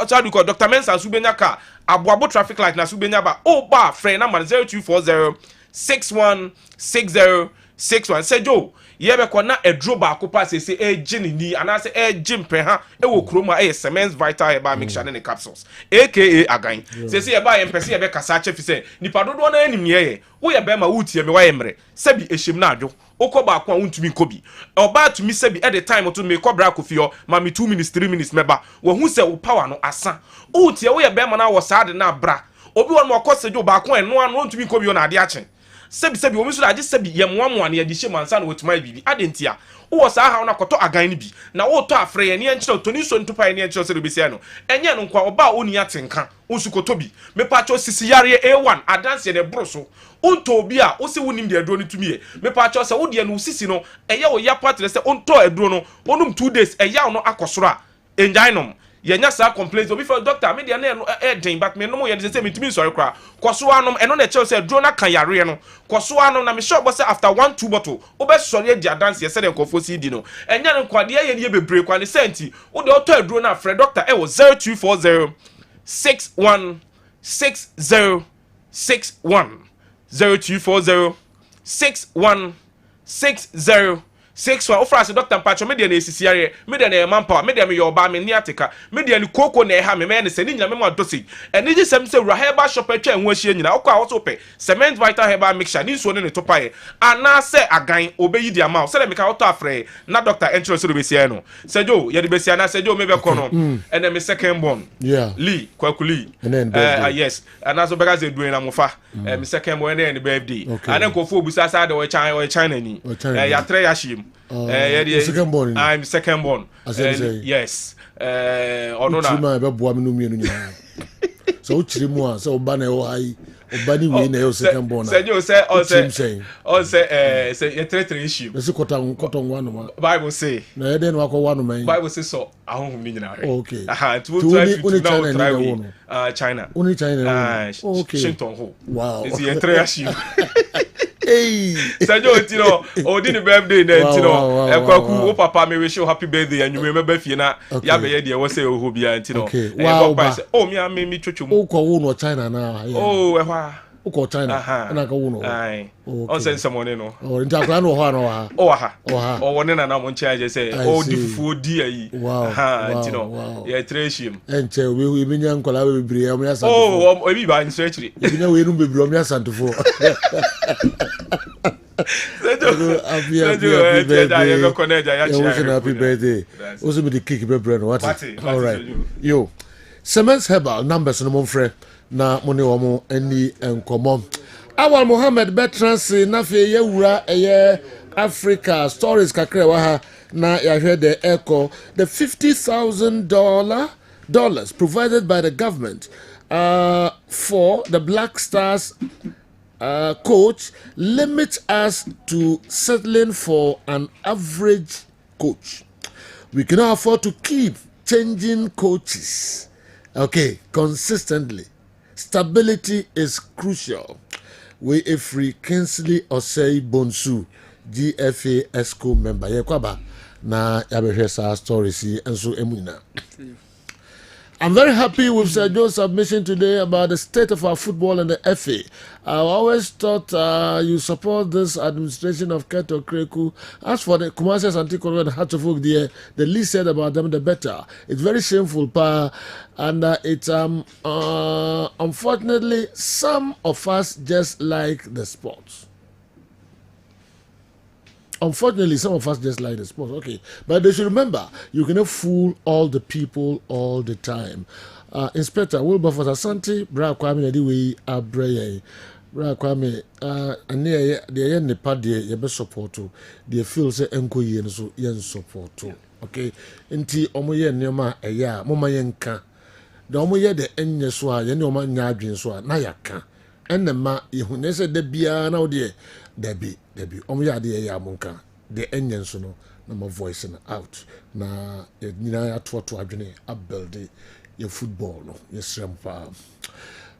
otadu ko Dr. Mensa ubenya ka aboabo traffic light na ubenya ba o ba frɛ number 0240 6160 61 Sergio yebe ko na edro ba ko pass say gin ni anase gin pe ha e wo kroma semens vital eba mixture ne capsules aka Agan say eba ye mpese ye be kasa che fi say nipa dodo na anim ye wo ye be ma wutie me wa ye mre sabi ehim na adwo okọ ba ko wuntumi nkobi oba tumi sabi at the time to me kobra ko fio ma me 2 minutes 3 minutes meba wo hu say wo power no asa wutie wo ye be ma na wo saade na bra obi won mo akose jo ba ko eno anu ntumi ko bi o na ade achen sebi omi so da je sebi ye moamoa na ye de hye mansa na wetumai bibi adentia wo sa ha na koto agan ni bi na wo to afre ye ne enkyere toni so ntupa ye ne enkyere so besia no enye no kwa oba oni atenka unsu koto bi me pa cho sisi yare A1 adanse ne broso unto obi a wo se wonim de aduro ni tumi ye me pa cho se wo de no sisi no eye wo ya patre se unto aduro no onum 2 days eya no akosoro a enjainom yenya sa complaints obi for doctor me de na den but me no mo ye de say me tumi sorry kra kwaso anom eno na che say aduro na kan yare no kwaso anom na me sure say after 1-2 bottle obe sorry dia dance ye say den kofo CD no enya no kwade ye ne bebre kwa ne senti wo de auto aduro na frɛ doctor e wo 0240 61 60 61 0240 61 60 61 ofra se doctor mpacho me de na esisi yare me de na manpower me de me yoba me ni ateka me de ni koko na ha me me ne se ni nyina me ma dosi eni ji sem se wura herbal shop atwa enwo ahie nyina okwa wo so pe cement vital herbal mixture ni so ne topa ye ana se agan obeyi di ama se de me ka auto afre na doctor entro so do besia no sejo ye de besia na sejo me be kono ene me second born Lee kwakuli yes ana so bega ze duin na mofa me second born ene birthday ana ko fo busa sa de we China ni ya tre ya shim second born I'm second born yes ono na chima be boa me no mienu nya so uchiri mu a so oba na o hai oba ni we na o second born say you say say you tretre issue so koton wanu ma Bible say na ye den wako wanu man Bible say so ahonhum ni nyina okay to try China only China okay Washington ho wow is you tretre issue hey Sajo tino odi ni birthday na tino ekwaku o papa me wish you happy birthday and you remember fie na ya be ye de wo say o bia tino oh me twetwum o ko wo no China na oh ehwa o ko China na ka wo no ai on say someone no oh nta kra no ho no ha o woni na mo nchaje say o di fufu di ayi tino ye treshim enche we bi nya nkola we bebre o ya santo oh e bi ba nso achiri bi nya we nu bebre o ya santo fo happy birthday. Also with the cake bebre no what? All right. Yo. Semens Herbal numbers no mon frère na mo ne wo mo ani enkomo. Awal Mohammed Bertrand say na fe ye wura eye Africa stories kakra wa ha na ya hwe the echo the $50,000 provided by the government for the Black Stars coach limits us to settling for an average coach. We cannot afford to keep changing coaches. Okay, consistently. Stability is crucial. We a free Kinsley Osei Bonsu, GFA ESCO member. Yekwaba na yabehesa stories and so emuna. I'm very happy with Sir Joe's submission today about the state of our football and the FA. I always thought you support this administration of Keto Kreku. As for the Kumasi Antikoro and Hatchofuk, the least said about them, the better. It's very shameful, and it's unfortunately some of us just like the sports. Unfortunately, some of us just like the sports. Okay, but they should remember, you cannot fool all the people all the time. Inspector Wilberforce Asante, Bra Kwame Nadiwe Abreye, Bra Kwame, and near the end the party, you best support to the feel say enko yen so yen support to. Okay, inti omoye nyoma eya, moma yenka. The omoye de enye so a yen oma nyadwen so a na yaka. Enema ihune se de bia na ode Debbie, omoya de ya monka, the engine so no, my voice out. Na nina to adwene abuild your football no, yes rampa.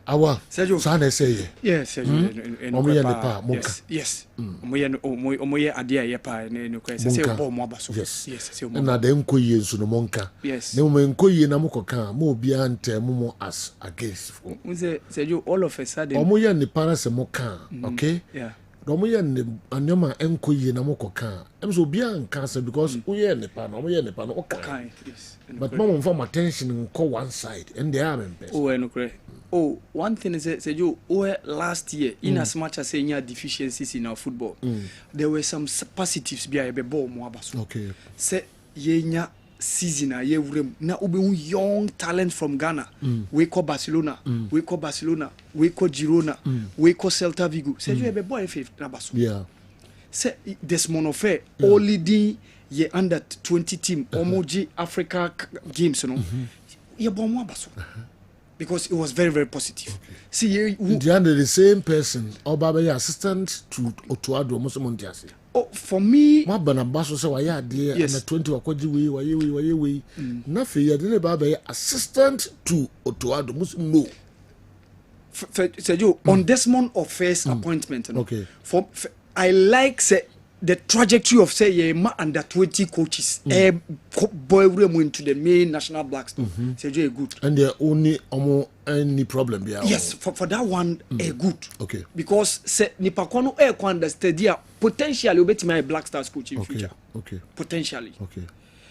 Awa, sana say yes, omoya de pa monka. Yes. Omoya ade ya pa no kwese say ball mo abaso. Yes. Na de nkoyi nso no monka. Yes. Ne mo nkoyi na mokoka, mo bia ntem mo as against. Unse say you all of a sudden. Omoya ni para se moka, okay? Yeah. Omoye ne anyoma enkoyi na mokoka emso bia nka because uye ne pa no omoye ne pa no oka yes but mom from attention go one side and they are members one thing is say you last year in as much as any deficiencies in our football there were some positives be ball mo abaso okay say yenya season a ye wurem na obehu young talent from Ghana. We call Barcelona, we call Girona, we call Celta Vigo. Say you be boy faith na baso. Yeah. Say Desmond Ofe all leading ye under 20 team Omoji Africa games no. Ye bon mo baso. Because it was very, very positive. Okay. See, the same person, or Baba, assistant to Otuado, Mosamontiasi. Oh, for me, my Banabaso, so I had dear, and the 20 Wakoji, way, nothing, I didn't Baba, assistant to Otuado, Muslim. No. Said you on Desmond or first appointment. No? Okay. For I like say the trajectory of say Yema under 20 coaches. Boy, we went to the main national blacks. Said you good. And there only any problem there. Yes, for that one, good. Okay. Because say Nipakwano understand there potentially will be my Black Stars coach in future. Okay. Potentially. Okay.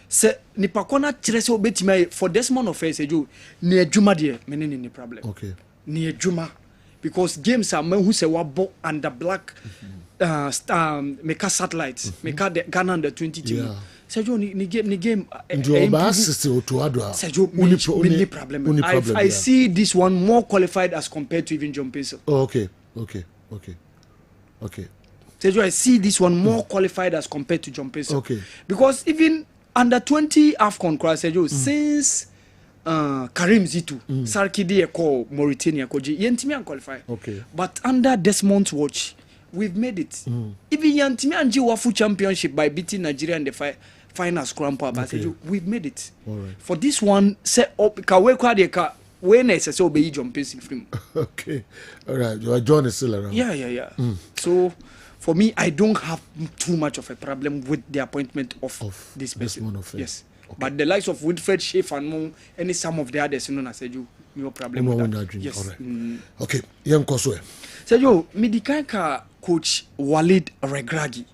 Say Nipakwana chirese will be my for Desmond of say you near Juma there, meaning any problem. Okay. Near Juma, because games are men who say wabo under black make satellites, make the Ghana under 20 team. Yeah. Sergio ni game. Sergio, problem. I see this one more qualified as compared to even John Pencil. Oh, okay. Sergio, I see this one more qualified as compared to John Pencil. Okay. Because even under 20 AFCON cross, Sergio, since Karim Zitu, Sarkidi Eko, Mauritania, Koji, Yentimi unqualified. Okay. But under Desmond's watch, we've made it. Even Yentimi and Wafu Championship by beating Nigeria in the final scrum power, but we've made it. All right. For this one, set up Kawekwadeka, when I say obey John Pencil film. Okay. All right. Your John is still around. Yeah. So for me, I don't have too much of a problem with the appointment of this person. Yes. Okay. But the likes of Wilfred Schaefer and any some of the others, you know, I said you no problem with that. Yes. All right. Okay. Young Koswe. So you, Medikanka coach Walid Regragui,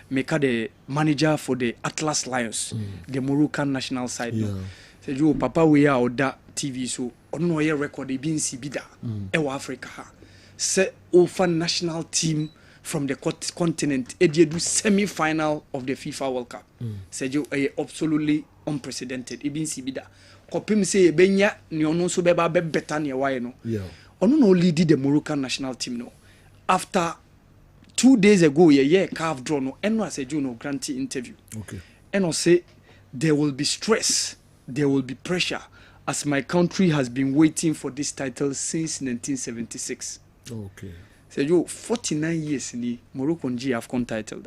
make the manager for the Atlas Lions, the Moroccan national side. Yeah. So you, Papa, we are on that TV, so on no record they been Sibida, Ewa Africa. Say Ofan national team from the continent, they do semi-final of the FIFA World Cup. Say you, absolutely unprecedented. It been Sibida. Kopim say Benya ni ono so beba be better ni why no. Yeah. Ono no lead the Moroccan national team no. After 2 days ago, calf draw no. Eno said you no granted interview. Okay. Eno say there will be stress, there will be pressure, as my country has been waiting for this title since 1976. Okay. So you 49 years in the Moroccan G AFCON title.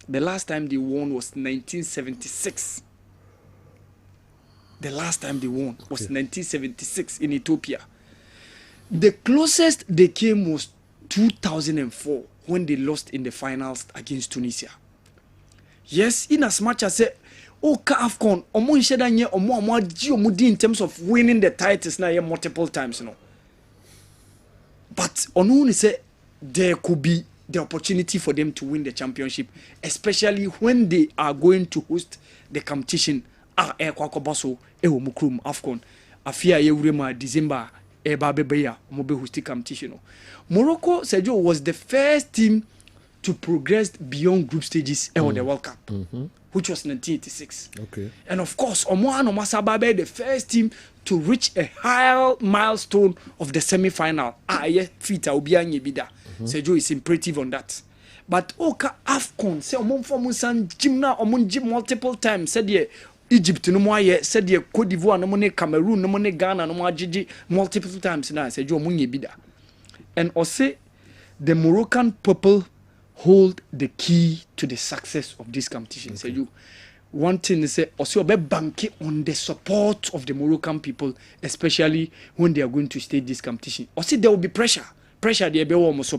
The last time they won was 1976. The last time they won was 1976 in Ethiopia. The closest they came was 2004 when they lost in the finals against Tunisia. Yes, in as much as say, AFCON, in terms of winning the titles now multiple times, you know. But only say there could be the opportunity for them to win the championship, especially when they are going to host the competition. AFCON. Afia Yurema December Ebabebeya Mobe hosti competition. Morocco Sergio was the first team to progress beyond group stages in the World Cup, which was 1986. Okay. And of course, Omoano Masababe, the first team to reach a high milestone of the semi-final. Sergio is imperative on that. But AFCON say Omon gym multiple times said Egypt no more said Cote d'Ivoire no more Cameroon no more Ghana no more multiple times now said you munye bida. And also the Moroccan people hold the key to the success of this competition. Okay. Said you one thing is say also be banking on the support of the Moroccan people, especially when they are going to stage this competition. Also there will be pressure there be almost so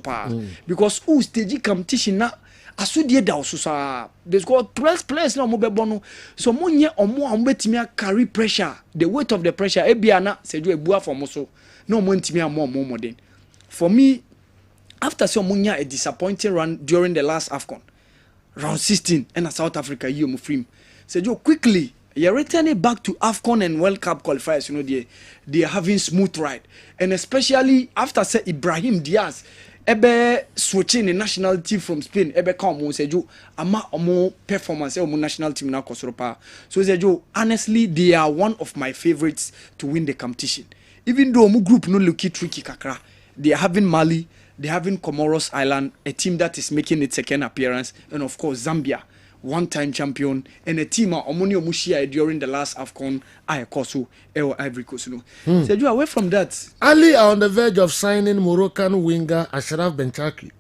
because who stage competition now asudie da osusa there's got players na mo be bono so monye omo ambetimi carry pressure, the weight of the pressure ebia na seju ebua for mo so na omo ntimi amo modern. For me, after so munya a disappointing run during the last AFCON round 16 and South Africa you free seju quickly you're returning back to AFCON and World Cup qualifiers, you know, they are having smooth ride. And especially after say Ibrahim Diaz ebe switching the national team from Spain ebe ka omo sejo ama omo performance omo national team na kosoro pa. So sejo honestly they are one of my favorites to win the competition. Even though omo group no look tricky kakra, they are having Mali, they are having Comoros Island, a team that is making its second appearance, and of course Zambia, one-time champion, and a team omoni omushia during the last AFCON Ayakoso or Ivory Coast. So you away from that. Ali are on the verge of signing Moroccan winger Ashraf Benchaki,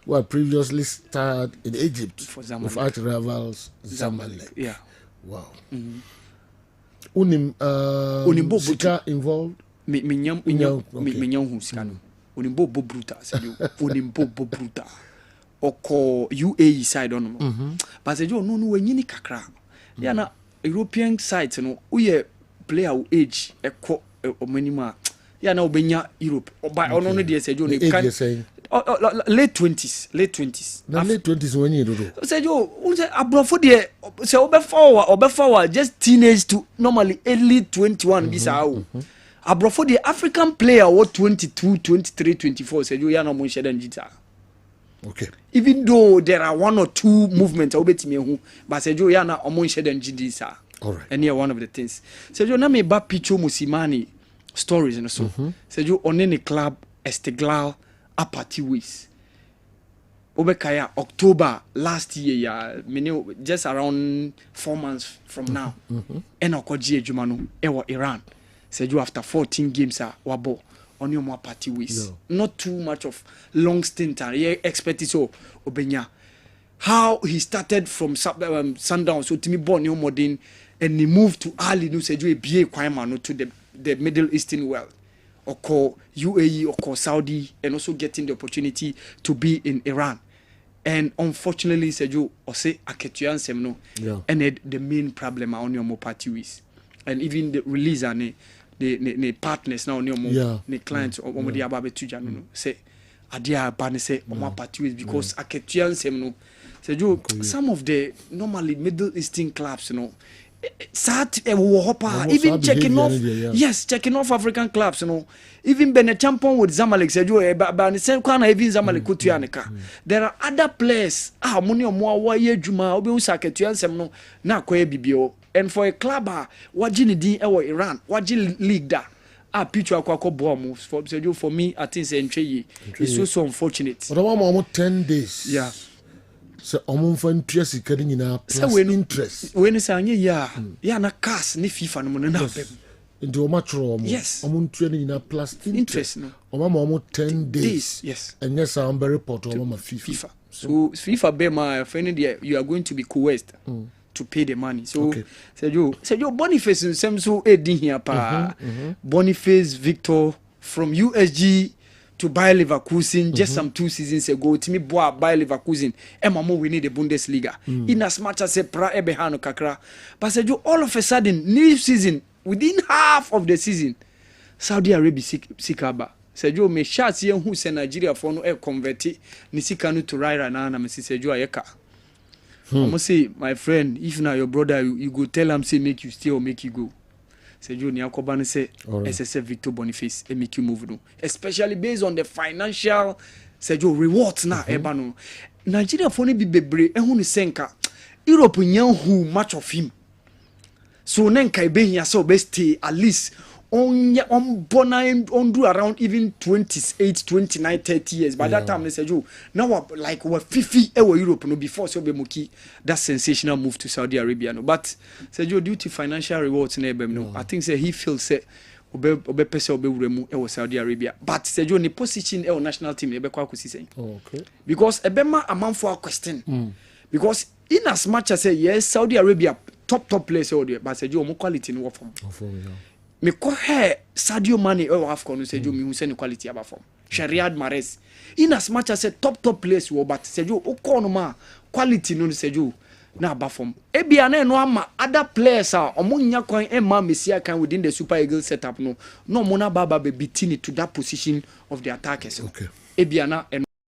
who had previously starred in Egypt For Zamalek. with arch rivals Zamalek. Yeah. Wow. Unimbo Sika involved? Minyam hu sikano. Unimbo bo bruta sejo. Unimbo bo bruta. Oko UAE side on mo. But sejo no wenyini kakra. Ya na European side no uye player age ekọ omanima. Ya na obenya Europe. Oba ono no de sejo ne kan late 20s. Na late 20s when you do. Sejo unse abrofo de se obefa just teenage to normally early 21 bisa o. Abrofo the African player what 22, 23, 24 sejo ya no mo sheda njita. Okay. Even though there are one or two movements obetimi hu, but sejo ya na omo sheda njidi sa. All right. And here one of the things. Sejo na me ba Picho Musimani stories and so. Sejo onene club Estiglal Apathy Ways. Obekaya October last year ya just around 4 months from now. And okoji ejumano ewa Iran. Seju after 14 games wabo on your more party ways. Not too much of long stint and expect it so obenya. How he started from Sundown so Timmy born new modern and he moved to Ali no Seju BA Kwaimano to the Middle Eastern world. Or call UAE or call Saudi and also getting the opportunity to be in Iran. And unfortunately, Seju Ose Aketuan Semno and the main problem on your more party ways. And even the release and the partners now your the clients or the ababe tuja no say adia ban say more party ways because Aketuan Semno Seju some of the normally Middle Eastern clubs even checking off checking off African clubs even been a champion with Zamalek even Zamalek there are other players money more why juma obi usaketuan sem no na kwa bibio and for a club wajini din Iran wajini league da picture akwa bomb for me I think it's so unfortunate but almost 10 days so fan interest plus interest when say ya na cast ni FIFA no na into a match training plus interest no almost 10 days and yes I'm very report FIFA so FIFA be my friend you are going to be coerced to pay the money so said you Boniface sem so edin here pa Boniface Victor from USG to Bayer Leverkusen just some 2 seasons ago. Timi boa Bayer Leverkusen. Emamo we need the Bundesliga. In as much as a pra ebehano kakra. But said you all of a sudden new season within half of the season, Saudi Arabia sikaba. Said you me shots here who say Nigeria for no convert nisikanu to Raira na me said you ayeka. Almost say my friend, if now your brother you go tell him say make you stay or make you go. Seju ni akobane say SSF Victor Boniface and make you move no especially based on the financial Seju rewards na ebano Nigeria for be bebre ehunu senka Europe nyan who much of him so nenka ebe hia so be stay at least on do around even 28 29 30 years by that time they said now like we 50 Europe no before so be muki that sensational move to Saudi Arabia no but said due to financial rewards na ebem no I think say he feels say obe pese obe wuremu Saudi Arabia but said ni position national team ebe kwa kusi say because ebema amanfo a question because in as much as say yes Saudi Arabia top place but said you quality no form me ko he Sadio Mane AFCON no say you me say quality aba form Riyad Mahrez in as much as a top place but say you no ma quality no say you na aba form ebia na no ama other players omunya kwan emma Messi kan within the Super Eagles setup no mo na baba be bitini to that position of the attackers ebia na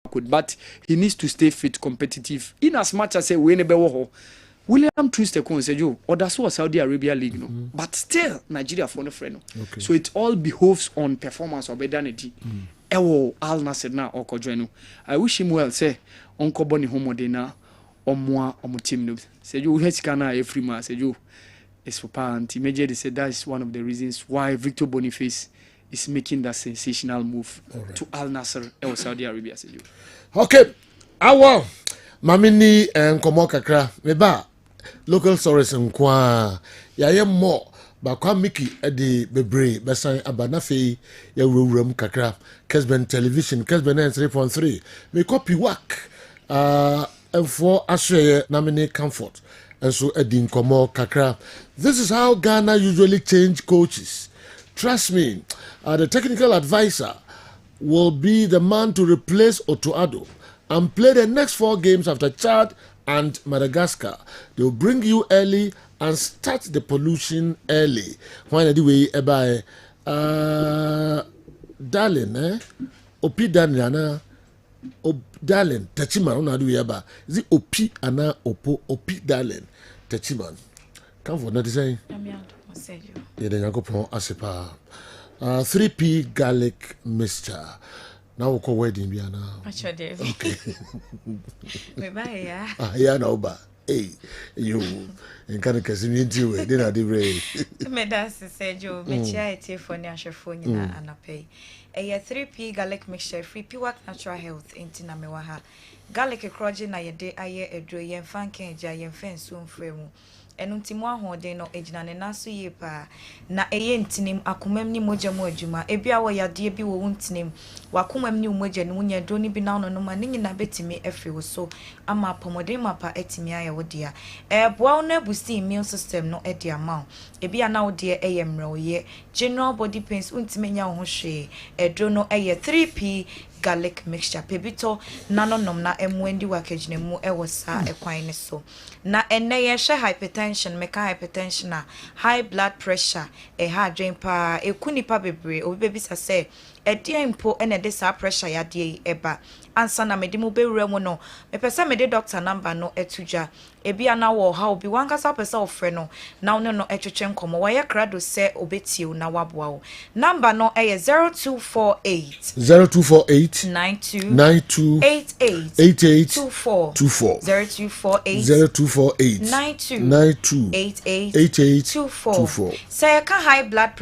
could but he needs to stay fit competitive in as much as say we ne be wo William Triste Kon said you or that's what Saudi Arabia League no but still Nigeria for no friend so it all behoves on performance of Bedanity ewo Al Nassr na okojoin no. I wish him well say onko boni homode na omoa omo team no. Say you hesika na every man say you is for parent. Immediately said that is one of the reasons why Victor Boniface is making that sensational move to Al Nassr and Saudi Arabia. Okay, awa mamini nkomo kakra meba local stories nkwa ya ye mo ba kwa miki edi bebre besan abanafe ya wuram kakra Kessben television Kessben 3.3 me copy work for ashe namini comfort and so edi nkomo kakra. This is how Ghana usually change coaches. Trust me, the technical advisor will be the man to replace Otuado and play the next 4 games after Chad and Madagascar. They will bring you early and start the pollution early. When anyway, by darling, Opi Daniana, darling, Techiman, on adu yaba. Is it Opi ana Opo Opi darling, Techiman? Come for not saying. Yeah, then I go for Asepa. 3P garlic mixture. Now we call wedding biana. Okay. Yeah, no ba. Hey, you in kind of Casimir way. Then I did ray. Me that's said you me chia for ni ashefo nyina anape. 3P garlic mixture free pure natural health intina mewaha. Garlic ekroje na yede aye edro yen fanken ja yen fensu mfremu. Enuntimu ahoden no ejina ne naso ye pa na eye ntinim akomam ni moja mu adwuma ebia wo yade bi wo ntinim wakomam ni moja no nya do ni bi na no ma ni nyina betimi efe wo so ama pomoden mapa etimi aye wo dia boa na busi immune system no e dia ma ebia na wo dia eye mro ye general body pains untimi nya ho hwe edro no eye 3P garlic mixture pebito nanonom na emwendi wakejine mu ewo sa ekwan ne so na enne ye hwe hypertension meka hypertension na high blood pressure ha dwen pa ekunipa bebre obi bebisa se edie mpo ene de sa pressure ya de eba ansa na mede mu bewura mu no mepesa mede doctor number no etuja ebia na wo ha obi wankasa pesa ofre no na ono no etwetwe nkomo wa ye krado se obetie na waboa wo number no 0248 92 88 24 0248 92 88 24 say ka high blood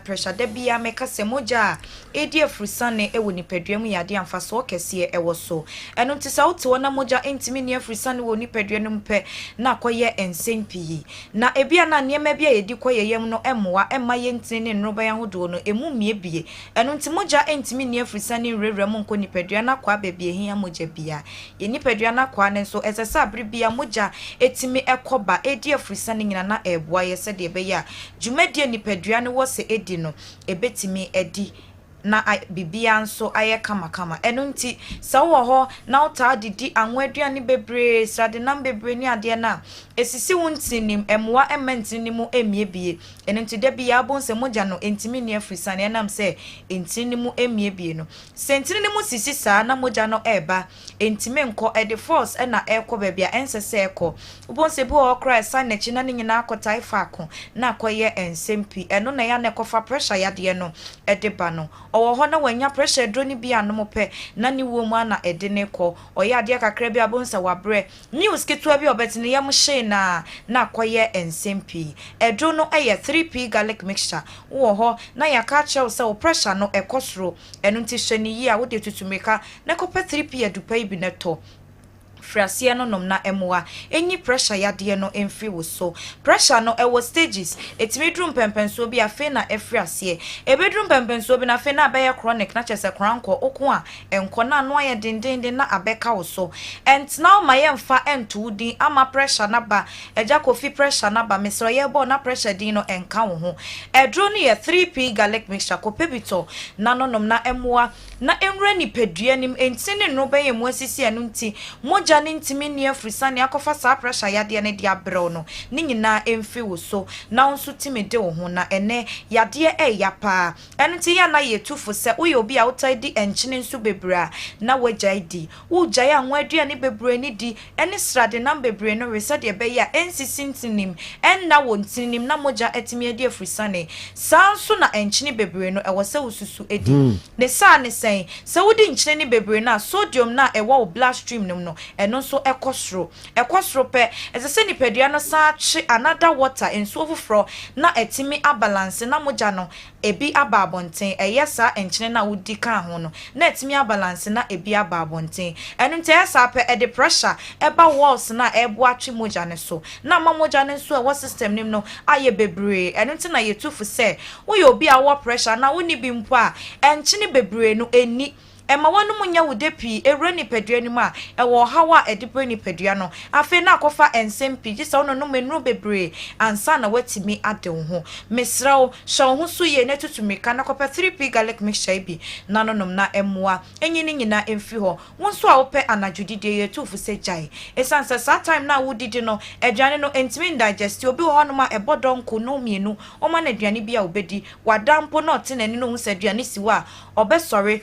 pressure de bia meka se moja edi afrusane ewo nipaduam yade amfa so kese ewo so eno ntisa wote wona moja entimi ne afrusane wo nipaduam mpe na koye ensempi na ebia na niema bia yedi koye yem no emmoa emma ye ntini ne nroba ya hodo no emu mie bie eno nti moja entimi ne afrusane rewrem nko nipadua na kwa bebie hia moja bia ye nipadua na kwa ne so esesa abre bia moja etimi ekoba edi afrusane nyina na eboa ye se de beya dwumadie nipadua ne wo se edi no ebetimi edi na bibia nso aye kama eno nti sa wo ho na uta didi anwaduane bebre srade nam bebre ni ade na esisi wuntinim emwa emantinimu emiebie eno nti de bia bonse moja no entimi ne afrisane enam se entinimu emiebie no sentinimu sisi sa na moja no eba entimi nko e de force na ekọ bebia ensese ekọ bonse bu okra sa na chi na nyina akota ifa ako na akoye ensempi eno na ya na ekofa pressure ya de no e de ba no owo ho na wanya pressure droni bia no mope na ni wo mu ana ede ne ko oya ade kakra bia bonsa wabre news ketua bia obetine yam hye na akoye ensempi edro no 3P garlic mixture wo ho na ya ka chew se pressure no ekosro eno nti hye ni yi a wo de tutumeka na kope 3P adupa ibi neto frasia no nom na emoa enyi pressure yade no emfri wo so pressure no ewo stages etimi drum pempenso bi afe na efriase ebedrum pempenso bi na afe na abaye chronic na chese kranko oko a enko na no aye dindindin na abeka wo so and now my emfa entu din ama pressure na ba eja kofi pressure na ba mesro ye bo na pressure din no enka wo ho edro no ye 3P garlic mixture ko pebito na no nom na emoa na enwra ni pedua nim entini no be ye mu asisi anu nti moja moja ne ntimi ne afrisane akofa sa pressure yade ne dia brɛ no ne nyina emfi wo so na nso timi de wo ho na ene yade ya pa eno ti ya na yetufo se wo obi a wotadi enchine nso bebra na wagya di wo gya anwo aduane bebra ni di ene srade na bebra no resade be ya ensisintinim enna wontinim na moja etimi adi afrisane sanso na enchine bebra no ewo se ususu edi ne sa ne sen se wodi enchine ni bebra na sodium na ewo bloodstream no eno nso ekosro pe ezese nipadua no sa chi another water enso ofufro na etimi abalance na moja no ebi ababonten eyesa enchine na wodi kan ho no na etimi abalance na ebi ababonten eno nte esa pe e the pressure eba walls na ebo atwe moja ne so na ma moja ne so e system nim no aye bebre eno nte na yetufu se wo ye obi a wo pressure na woni bi mpo a enchine bebre no eni ema wonu munya wude pi ewre ni padua ni mu a ewo hawa edipre ni padua no afi na akofa ensempi gisa wono no menu bebre ansa na watimi ade wo ho mesrawo hwo ho so ye na tutumika na kopa 3p garlic mixture bi na nonom na emmoa enyini nyina emfi ho wonso a wope anadwudide ye tufu se jai esansa sa time na wudidi no aduane no entimi digest obi ho no ma ebodonko no mienu o ma na aduane bi a obedi wadampo na otenani no hu se aduane siwa obesore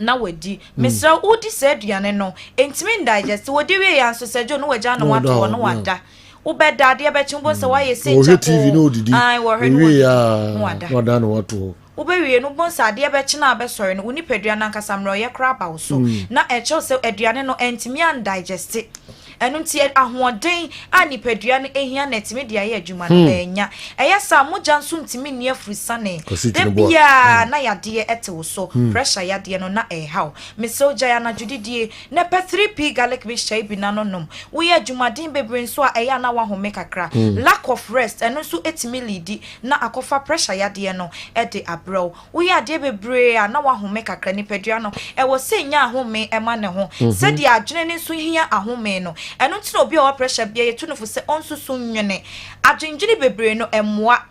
na wadi mesra udi se aduane no entimi digest wodi we ya nso sejo no wagya no wato no wada ubeda de be chimbo se waye se chapo TV no didi ai wo hwe no wada no wato ubewie no bonsa ade be china be sori no uni padua na nkasa mro ye kraba wo so na eche se aduane no entimi digest enu nti ahoden ani padua no ehia na etimi dia ye adwuma no enya eyesa moja nso ntimi ne afrisane debia na yade ete wo so pressure yade no na ehaw mesoja ya na judidie na pe 3p garlic mixture bi na nonom wo ye adwuma den bebre nso a eya na wa home kakra lack of rest enu nso etimi lidi na akofa pressure yade no ede abro wo ye ade bebre a na wa home kakra ni padua no e wo se nya ahome ema ne ho se dia adwene ne nso hia ahome no eno nti na obi a pressure bia yetu no fo se onsusu nwene adwenjini bebre no emmoa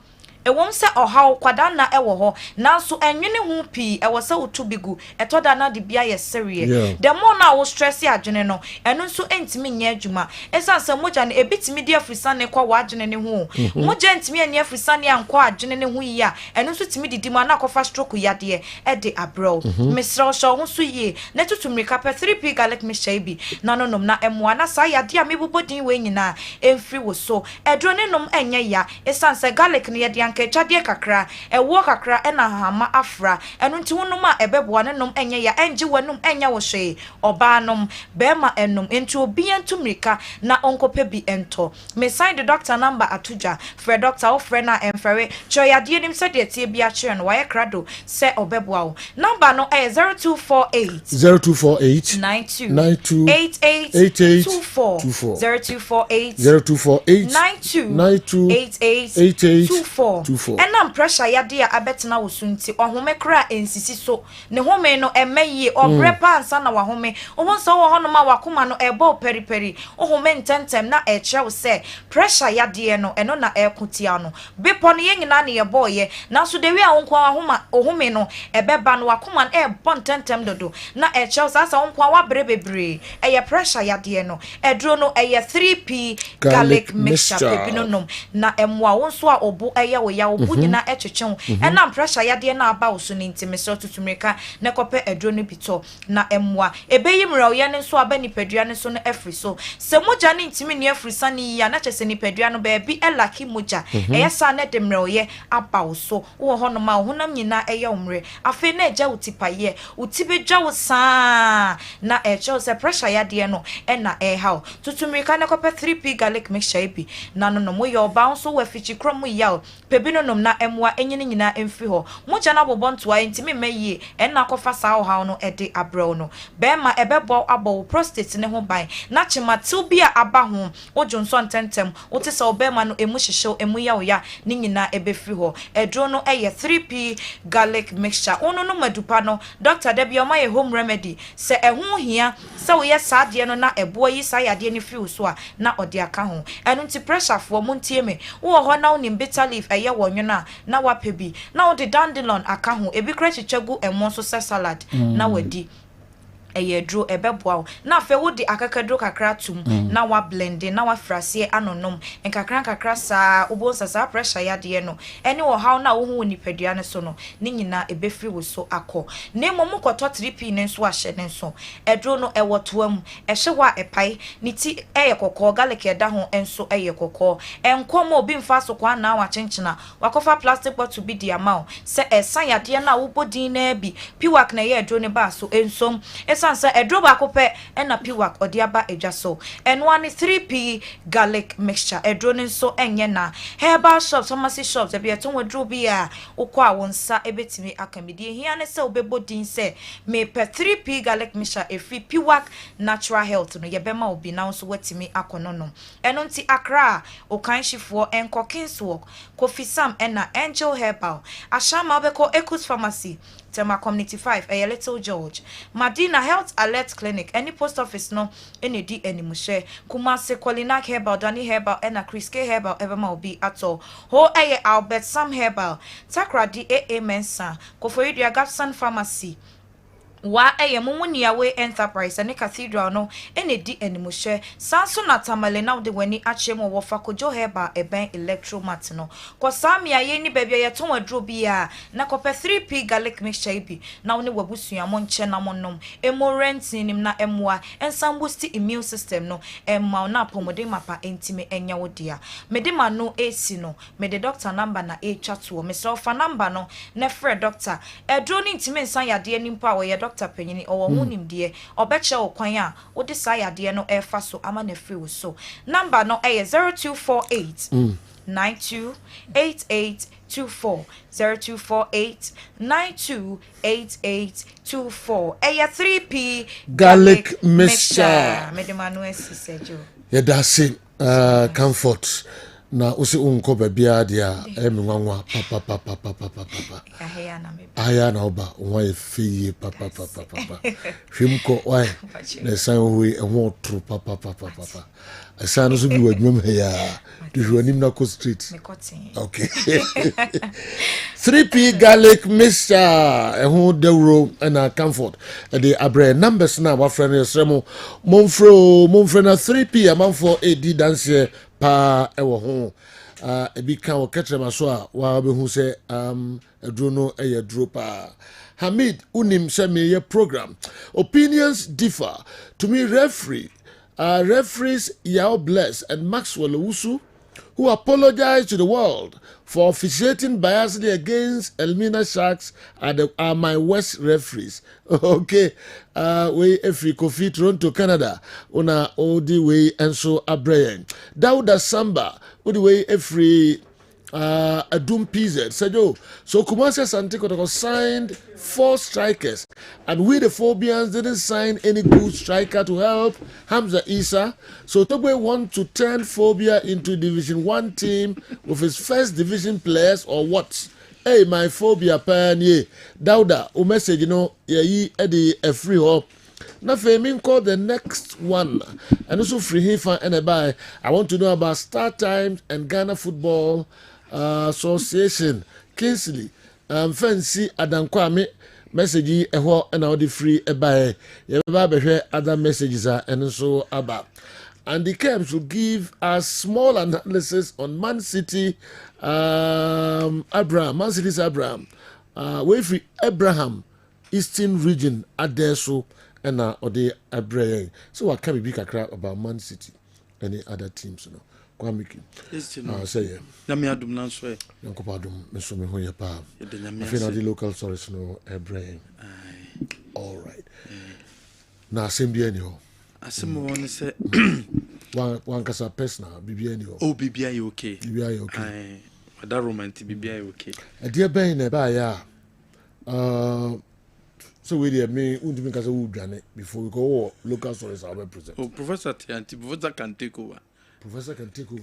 ewom se ohaw kwada na ewo ho nanso enwene hu pi ewo se otu bigu etoda na de bia ye serie the more na wo stress adwene no eno nso entimi nya adwuma esanse moja na ebitimi de afrisane kwa wa adwene ne ho moja entimi anya afrisane ankwa adwene ne ho yi a eno nso timi didi ma na kofa stroke yade ede abro mesra sho ho so yi na tutumrika pe 3p garlic mixture bi na nonom na emwa na sa yade a mebobodin we nyina emfri wo so edro ne nom enya ya esanse garlic ne yade kechade kakra ewo kakra ena hama afra enu nti wonum a ebeboa ne nom enye ya enje wanum enya wo hwe oba nom bema enum enti obi entumrika na onkope bi ento me sign the doctor number atuja for doctor of friend na emfere choyade nim se de tie bi a kire no waye krado se obeboa wo number no 0248 92 8824 0248 enam pressure yade a abetena wo sunti ohome kra ensisi so ne home no emaye obrepa ansa na wahome ohonso wo hono ma wakoma no ebo periperi ohome ntentem na eche wo se pressure yade no eno na ekotia no bepo no yenyina ne yeboye na so de wi a wonkwa ahoma ohome no ebeba no wakoma no ebo ntentem dodo na eche wo sasa wonkwa wa brebebre eye pressure yade no edro no eye 3p garlic mixture pepinonom na emwa wonso a obo eye wo ya obu nyina etwetwen enam pressure yade na aba wo so ni ntime so tutumrika ne kope edro no bito na emwa ebeyimra wo ye ne so aba nipadua ne so no efri so se moja ne ntime ne efri sane ya na chese nipadua no ba bi elaki moja eyesa ne demra wo ye aba wo so wo hono ma honam nyina eye omre afi na eja utipaye utibedwa wo saa na echo se pressure yade no ena ehaw tutumrika ne kope 3p garlic mixture bi na no mo ye oba so wa fichi krom ya pebino nom na emwa enyine nyina emfi ho moja na bobontoa entimi mayi enna kofa sa ho no ede abro no bema ebebo abo prostate ne ho ban na chimatil bia aba ho ojonso ntentem otisa obema no emu hyehyew emu ya oya ni nyina ebefi ho edro no eye 3p garlic mixture ono no madupa no doctor Debbie oma ye home remedy se ehu hia se wo ye saade no na ebo yi sayade ni fi so a na ode aka ho enu nti pressure fo mo ntie me wo ho na oni bitter leaf eye wonwona na wapebi na wo de dandelion aka ho ebi kra chichagu emo so salad na wadi eyedro ebeboa na fe wo de akakadro kakra tum na wa blend na wa frase anonom enkakra kakra sa obonsa sa pressure yade no ene wo haw na wo hu nipadua ne so no ne nyina ebefri wo so akọ na mmom koto 3p ne nso ahye ne nso edro no ewo toam ehye wa epai ni ti kokọ garlic eda ho enso kokọ enkom obi mfa so kwa na wa chenchena wakofa plastic bottle bi di amao se esan yade na wo bodin na bi piwak na ye edro ne ba so ensom sansa edro ba kope na piwak odiaba edwaso enwa ni 3p garlic mixture edro ni so enye na herbal shops pharmacy shops e bi eton wedro bi a ukwa wonsa ebetimi akamidi hia ne se obebodin se me pe 3p garlic mixture efi piwak natural health no ye bema obi na so wetimi akono no eno nti akra okanhifo enko kingswalk Kofi Sam na Angel Herbal ashama obeko Ekus Pharmacy Tema Community 5 Little George Madina Health Alert Clinic any post office no any di animushe Kumase Kolinak Herbal Danny Herbal na Chris K Herbal everma obi ato ho Albert Sam Herbal Takradi Mensa Koforidua Gatsan Pharmacy wa munia we enterprise and cathedral no ene di animushe sanso na tamale na de wani achemo wo fakojo heba eben electromat no ko samia ye ni bebia ye ton wadro bia na ko pe 3p garlic mixture bi na woni wabusua mo nche na monom emorent nim na emwa ensam boost immune system no emma na pomode mapa entime enya wodia mede ma no esi no mede doctor number na e chatwo me so fa number no na frɛ doctor edro ni ntime nsan yade nimpa wo ye Dr. Penyini or wonim de obeche okwan a wo de sa yade no e fa so ama na free wo so number no 0248 928824 0248 928824 3p garlic mixture medemanu esisejo ya dase comfort na usi unko bebia dia nwanwa papa aya na oba nwa efiye papa hwimko wai na san hui enwo tru papa asan so bi wadwum he ya duhwanim na ko street okay 3p garlic mixture ehu dewro na comfort the abre numbers na wa friend yesremo monfro na 3p amanfo edi dance pa ewo ho ebi kan o ketrema so a wa be hu se edro no edro pa Hamid unim se me ye program opinions differ to me referees Yao Bless and Maxwell Owusu who apologized to the world for officiating biasly against Elmina Sharks are my West referees. Okay, we every Kofi Toronto, Canada, una all the way and so Abrayan. Dauda Samba, all the way every Adum PZ. Sajo, so Kumasi Santiko signed 4 strikers, and we the Phobians didn't sign any good striker to help Hamza Isa. So Togwe want to turn Phobia into Division 1 team with his first division players or what? Hey, my Phobia pioneer, Dauda, o message ye Eddie a free hop. Na Femin call the next one, and also free Hifa and a buy. I want to know about Star Times and Ghana Football Association. Kingsley, fancy Adam Kwame message eho and all the free a buy. You have other messages and so about. And the camps will give a small analysis on Man City, Man City's Abraham, Wayfree Abraham, Eastern region, Adeso, and or the Abraham. So what can we be about Man City, any other teams, Kwamiki. Say yeah. Namiadum Nanswe. Yankopadum, Mesome Hoyapa. I feel the local source no Abraham. All right. Now, same be anyhow. Asemo won say one kasa personal BBI oh BBI okay BBI okay that romantic BBI okay a dear ben na ba ya so we dey me undimi kasa wo dwane before we go local stories are present. Oh Professor can take over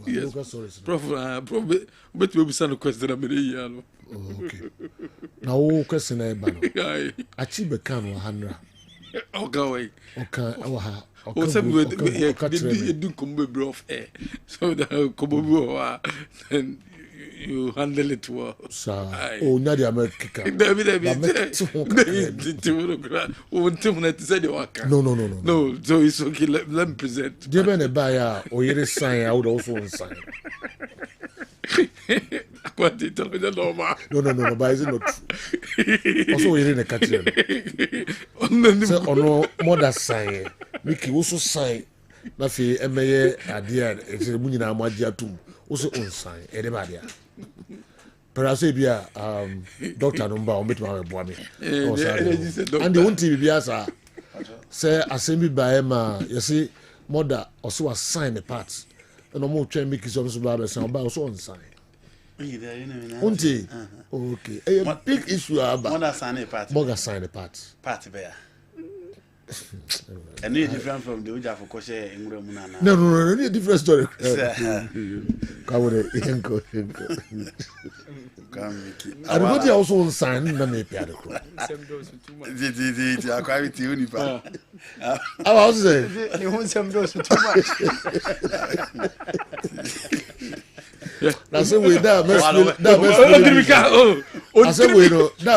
yes. Local stories prof but we be send question na me ya no okay now wo question na ba no achi be kan 100 okay okay o se we do come be of air so that come and You handle it well. Sir. Oh, not the American. No. So it's okay. Let me present. Given a buyer or you sign, I would also sign. No, but is it not true? Also, we're in a country. So, no mother sign. Mickey also sign. Nafi, Emeye, Adia, it's a Munina Magia too. Also, on sign. Everybody. Perhaps Doctor Number or meet my boy. And the one TV Biasa say, assembly by Emma, you see, mother also assign the parts. And no more train Mickey some suburbs and also on sign. Okay. A big issue about Mother sign a part. Mother sign the parts. Party bear. And you different from the Uja for Koshe in Munana. No, different story. Come on, I don't know also on sign, no me piano. I was saying, you want some dose too much. That's the way that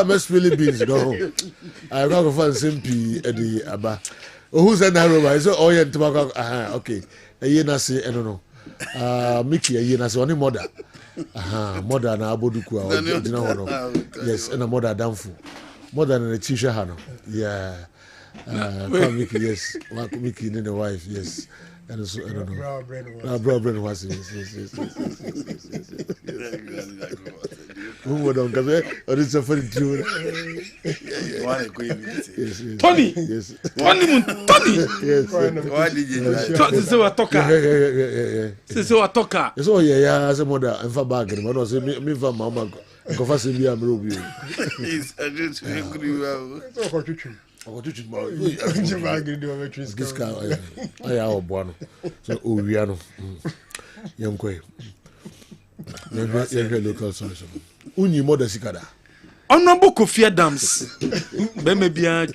must really be, no. I got to find Simpi at the Abba. Who's that narrow? I said, oh, yeah, tobacco. Okay. A year, I say, I don't know. Mickey, a year, I say, only mother. Mother and Aboduku. Yes, and a mother downful. More than a teacher, Hano. Yeah. Mickey, yes. Mickey, and the wife, yes. And so, I don't know. Brown was yes. Who would on come here? Or it's a funny tune. Tony! Yes. Tony! Yes. Why did you say what talker? Say what talker? Yes, oh, yeah, as a mother, and for bargain, but also me for Mamma. Go fast in the Amrubi. This guy, I have one. So, we are no young quay. You're local solution. Uni mother Sikada. Honorable Kofi Adams. Maybe I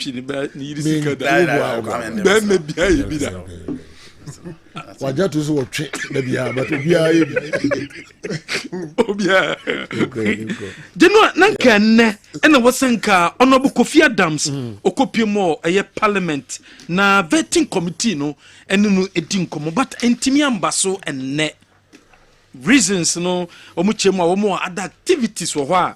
Waja to so maybe but Obia. Dino Nanka ne and was Sanka Honorable Kofi Adams Okopimo a parliament na vetting committee no and no edin komo but entimi ambaso and ne reasons no omuchemu omo other activities wo ho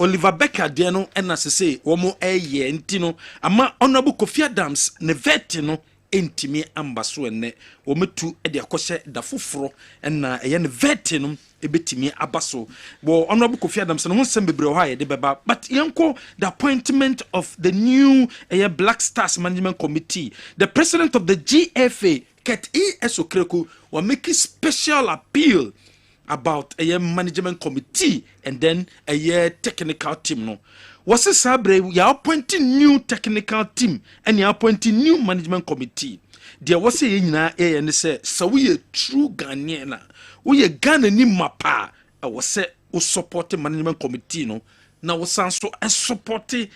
Oliver Becker de no and as say omo eye ntino ama Honorable Kofi Adams ne vetting no entimi ambaso enne wo metu e de akose da foforo na eye ne vetting ebetimi abaso wo Honorable Kofi Adams no nsem bebre ho aye de beba but yenko the appointment of the new Black Stars Management Committee. The president of the GFA Kessben Okreku will make a special appeal about a management committee and then a technical team no. Was a sabre we are appointing new technical team and you are appointing new management committee. There was a yina and say so we a true Ghanaian. We a Ghana ni mapa. I was say we support the management committee no. Now we so a support the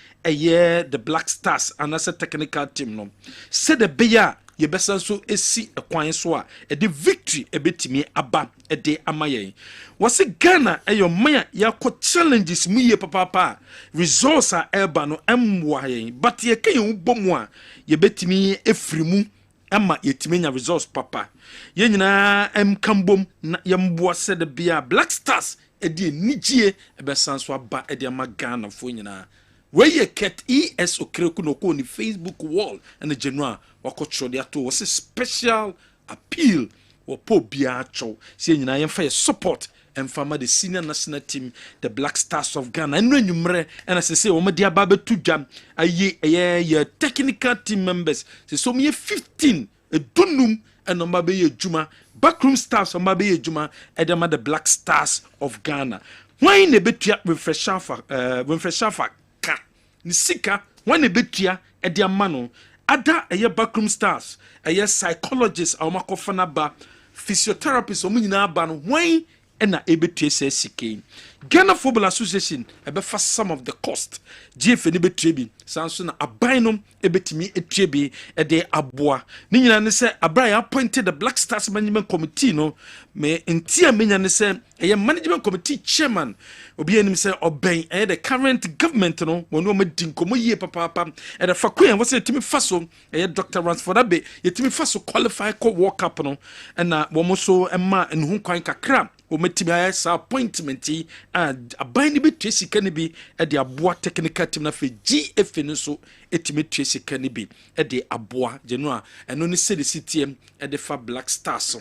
Black Stars and as a technical team no. Say the beya ye besa so esi ekwan so a the victory ebetimi aba de amaye was Ghana eyo man yakọ challenges mu ye papa results are eba no emwa yen but ye kan ubomu a ye betimi efrimu ama yetimi nya results papa ye nyina kambom na ye mboa se de bia Black Stars de nigie ebesa so aba de ama Ghana fo nyina where you get Okreku no ko ni Facebook wall and the general wakocho dia to was a special appeal or po bia cho say nyina yemfa support and farmer the senior national team the Black Stars of Ghana and nwumre and as say o dia ba betu dwam aye technical team members say so me 15 edunum and no ma be juma backroom staff so ma be juma edema the Black Stars of Ghana when ne betua refresher ka ni sika when betua e dia mano ada eye backroom stars eye psychologists awmakofana ba physiotherapists omunyina ba no when ɛna ɛbɛtua sɛ sika Ghana Football Association ɛbɛfa some of the cost GFA ne bɛtua bi saa nso na aban no ɛbɛtumi ɛtua bi ɛde aboa ne nyinaa ne sɛ abra yɛ appointed the Black Stars Management Committee no me ntia menya ne sɛ ɛyɛ management committee chairman obi anim sɛ ɔbɛn ɛyɛ the current government no wɔn no ɔmadi nkɔmɔ yie papaapa ɛda fa koyɛn wɔ sɛ yɛtumi fa so ɛyɛ Dr. Ransford Abe yɛtumi fa so qualify kɔ World Cup no ɛna wɔn so ɛma nhu kwan kakra wɔmatumi ayɛ saa appointment yi a aban no bɛtua sika no bi ɛde aboa technical team no afei GFA no nso ɛtumi tua sika no bi ɛde aboa gye no a ɛno ne sɛde si tiɛm ɛde fa Black Stars ho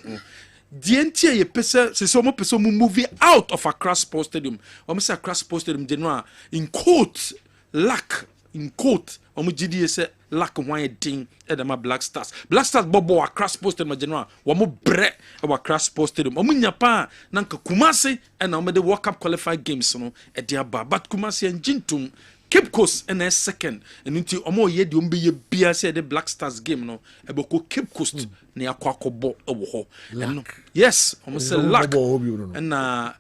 deɛ nti a yɛpɛ sɛ sɛ ɔmo pɛ sɛ ɔmo movie out of Accra Sports Stadium ɔmo sɛ Accra Sports Stadium gye no a in quote lack in quote ɔmo gye die sɛ lack ho ayɛ den ɛde ma Black Stars bɔbɔ Accra Sports Stadium gye no a wɔmo brɛ ɛwɔ Accra Sports Stadium ɔmo nya pa a na nka Kumasi ɛna ɔmo de World Cup qualified games no ɛde aba but Kumasi ɛngye ntom Cape Coast and second and until omo ye di ombe bia say the Black Stars game no eboko Cape Coast na yakwakobo ewo ho and yes omo say luck and na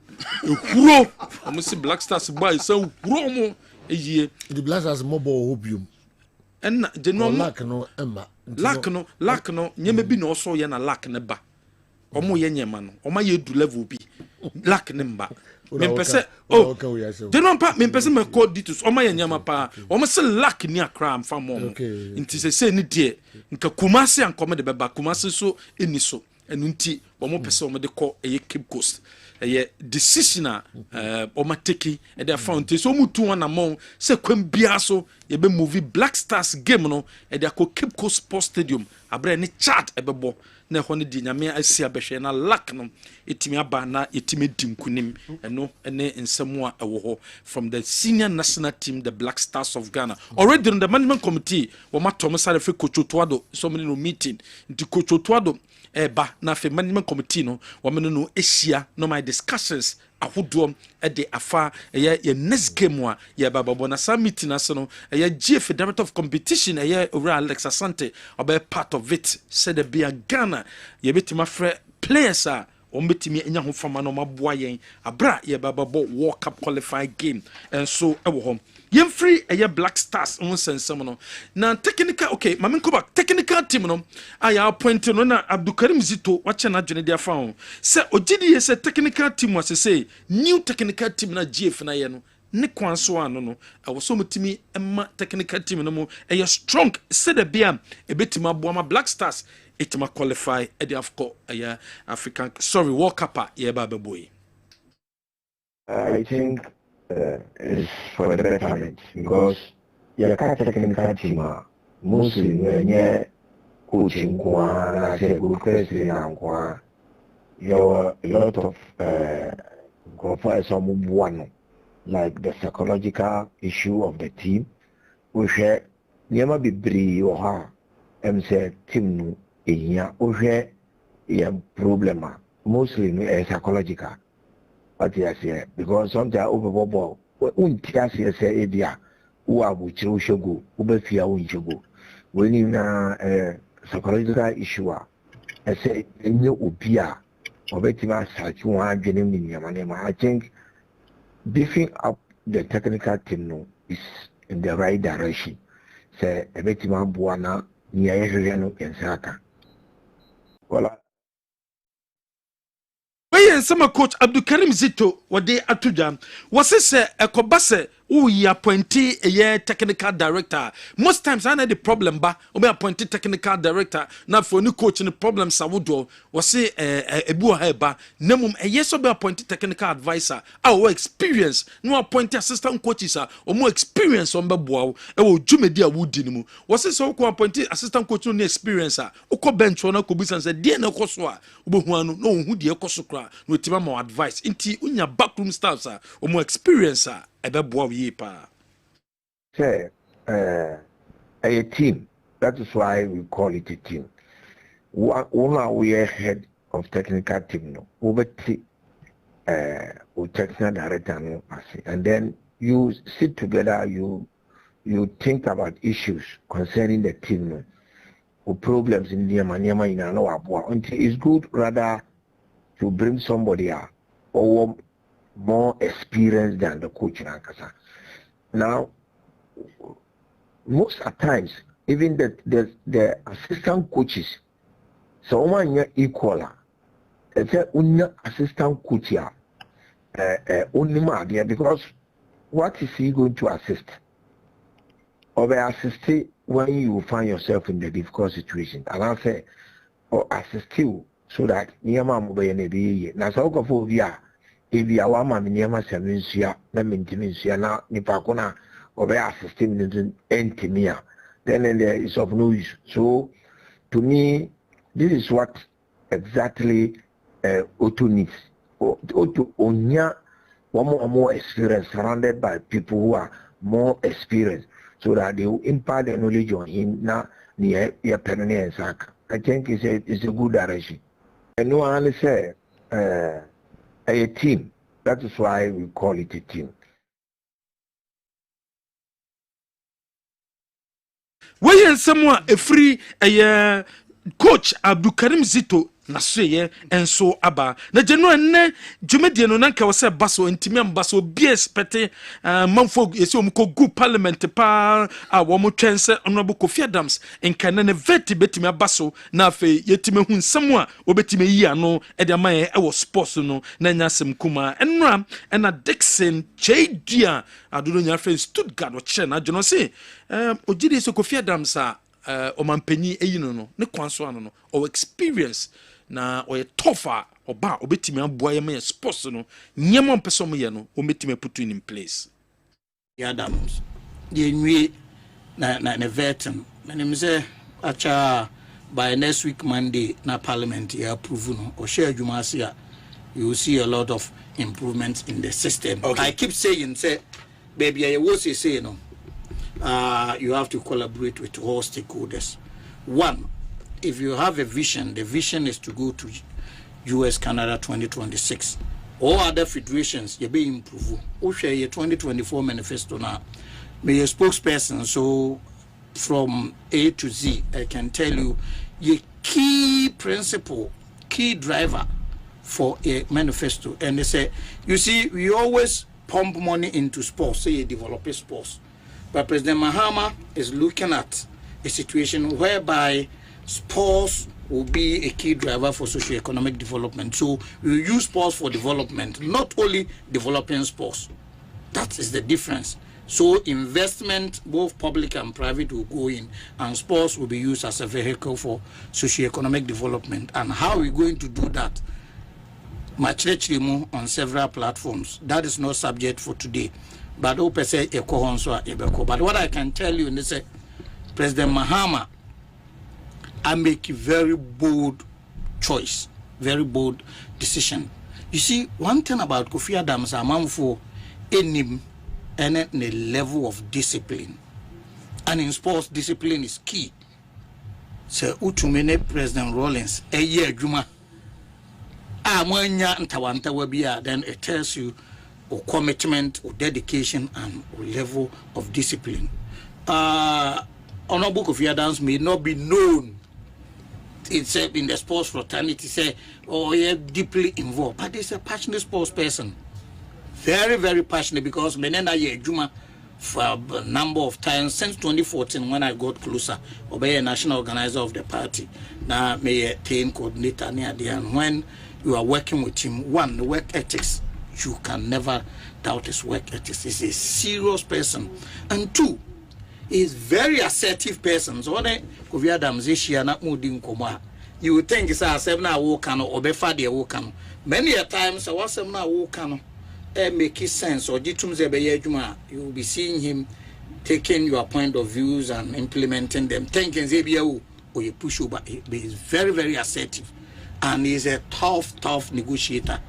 ehuro omo say Black Stars boy say ehuro mo eyie the Black Stars mobo obium and the no luck no emma luck no nyeme bi na oso ye na luck ne ba omo ye nyema no omo ye du level bi luck ne mba Mempese denompa mempese me call details o ma yanyama pa o ma se lack ni akra am fam mom nti se ni de nka Kumasi ankome de beba Kumasi so eni so enu nti o mo pese o me de call eye Cape Coast eye decision o ma take e de found so mu tu na mo se kwam bia so ye be movie Black Stars game no e de akọ Cape Coast Sports Stadium abra ni chat e bebo na ho ne di nyame asia behwe na lack no etimi aba na etimi dinkunim eno ene nsemu a ewo ho from the senior national team the Black Stars of Ghana already in the management committee wo matom sare fe Coach Otuado so many no meeting nti Coach Otuado ba na fe management committee no wo mene no esia no my discussions ahodo de afa ye next game wa ye bababo na some meeting ase no ye GF director of competition ye over Alex Asante obe part of it said the be Ghana ye betima frɛ players a ombetimi enya ho fama no maboa yen abra ye bababo World Cup qualified game and so ewo hom yem free Black Stars on sensem no na technical okay mame ko back technical team no aya appoint no na Abdulkarim Zito wache na dwene dia fa ho se ogidi ye se technical team was say new technical team na GF na ye no ne kwan so ano no awoso mutimi emma technical team no mo strong se de bia ebetima aboa ma Black Stars etima qualify e de afco African World Cup ye ba beboy. I think it's for the betterment because your technical team mostly when coaching kwa say good person and kwa you a lot of go for some one like the psychological issue of the team we share never be brave or ha say team no ehia o hwe ya problem mostly psychological. But yes, yeah, because sometimes over untias yes idea who are which should go, ubefia unchugo. When in a psychological issue, I say new upia or betima such one genuine yamanema. I think beefing up the technical team no is in the right direction. Say a betima buana near Yano and Saka. Well, sama coach Abdulkarim Zito wade atuja wase se ekobase we appointee a technical director most times I know the problem ba we appointee technical director na for new coach the problem sawodo wase ebu ha ba namum so be appointee technical advisor our experience no appointee assistant coaches or more experience on beboa e wo dwumedi a wudi ni mu wase so ko appointee assistant coach no experience o ko bench na ko bisan se de na koso a obohu anu no hu de koso kra no tima mo advice inti unya backroom staffs or more experience ebeboa we pa say a team, that is why we call it a team. One we are head of technical team no over technical director no and then you sit together, you think about issues concerning the team no or problems in the maniama in an hour until it's good rather to bring somebody out or more experience than the coach in Ankasa. Now, most at times, even the assistant coaches, so one year equal, it's a assistant coach here, only my dear, because what is he going to assist? Or be assist when you find yourself in the difficult situation, and I say, or assist you so that Niama Mobile Nebi, Nasauka Phobia, if you are one man, Niama Saminsia, Namintimisia, Nipakona, or be assisting in Entimia, then there is of no use. So, to me, this is what exactly Otu needs. Otu Onya, one more experience, surrounded by people who are more experienced, so that they will impart the knowledge on him now near your penny and sack. I think it's a good direction. And no one say a team. That is why we call it a team. Where someone a free coach Abdulkarim Zito na soye enso aba na general ne dwumedie no nanka wo se baso ntimi ambaso bi expect manfo yesi omko gu parliament pa a wo mo twense honorable Kofi Adams enka na ne veti betimi abaso na afi yetime hu nsam a obetime yi ano e de amaye e wo sports no na nyasem kuma enra na Dixon Chedia adodo nya friend Stuttgart wo che na jono se ojide so Kofi Adams a omampanyi eyino no ne kwanso ano no o experience na o tougher oba obetimi aboa ye me sports no nyemo mpeso mo ye no o metimi put in place Adams ye nwie na veteran menim say acha by next week Monday na parliament ya approve no o share adwuma ase a you will see a lot of improvements in the system. Okay. I keep saying say baby I was say no you have to collaborate with all stakeholders. One, if you have a vision, the vision is to go to US Canada 2026. All other federations, you be improve. We share your 2024 manifesto now. May a spokesperson, so from A to Z, I can tell you your key principle, key driver for a manifesto. And they say, you see, we always pump money into sports, say you develop a sports. But President Mahama is looking at a situation whereby sports will be a key driver for socio-economic development. So we use sports for development, not only developing sports. That is the difference. So investment, both public and private, will go in, and sports will be used as a vehicle for socio-economic development. And how are we going to do that? On several platforms. That is not subject for today. But what I can tell you is that President Mahama, I make a very bold choice, very bold decision. You see, one thing about Kofi Adams, I'm for any level of discipline. And in sports, discipline is key. So, Utumene President Rawlings, a year Juma, then it tells you or commitment or dedication and or level of discipline. Honorable Kofi Adams may not be known itself in the sports fraternity, say, oh, yeah, deeply involved, but he's a passionate sports person. Very, very passionate, because Menenda Juma for a number of times since 2014 when I got closer, obey a national organizer of the party. Now, may a team coordinator near the end. When you are working with him, one, the work ethics, you can never doubt his work ethics. He's a serious person. And two, he's very assertive person. So when Kofi Adams is here, not moving koma, you would think it's a 7 hour walk or before the walk. Many a times I was 7 hour walk make his sense or you will be seeing him taking your point of views and implementing them. Thinking or you push over. He's very, very assertive. And he's a tough negotiator.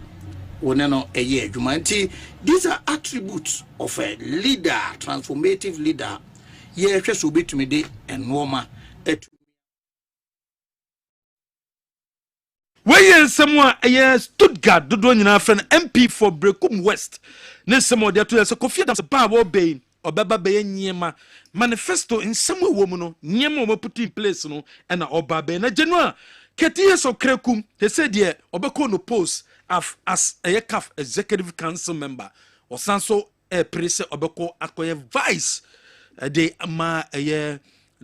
These are attributes of a leader, transformative leader. Yes, will be to me and Roma. Where is someone Stuttgart, do doing our friend MP for Brekum West? Next some of the two so Kofi Adams power bay or Baba Bay Niema manifesto in some woman, Niema put in place no and Oba Bay na general. Ketias of Krekum, they said, yeah, Obako no post. as a CAF executive council member or sanso prese obeko akoye vice de ama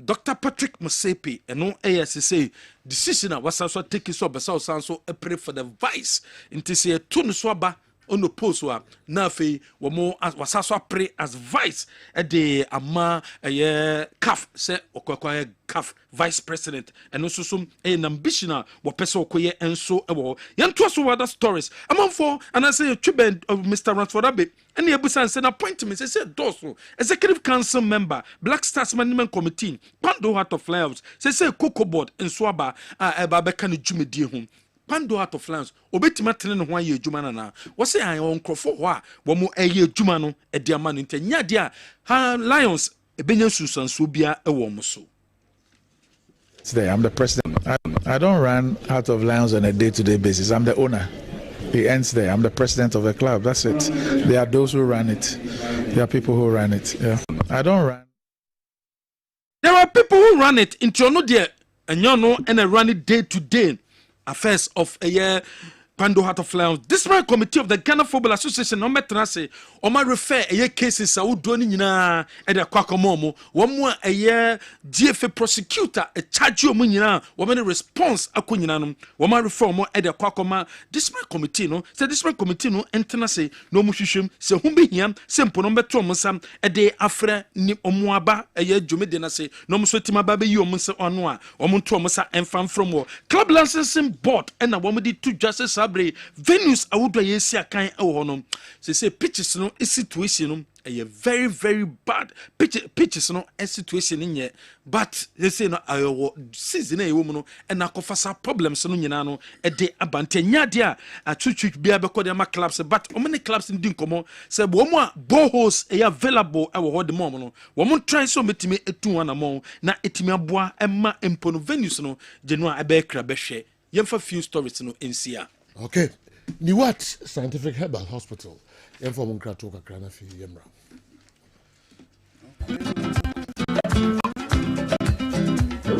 Dr. Patrick Musepe and no ASC decision was also taken so besa sanso pray for the vice into say tun swaba on the post wa na fe wo mo wasaso pray as vice de ama CAF say okwa CAF vice president and also some an ambition wo person okoye enso ewo yanto so other stories among for and I say Kessben of Mr. Ransford and the Abusan send appointment say doso executive council member Black Stars management committee Pando Heart of Lions say Cocoa board in Swaba eba beka ni dwumedie ho Pando Heart of Lions obetima tene no ho aye adwuma na wo say an onkrofo ho a wo mo aye adwuma no e de ama no ntanya de a Lions ebenya susanso bia e wo mo so. Today I'm the president. I don't run Heart of Lions on a day-to-day basis. I'm the owner. It ends there. I'm the president of the club. That's it. There are those who run it. There are people who run it. Yeah. I don't run. There are people who run it into no there and you know and run it day to day affairs of a year. Pando Heart of Lions. This man committee of the Ghana Football Association no matter say o ma refer a cases a wodo ni nyina e de kwakomomo wo mo a year DFA prosecutor a charge o mo nyina wo me response akonyina no wo ma refer mo e de kwakoma. This man committee no say this man committee no entena say no mo hwehwem say hu behia say mpo no beto mo sam e de afra ni omo aba e ye dwumede na say no mo so tima ba be yi omo se ono a omo nto omo sa enfam from wo club licensing board and na wo mo di to justice venues awudo yesi akan ewo no say pitches no situation no a very very bad pitches no situation nye but they say no ayo season e wo no and akofasa problems no nyina no e de abante nyade a chuchu bia be kode ma clubs but o many clubs ndi nkomo say bo mo a boreholes e available e wo ho de mom no wo mo try so metimi etu wana mo na etimi aboa e ma empono venues no genua e be kra be hwe yemfa few stories no nsia. Okay. Niwat Scientific Herbal Hospital. Inform Krato Kakrana fi Yemra.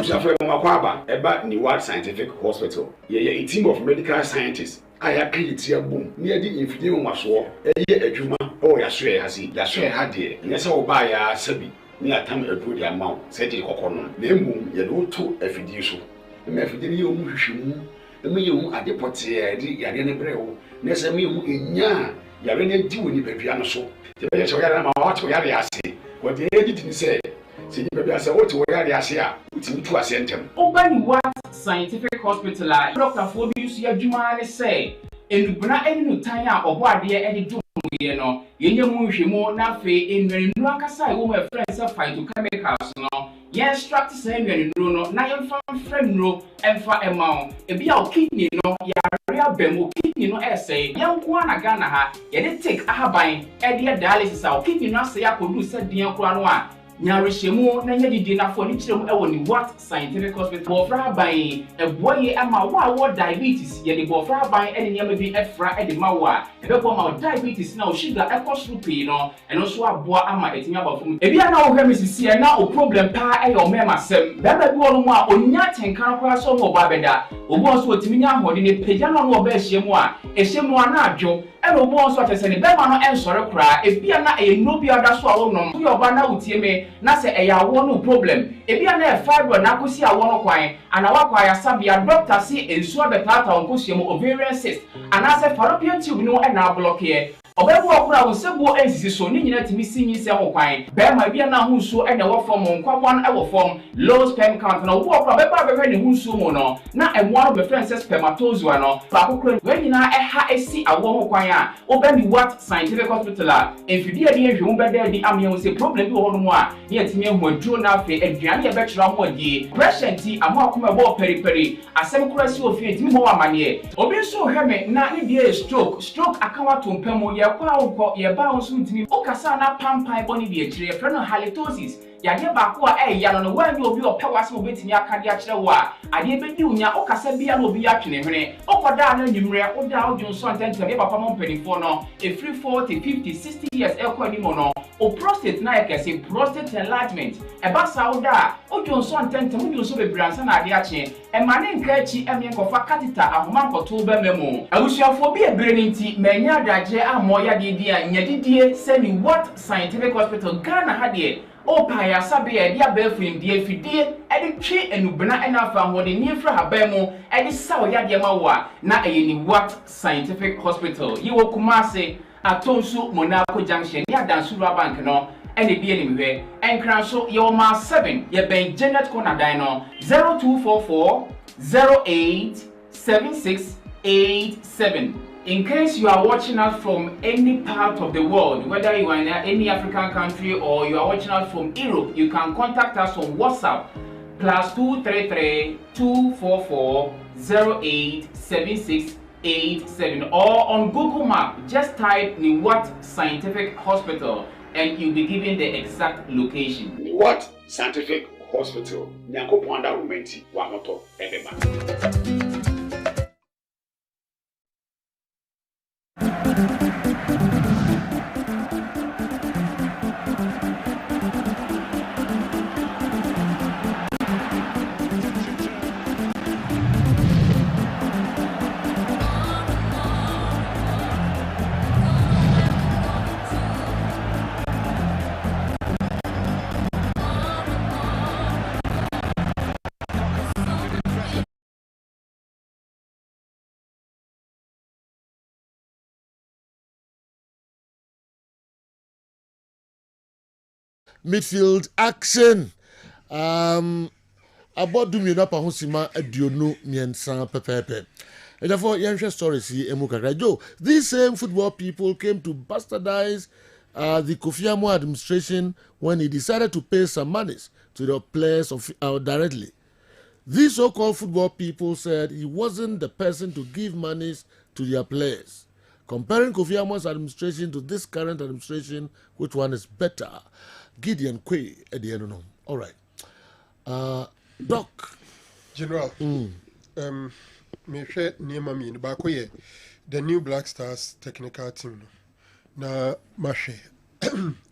Safre Makwaba, Eba Niwat Scientific Hospital. Ye a team of medical scientists. I have created boom near the infidel maswo. A juma or ya swear has he. Ya swear had ye. Yes, I'll buy a sebi. Near time a good amount. Said the coconon. Name ye do to a fiducial. The Mephidio Mushimu. Me you at the potty, Yarian Breo, Nessa me in Yarian do in the piano so. The best of Yarama, what Yariasi, what the editing said. See, maybe I said, what Yariasia, it's me to ascend him. Open what Scientific Hospital, Dr. Phobius Yajumani say, and Bra any Tanya or what dear Eddie you know, Yenyamu na fe in when Rakasai, who my friends are fight to chemicals, no. Yes, struck the same when you know, na yam friend no, and for a mount, and be our kidney, no, ya bemo kidney no essay, young Kwana Gana ha, yet take a habine, and dear dialysis, our kidney not say I could do said dear Kwanwa. Nyarishemo na nyadi dina for nichirem ewo ni What Scientific Hospital bofra ban eboye ama wa diabetes ye de bofra ban ene nyama bi efra e de mawa ebebo ma diabetes na o sugar e cost pay no eno so aboa ama etinya bafum ebia na wo hwemi sisi na o problem pa e yo mema sem beba bi wo no mu a onya tenkan kwa so mo ba beda obo so otimi nya hode ne pagya no no ba hyiemu a ehyemu ana adwo eno obo so atese ne bema no ensore kra ebia na e no bi ada so a wo nom yo ba na utie me na se eya wo no problem ebia na e fiber na kosi a wo no kwan ana wa kwa ya sabia doctor si ensu abetata onkosuemu ovarian cyst ana se fallopian tube no e na block here obebu okura wo sebo ensisi so ni nyina timi sinyi se ho kwan be ma bia na hunso e na wo form nkwabon e wo form low sperm count na wo okura be ba be ne hunso mu no na e mo no be friend spermatozoa no ba kokura we nyina e ha esi awo ho kwan a obebi What Scientific Hospital a enfidie de ehwe be da di amye wo se problem bi wo no mu a ne atimi ehu aduro na afi aduane e be kira mo adie pressure ti amo akoma bo periperi asem kura si ofie timi mo amane obi so hweme na ne die stroke akawa tompam ye kwa uko ye ba onso ntimi okasa na pampan boni bi akire friend halitosis yadeɛ baako a ɛyɛ no wɔn obi ɔpɛ wase obetumi aka de akyerɛ wo a adeɛ bɛdi unya ɔkasa bia na obi atwene hwene ɔkɔda na nwumrɛ ɔda ɔdwo nso ntɛntɛm yɛ papa mo mpanimfoɔ no efiri 40 50 60 years ɛkɔ anim no o prostate na yɛkɛse prostate enlargement ɛba saa ɔda ɔdwo nso ntɛntɛm ɔdwo nso bebree ansa na adeɛ akye ɛma ne nka akyi ɛmɛ nkɔfa katita ahoma nkɔto bɛmɛ mu abusuafoɔ bi ebere ne nti mɛnya adagye a mo yadeɛ di a nyadidie sɛ ni what scientific hospital Ghana ha deɛ o pa ya sabe ya dia befrim die fidie ede twe enubena ena afa hode ni fra haban mu ede saw ya de ma wo a na eye ni what scientific hospital yi wo Kumase atonsu Monaco junction ya dansura bank no ene bi eni hwe enkran so ye wo ma 7 ye ben Janet Corner dan no 0244 087687. In case you are watching us from any part of the world, whether you are in any African country or you are watching us from Europe, you can contact us on WhatsApp +233 244 087687 or on Google Map. Just type Niwat Scientific Hospital and you'll be given the exact location. Niwat Scientific Hospital. Nyanko Panda Rumenti Wamoto Edema. Midfield action. About do me na pa hosima aduonu miensa pepepe. And therefore, young stories here Joe. These same football people came to bastardize the Kofi Amo administration when he decided to pay some monies to the players directly. These so-called football people said he wasn't the person to give monies to their players. Comparing Kofi Amo's administration to this current administration, which one is better? Gideon Quay at the end. All right. Doc. General. Me share niema mi ni bako ye the new Black Stars technical team na mashe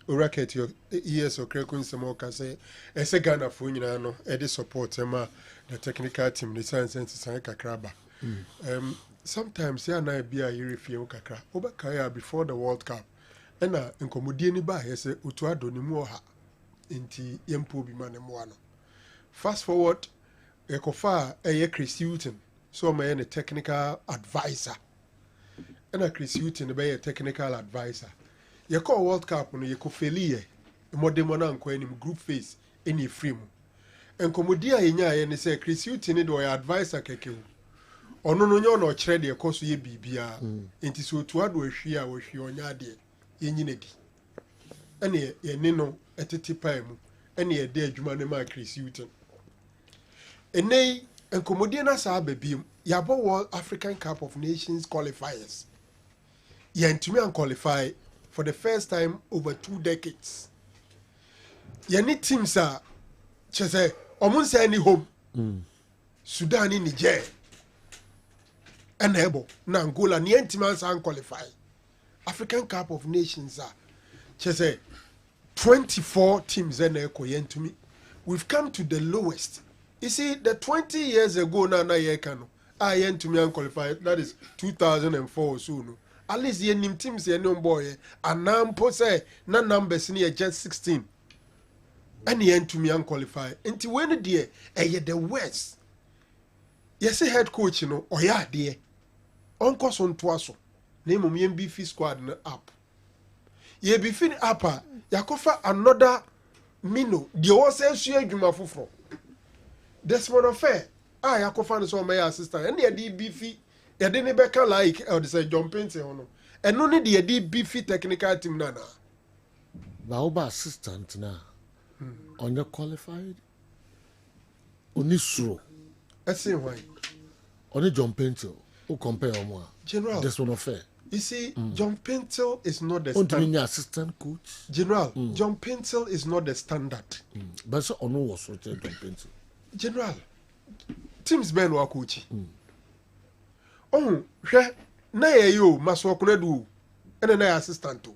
uraket yo yes okrekun samo ka say ese Ghana fo nyina no e dey support ema the technical team the science and kakraba sometimes ya na bia yiri fie kakra obaka ya before the World Cup ena nkomodie ni ba yese otu adoni mu oha enti yempo bi ma ne mo ano fast forward ekofa eye Chris Hutton so my a technical advisor and a Chris Hutton be a technical advisor you call World Cup no you ko failure mo demona nko anim group phase any free mu enkomodia yenya ye ne say Chris Hutton do your advisor keke ono no nyo no kire de ekoso ye bibia enti so to ado ahwi a wo hwi onya de yenyina di ene ye ne no etete pai mu ene ye de adwuma ne ma Chris Hutton enei enkomodie na saa babiem yabo World African Cup of Nations qualifiers yantumi an qualify for the first time over 2 decades yani teams a chese omunsa any home Sudan ni Niger enable na Angola ni yantumi an qualify African Cup of Nations a chese 24 teams eneko yantumi. We've come to the lowest. You see, the 20 years ago, na ye kano, I went to me and qualified. That is 2004 soon. At least ye nim teams ye no boy, and now pose na numbers near just 16. And ye to me and qualified. Until when dear, ye the West. Yes, a head coach, you know, or ya dear. Uncle son twaso. Name of me beefy squad up. Ye be fin upper, Yakofa another mino. The all says she juma fufro. Desmond Affair, I Yakofan so my assistant, and the D beefy, a dinner becker like, or the say John Pence on. And only the D beefy technical team nana. Baoba assistant now. On your qualified? Only Sro. I say why. Only John Pence, who compare on one. General. Desmond Affair. You see, John Pentel is not the standard. Assistant coach? General, John Pentel is not the standard. But so Ono was John Pentel. General, teams Ben wa coach. Oh, na yo maswakunedu ene na assistant to.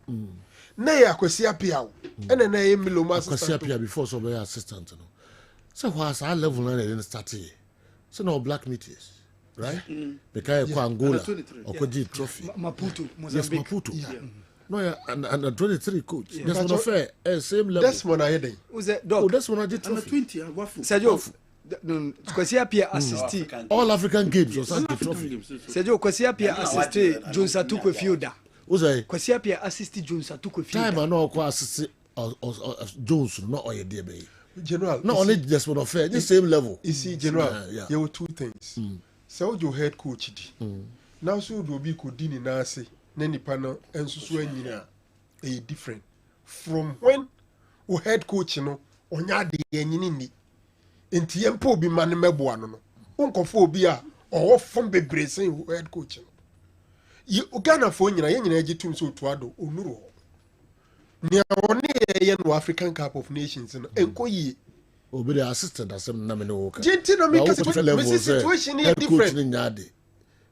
Na ya kwesi apia ene na ye Milo assistant. Kwesi apia before so be assistant no. So what's our level na dey start here. So no black meteors. Right? Because Angola or Koji trophy. Maputo, Mozambique. Yes, Maputo. Yeah. No, yeah, and 23 coach. Yeah. That's not fair. Same level. That's one I had. Who's that dog? Oh, that's one I did trophy. 20. Sergio, Kwesi Appiah assist all African games was at the trophy. Sergio, Kwesi Appiah assist Jones Atukwe Fielder. Who's that? Kwesi Appiah assist Jones Atukwe Fielder. Time I know ko assist Jones not all your dear baby. General, not only just one affair, the same level. You see, General, there were two things. So your head coach now so do be could din na say nani panel and so nyina a different from when o head coach no onya de nyini ni enti empo bi man meboa no no unkofo bi a o fom bebre sen head coach no yi Ghana fo nyina ye nyina agitum so toado onuru ni awone ye no African Cup of Nations no enkoyi Obi the assistant as some name no work. Situation is different.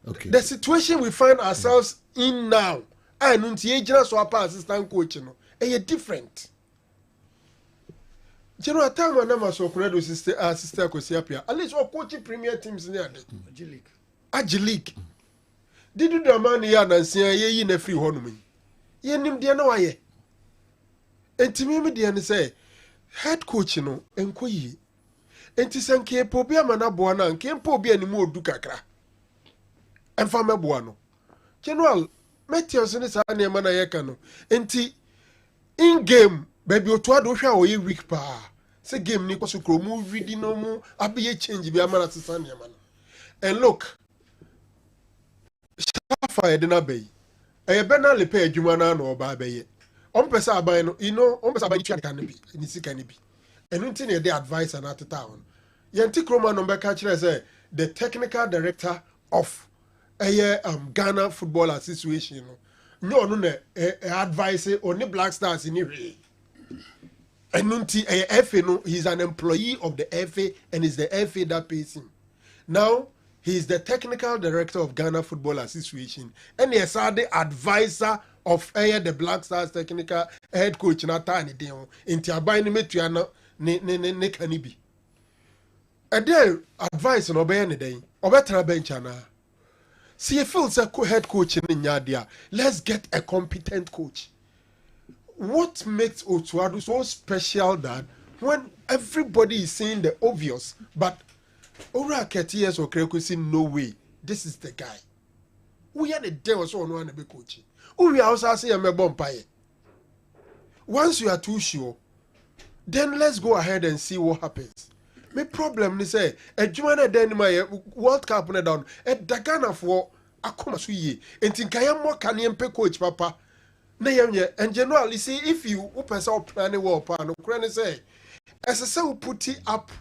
Okay. The situation we find ourselves in now, and until so assistant coach no, different. General time when I'm so credo sister Kwesi Appiah. At least all coaching premier teams near the Agile League. Did you the man here and say ye in a free honum? Ye nim dear no aye. And to me, dear say. Head coach no enkoyi enti sanke pobia mana boa na nke pobia ni mu odu kakra emfa meboa no general Metios ni sa na mana yeka no enti in game baby otuado hwa o ye week pa se game ni kwaso kromu ridi no mu abiye change bi amana sesa na mana and look shafa edina bay e be na lepe adwuma na na oba beye pesa aban no you know pesa aban twa kan bi ni sika ni bi enu nti na dey advice and at town yenti kroma no be ka kire say the technical director of Ghana Football Association no na advice on the Black Stars ni hwe enu nti FA no he's an employee of the FA and it's the FA that pays him now. He is the technical director of Ghana Football Association and he is the advisor of the Black Stars technical head coach na tani den inti aban ni metua na ne kanibi e dey advice no be ne den obetra bench na see you feel say head coach ni nya dia let's get a competent coach. What makes Otuado so special that when everybody is saying the obvious but over 30 years or Krekusi, no way. This is the guy. We are the day or so on one be coaching. We are also saying a bumpire. Once you are too sure, then let's go ahead and see what happens. My problem is a Jumana then my World Cup down at Dagana for a comasuye and think I am more can coach papa. And general, you see, if you open up planning war pan, Ukraine say, as I say, put it up.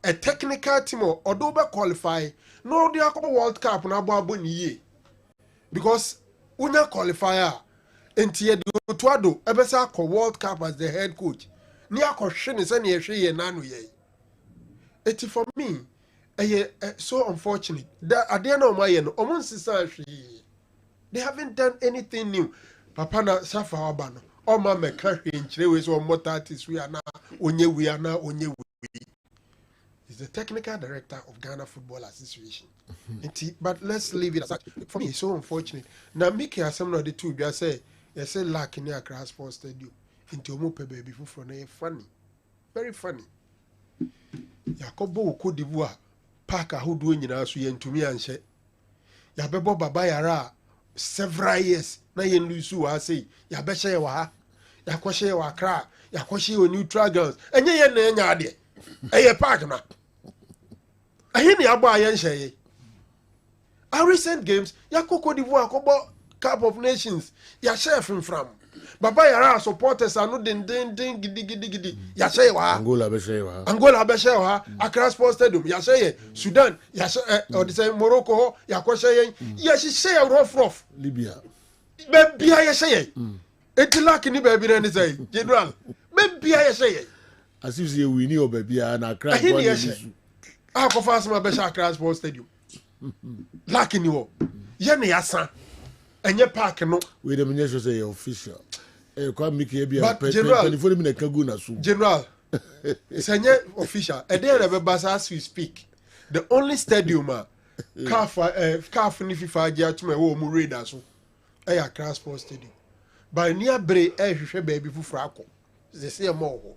A technical team or do be qualify no they are World Cup na bo ni because unya qualifier enti e do toado ebesa ko World Cup as the head coach ni akohwe ne se na ehwe ye nanu ye it for me so unfortunate that ade na o maye no omo nsisa ahwe they haven't done anything new papa na safa aba no o ma meka hwe nkire we so omo 30 we ana onye we ana onye we. He's the technical director of Ghana Football Association. But let's leave it as that. For me, it's so unfortunate. Now, Mickey has some of the two. I say Laka in a Accra Sports Stadium. Into Mope baby for funny. Very funny. Yakobo Cote d'Ivoire. Parker who doing in us to me and say. Yabebo Baba Yara several years. Na yen lusu I say. Yabeshe wa. Yakwashe wa Accra. Yakwashe wa neutral grounds. And ye nyade. Eye park na. Ahini aba ayen sheye. Our recent games, Yako Cote d'Ivoire Kobo Cup of Nations, ya chef from. Baba Yara supporters are no din gidi. Ya sheye wa. Angola be sheye wa. Accra Sports Stadium, ya sheye. Sudan, ya sheye or the same Morocco, ya ko sheye. Ya sheye rough. Libya. Baby, I say, it's lucky, baby, and say, General, baby, I say, as if you win your baby, and I cry. I go fast my best Accra Sports Stadium. Lucky you, Yenny Asa, and your park, no. Wait a minute, you say official. But General, it's a official. A day of a as we speak. The only stadium, calf in 55 years to my home radars, Accra Sports Stadium. By near Bray, baby for Fraco. They say more.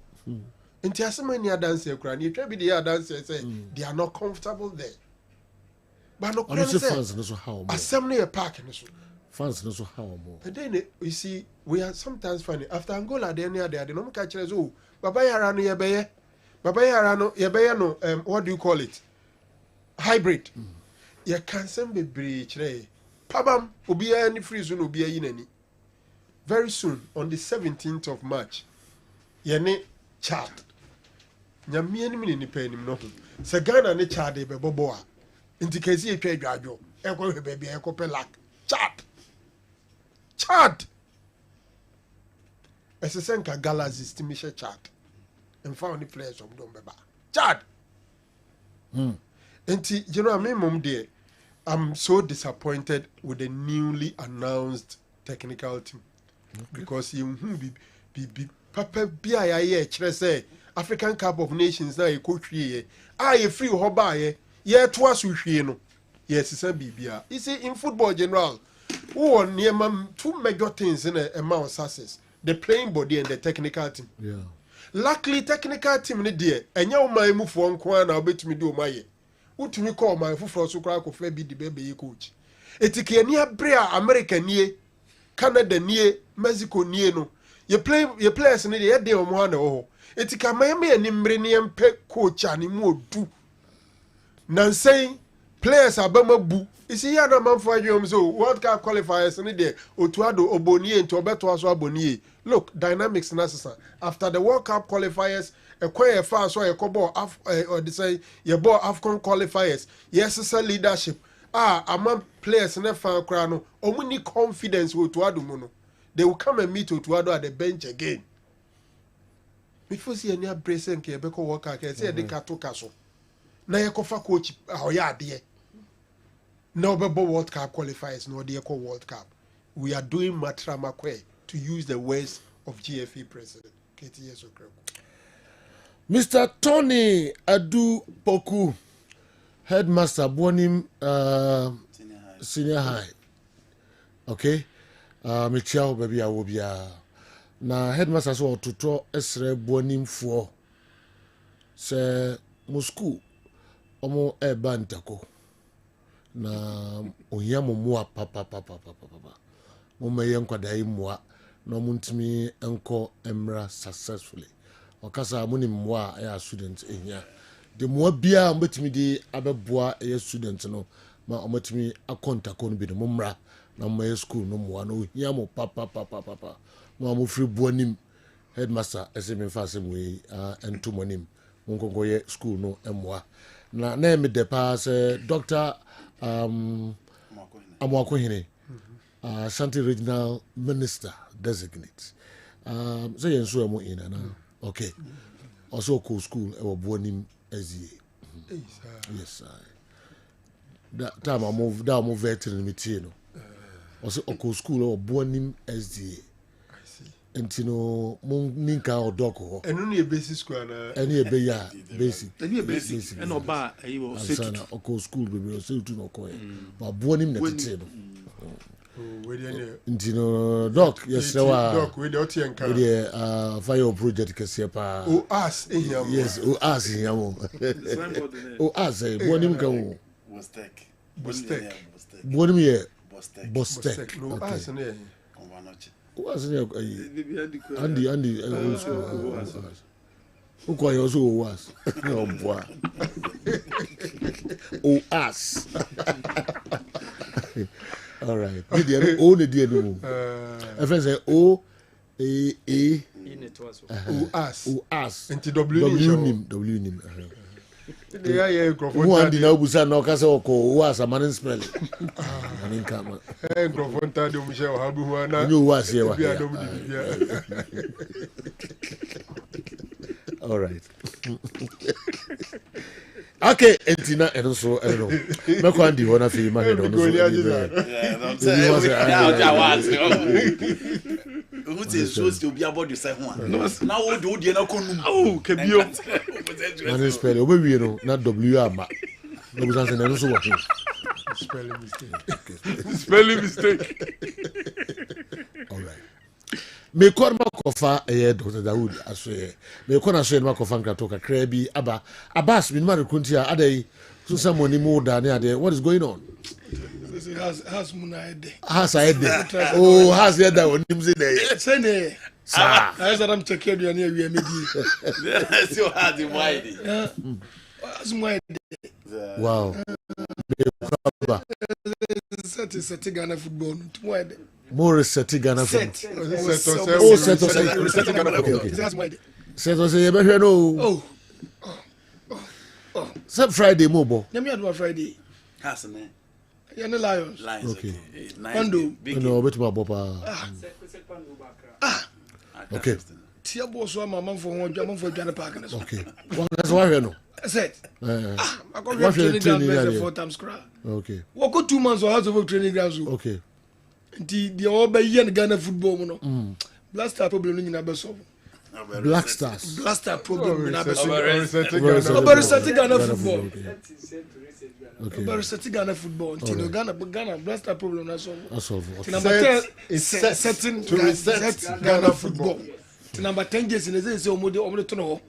In Tasmania dancer, you can be the dancer say they are not comfortable there. But no, fans no how assembly a park in this. Fans no so how more. And then you see, we are sometimes funny. After Angola, they near there, they don't catch us. Oh, Baba Yarano Yabaya, Baba Yarano Yabaya, no, what do you call it? Hybrid. You can't send me breach, eh? Pabam, Ubia any free zone, Ubia in any. Very soon, on the 17th of March, Yane Chad. Nyamie ni mini nipa enim no. Se Ghana ne Chad e bebobo a. Nti kesi e twa adwadwo. E ko hwe bia e ko pe lak. Chad. Ese senka Galaxy stimisha Chad. And found the players of Dombeba. Chad. Nti you know me mom there. I'm so disappointed with the newly announced technical team. Because you be papa bia ya kire say African Cup of Nations na e ko hwie ye free ho ba ye to aso hwie no yes say bibia you see in football general who on near two major things in a amount success the playing body and the technical team. Yeah. Luckily technical team ni there enya o man mu fo nko na obetumi do o maye utumi call man foforo so kra ko fa bi di bebe ye coach etike ani abre a America nie Canada nie Mexico nie no you players ni dey dey o mo na ho etika mayeme ani mre ne mpe coach ani mu odu nansei players abamabu isi ya na manfo adwom so World Cup qualifiers ni dey otuado obonie nto obeto aso abonie look dynamics na sasa after the World Cup qualifiers ekwe fa so ekobo or they say your ball AFCON qualifiers yes leadership among players na fa kra no omuni confidence otuado mu no they will come and meet otuado at the bench again. Before see any abresen ke be ko work aka say dey kato kaso na ye ko fa coach ahoya ade no be World Cup qualifiers no dey ko World Cup we are doing matramakwe to use the words of GFA president KTS Okreko. Mr. Tony Adu Poku, headmaster Bonim senior high. Okay, Michelle baby awobia. Na headmaster so toto esre Bonim for se musku omo eba ntako na ohia momoa papa mo meye nkwadai moa na mo ntimi enko emra successfully okasa mo ni moa ya student ehia de moa bia mbetimi di abeboa ya student no ma omatimi akontako no bi no mmra na mo school no moa no ohia mo papa mo free Bonim headmaster esemi fa semwe entomonim mo nkonkoye school no emoa na me de pass Dr. Amwakohine Ashanti Regional Minister designate. So yen so mo in na okay. Also co school e wo Bonim SDA. Yes sir. That time I move veteran meeting no. Also co school e wo Bonim SDA. Entino mon ninka odoko enu ne basic school na enu e be ya basic and oba e wo setu oko school be setu no ko e ba Bonim na tete no we dey entino doc yes wa doc we dey otie nka we dey fire project kese pa o as ehia mo yes o as ehia mo o as Bonim ka wo Bostek Bonim ye Bostek no as ne was it Andy old school who call you also was oh boy oh us all right the only dear no if I say o a us o us and W nim Who and the Nobusa no Castle was a man in smelling. And in Kama. You was here. All right. Okay, Entina, and also, I don't know. Makwandi, one of you, my head on who says so still be about the second one? Now, what do you know? Oh, can you? Man, spell it. We know, not WR. No, was answering, and also watching. Spelling mistake. Spelling mistake. All right. Me kwa makofa Dr. Dawood aswe me kwa na so makofa nkratoka krabi abas me ma rekunti a adai so someone mu da ne ade what is going on has munaide has aide oh has there that onim say dey say ne sa I said I'm checking you near we medi so hard the wide has munaide wow set Ghana football munaide more set Ghana football set say be hwe no oh Friday mobo let me do Friday has man you know lions okay Pando no bet ma bopa okay tia boss wa mama for one jam for Ghana park okay one that's why no set I got training ground 4 times cry okay we go 2 months or house of training ground okay the all be yen Ghana football no Black Star problem ni na be solve Black Stars Black Star problem na be solve Ghana football okay Ghana football Tino Ghana Black Star problem na solve setting to reset Ghana football number 10 years in say omo to no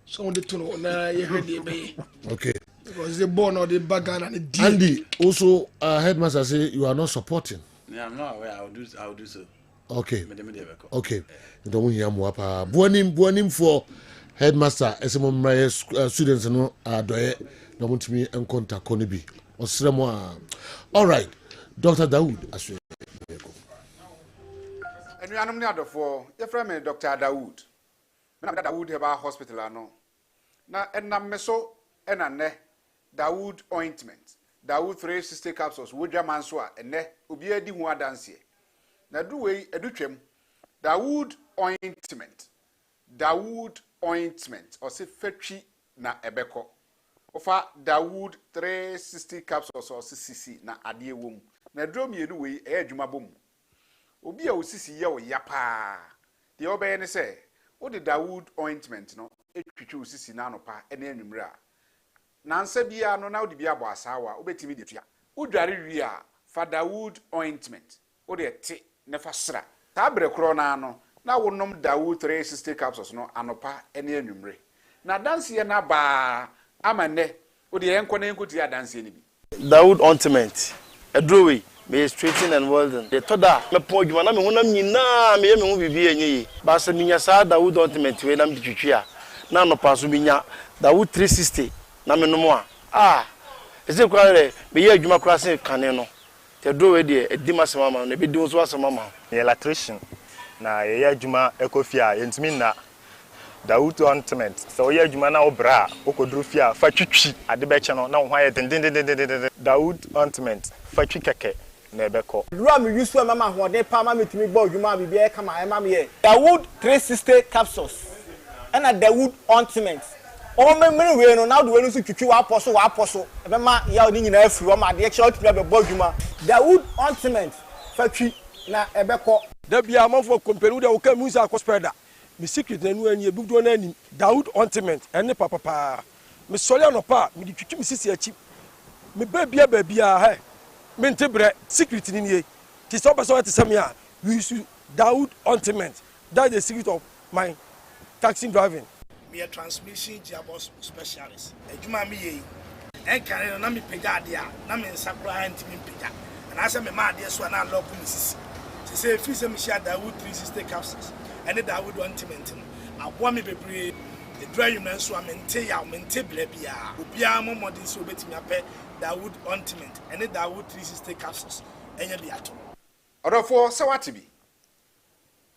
so on the tunnel na ye ready be okay because the born or the bagan and the deep. Andy also headmaster say you are not supporting. Yeah, I'm not aware. I'll do so. Okay. Okay. Don't hear more pa. Buanim for headmaster esemomra students no adoye na montimi encontact konibi. Osremo all right. Dr. Dawood aswe. Enuanom ne adofo ye frame me Dr. Dawood. Me na Dawood Heba Hospital ano. Na enam me so enane Dawood ointment. Dawood 360 capsules. Wodwa manso a ene obi adi hu adanse. Na duwe edutwem. Dawood ointment. Dawood ointment. Ose fetwi na ebeko. Ofa Dawood 360 capsules ose sisi na ade wom. Na drom yenu we adwuma bom. Obi a osisi ye o yapa. De obeye ne se, wo de Dawood ointment no etwitwe osisi na anopa ene anwumre a. Nansa bia no na wo de bia bo asawa obetimi de tua. Udware wi a fa Dawood ointment. Wo de te ne fa sra. Ta bre kro na no na wo nom Dawood 360 capsules no anopa ene anwumre. Na danse na ba amane wo de enko na enko ti adanse ni bi. Dawood ointment. Edrowe me straighten and welding. The toda me po djuma na me honam nyina me hu bibi enye. Ba se minya sa Dawood ointment we na me twitwi a na no paso binya Dawood 360 na me no mo a ese kware me ye adwuma kra se kane no te do we de edi masema ma no be di so asema ma ye electrician na ye adwuma ekofia ye ntimi na Dawood ointment so ye adwuma na obra okodru fia fa twitwi ade be che no na wo hwa ye den Dawood ointment fa twi keke na ebeko lua me yusu mama hode pa ma metimi gba adwuma bibia e kama e ma me ye Dawood 360 capsules and a Dawood ointment. Oh, me we no now the way no twitwi wa aposo e ma ya oni nyina afiri o ma de extra tumi be bodwuma Dawood ointment fatwi na ebeko da bia amafo company da wo ka musa akospeda me secret na nu ani ebudo na ani Dawood ointment ene papa me sole no pa me twitwi me sisi achi me babia he me ntebre secret ni nie ti so person te sem ya we use Dawood ointment that is the secret of my taxi driving. Me a transmission gearbox specialist. Ejuma me ye. En kan na me pega de a na me nsakura antimi pega. And I say me ma de so na lock me sisi. Se say fi say me share Dawood 360 capsules. And the Dawood ointment. Abo me bebre the dry you man so amente ya mente bla bia. Obia mo modern so betimi ape Dawood ointment and the Dawood 360 capsules. Enya bi ato. Odofo se watibi.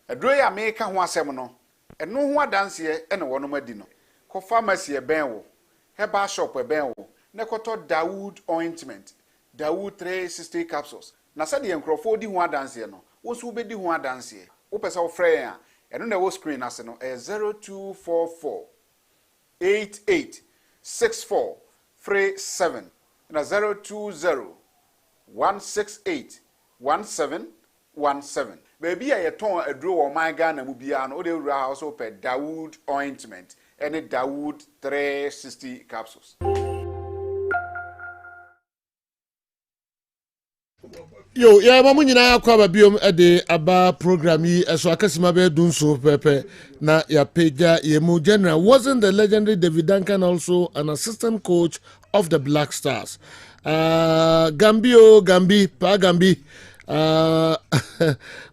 Adro ya me ka ho asem no. Eno ho adanse ene wono madi no ko pharmacy e ben wo herbal shop eben wo na koto Dawood ointment Dawood 360 capsules na said the enkrofo di ho adanse no wo so be di ho adanse wo pese wo frɛ ya eno na wo screen ase no 0244 886437 na 020 168 1717 baby a yeton aduro wo man Ghana mu bia no de wura house pe Dawood ointment and Dawood 360 capsules. Yo, ya mamu nyina akwa ba biom de aba program yi eso akasima be dun so pepe na ya peja yemu general wasn't the legendary David Duncan also an assistant coach of the Black Stars. Gambi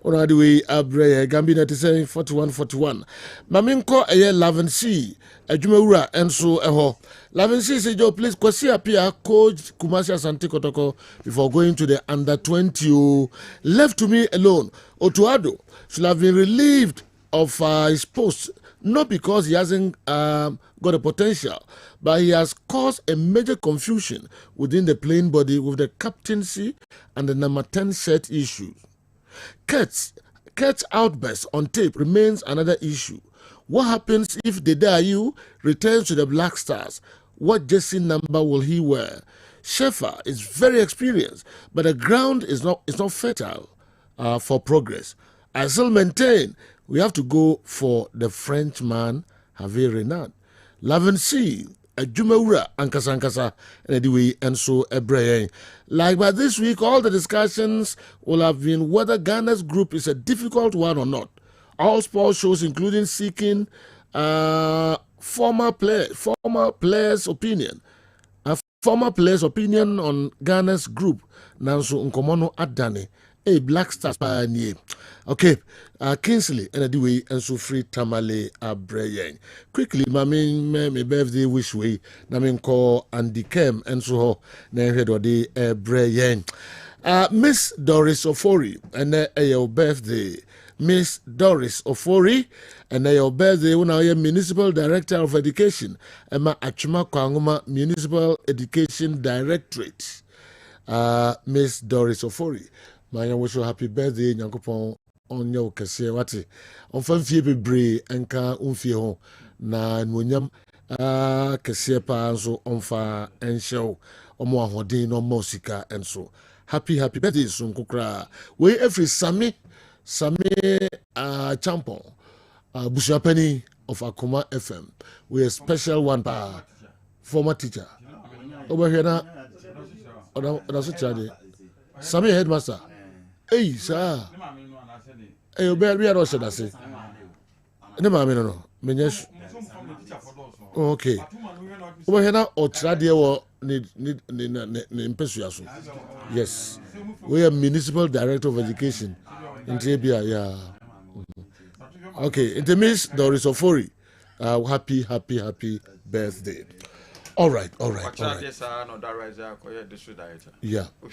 ona the way abre Gambi 97 41 maminko eye 11C adwumawura enso eho 11C say Joe please kwasi apia coach Kumasi Asante Kotoko before going to the under 20 left to me alone. Otuado should have been relieved of his post not because he hasn't got a potential, but he has caused a major confusion within the playing body with the captaincy and the number 10 set issues. Kurt's outburst on tape remains another issue. What happens if Dedayu returns to the Black Stars? What jersey number will he wear? Sheffer is very experienced, but the ground is not fertile for progress. I still maintain we have to go for the Frenchman Hervé Renard. 11C, Jumeura, Ankasa, anyway, and so Ebrahim. Like by this week, all the discussions will have been whether Ghana's group is a difficult one or not. All sports shows, including seeking former players' opinion. Former players' opinion on Ghana's group. Nanso Nkomono Adane. A Black Stars pioneer. Okay, Kingsley and anyway, and so free Tamale Abrayang. Quickly, my birthday wish way. Namin call Andy Kem and so head or day Abrayang. Miss Doris Ofori and your birthday. Miss Doris Ofori and your birthday when I am Municipal Director of Education. Emma Achuma Kwanguma Municipal Education Directorate. Miss Doris Ofori. My wish you happy birthday, Nyankopon on your kese wati. On fanfie bebre enka umfie ho na nwonyam kese pa nso onfa enhyew omo ahodin no mosika enso. Happy birthday so nkokra. We every Sami champion Bushapeni of Akoma FM. We a special one pa former teacher. Over here na oda so chade. Sami headmaster. Hey, sir. Hey, you better be a rusher, that's it. No. Okay. Over here now, or Tradia need impesuous. Yes. We are Municipal Director of Education in Trabia, yeah. Okay, it means Doris Ofori. Happy birthday. All right. Yeah. I'll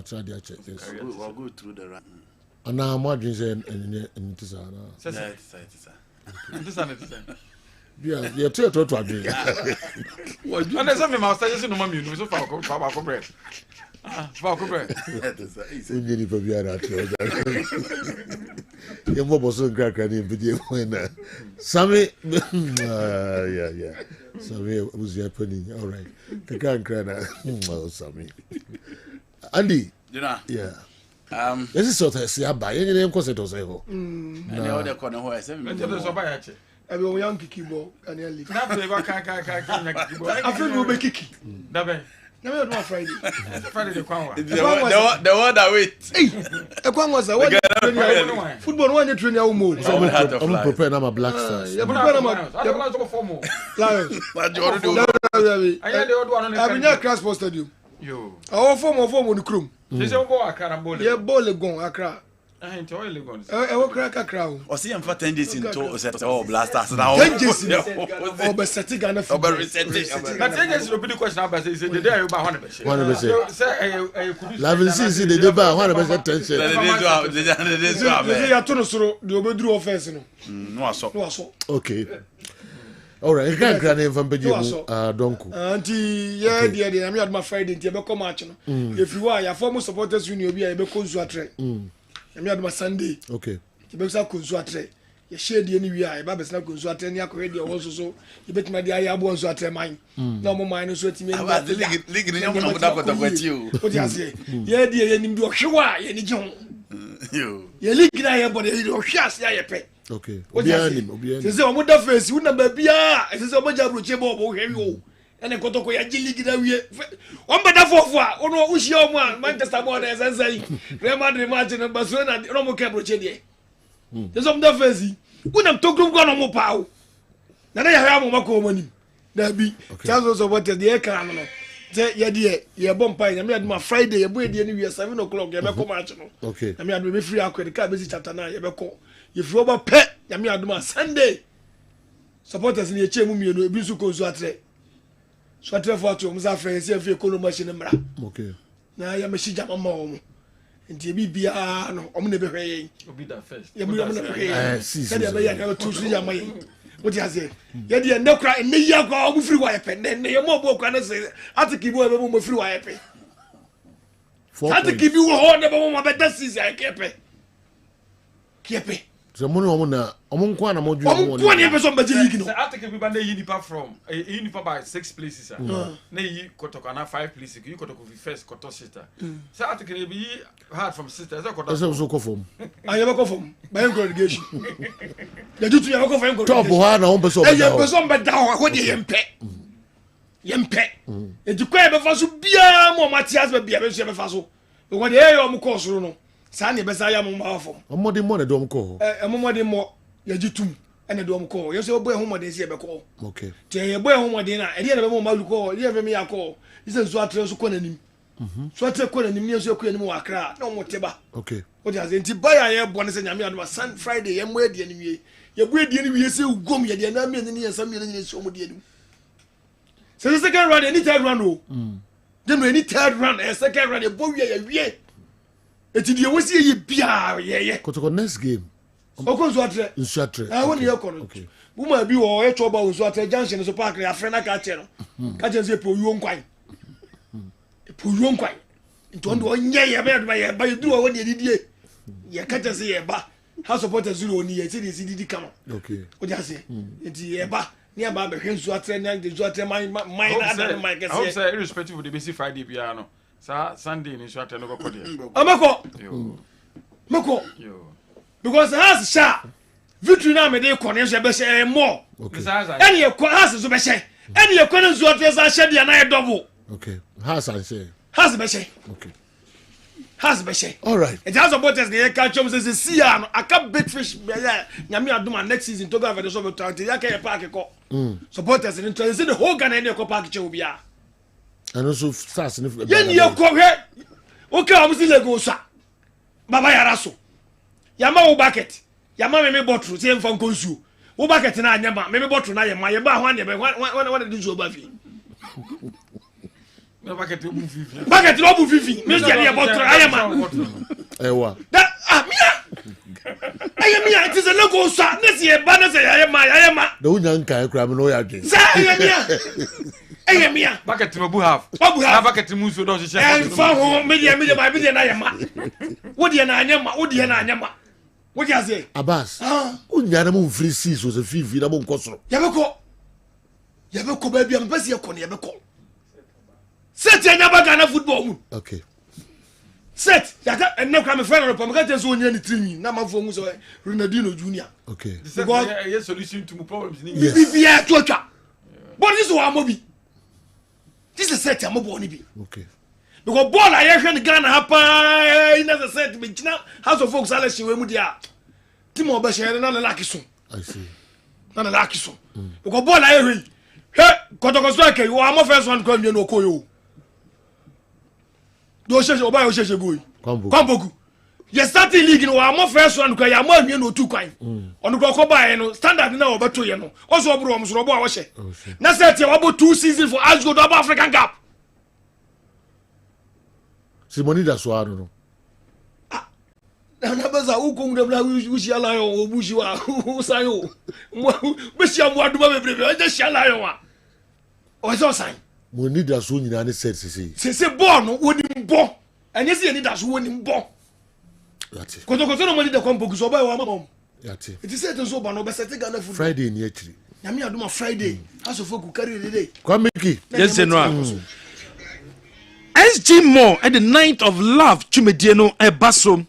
try to check this. We'll go through the run. And now I'm watching and yeah, two to agree. What you understand me, master? You know, mommy, so far, bread. You need to be at you mobile crack and video when Sammy, yeah. Sammy was happening. All right, the can't cry now. Sammy, Andy, yeah. This is sort of see by any name cause it was a ho. And the other corner who I said, everyone young kiki-ball and early. I feel we'll be kiki. Never know Friday. Friday the one that wait. Hey, a one was a football one train your move. I'm prepared. I'm a Black Stars. You're prepared. I'm Lions. I've been at Crash Sports Stadium. You. Our form on the crew. This is a carambole. Yeah, ball gone, Accra. I enjoy Legons. I will crack a crown. Or see him for 10 days into Black Stars now. 10 days. Over setting and over resetting. But 10 days will be the question about the day about 100%. 100%. Level C, the day by 100% tension. They are to the Obedru offense. No, so. Okay. All right, you can't grant him from Beji. Donku. Auntie, yeah, dear, I'm not my Friday, dear, become match. If you are your former supporters union, be a Beco I'm not my Sunday. Okay. You better consuatre. You share the anywhere, Babes not consuatre, and you're already also so. You bet my dear, I was at mine. No more mine is what you mean. I'm leaking in you. What you say? Yeah, dear, and you do a show, and you. You're leaking I but you shas, yeah, pay. Okay. What you say? I'm with the face, you number be it's a much of heavy. And a kotoko ya jili gida wiye omba da fofo ono ushi o mo Manchester board essay Real Madrid match na Barcelona no mo ke broche die so am da fezi unam to group go no mo pawo na na ya mo mako mo nim da bi chances of what the can no je ye die ye bom pa ya me aduma Friday ye boy die ni wi 7 o'clock ye be ko match no okay na me aduma be free akwede ka be si chapter 9 ye be ko ye free over pe ya me aduma Sunday supporters ni e che mu mienu e bi su ko zu atre so atre for to musa friends e fi ekolo machine mra okay na ya me shija mama omo nti bi bia no omo ne be hwe obi da first ya mu na hwe se dia be ya na to su ya mai what you say ya dia ne kra ne ya kwa omo free wa yepe ne ya mo bo kwa na se atiki bo e be mo free wa yepe atiki bi wo ho ne be mo be da sisi ya kepe so mo na omo nko na mo ju omo nko na be so mbaje league no say atake bi ba na yi nipa from yi nipa by 6 places na yi kotoko na 5 places yi kotoko fi first koto sister say atake bi yi hard from sister say koto so ko from aye be ko from by congregation ya jutu ya ko from top ha na on be so be ya be so be da ho de yempe e di kwa be fa so bia mo Matias be bia be so be fa so wo de e yo mo ko soro no sa ne be sa ya mo ma fom omode mo na do mo ko omode mo ya jitum ene do mo ko yo se boy homode se be ko okay te ye boy homode na e de be mo ma lu ko ye be me ya ko ise so atre so ko nanim so atre ko nanim ne so ko nanim wa kra na mo te ba okay o de azen ti ba ya ye bo ne se nyame ado Sun Friday ye mo ade anim ye bo ade anim ye se ugom ye de na me ne ye sam ye ne so mo de anim se the second round any third round o dem any third round e second round e bo wie eti de wo se ye bia ye kotoko next game okon so atre nsu atre woni ye kono okay buma bi wo e choba wo so atre junction so park ya frena ka che no ka che se po yuo nkwan po yuo nkwan nto ndo onye ye be ye ba du wo ne didie ye ka che se ye ba ha support zero oni ye ti didi kama okay o ja se enti ye ba ni aba be hwen so atre na de so atre my na my I hope say irrespective of the basic Friday bia no sa Sunday ni so atre no go kode amako mako because has sha victory na me dey connection be say more any e has so be say any e kono zo atre sa sha dia na e double okay has I say has be say okay has be say all right it has supporters dey catch up say see am aka big fish be ya nyame aduma next season to go for the so 20 ya ka e park ko supporters in say the whole Ghana dey ko park che obi a and also stars ni yen ye ko he okay am si lego sa baba yara so yama wo bucket yama me bottle say mfa nkonsu wo bucket na anyama me bottle na yema ye ba ho ane be wan de zo ba fi me bucket bu fifi bucket no bu fifi me say ye bottle ayama ewa that mia ayama it is a logo sa ne say ba na say ayama do unya nka e kra me no ya dwen say ayama bucket no bu half bucket mu so do se fa ho me dia ba bi dia na ayama wo dia na anyama what you say Abbas unya na mo free seas so se fifi na mo nkosoro ya be ko ba bia mpese ye ko ne ya be ko set ya nya ba Ghana football mu okay set ya ka enna kwa me friend ro pam ka tenso onya ni trimi na ma fo mu so Ronaldinho Junior okay because solution to problems ni bia twa but this one mobi this is set ya mo bo ni bi okay because ball I hear Ghana happen in the set me china house of folks ala shiwe mu dia timo oba shere na la kiso I see na la kiso because ball I hear he kotoko so ke wo am first one ko mi no koyo do sheshe oba yo sheshe boy kwamboku ye starting league no am first one ko ya ma mi no tu kwan onu ko ba no standard na obato ye no oso obro om so obo a wo she na set ye wabo 2 season for Asgo do African Cup Simoni da so aro no na basa ukong de bla ushi ala yo obushi wa usayo beshi amwa duma bebrebe o je shi ala yo wa o so san mo need that so nyina ne set se ball no woni mbo enye se ni that so woni mbo yati koto no mo need the kompo so ba wa mama yati it is set so ba no be set Ghana football Friday ni akiri nyame aduma Friday aso foku carry the day kwa miki yes general SG Mall at the 9th of Love Chumedie no Baso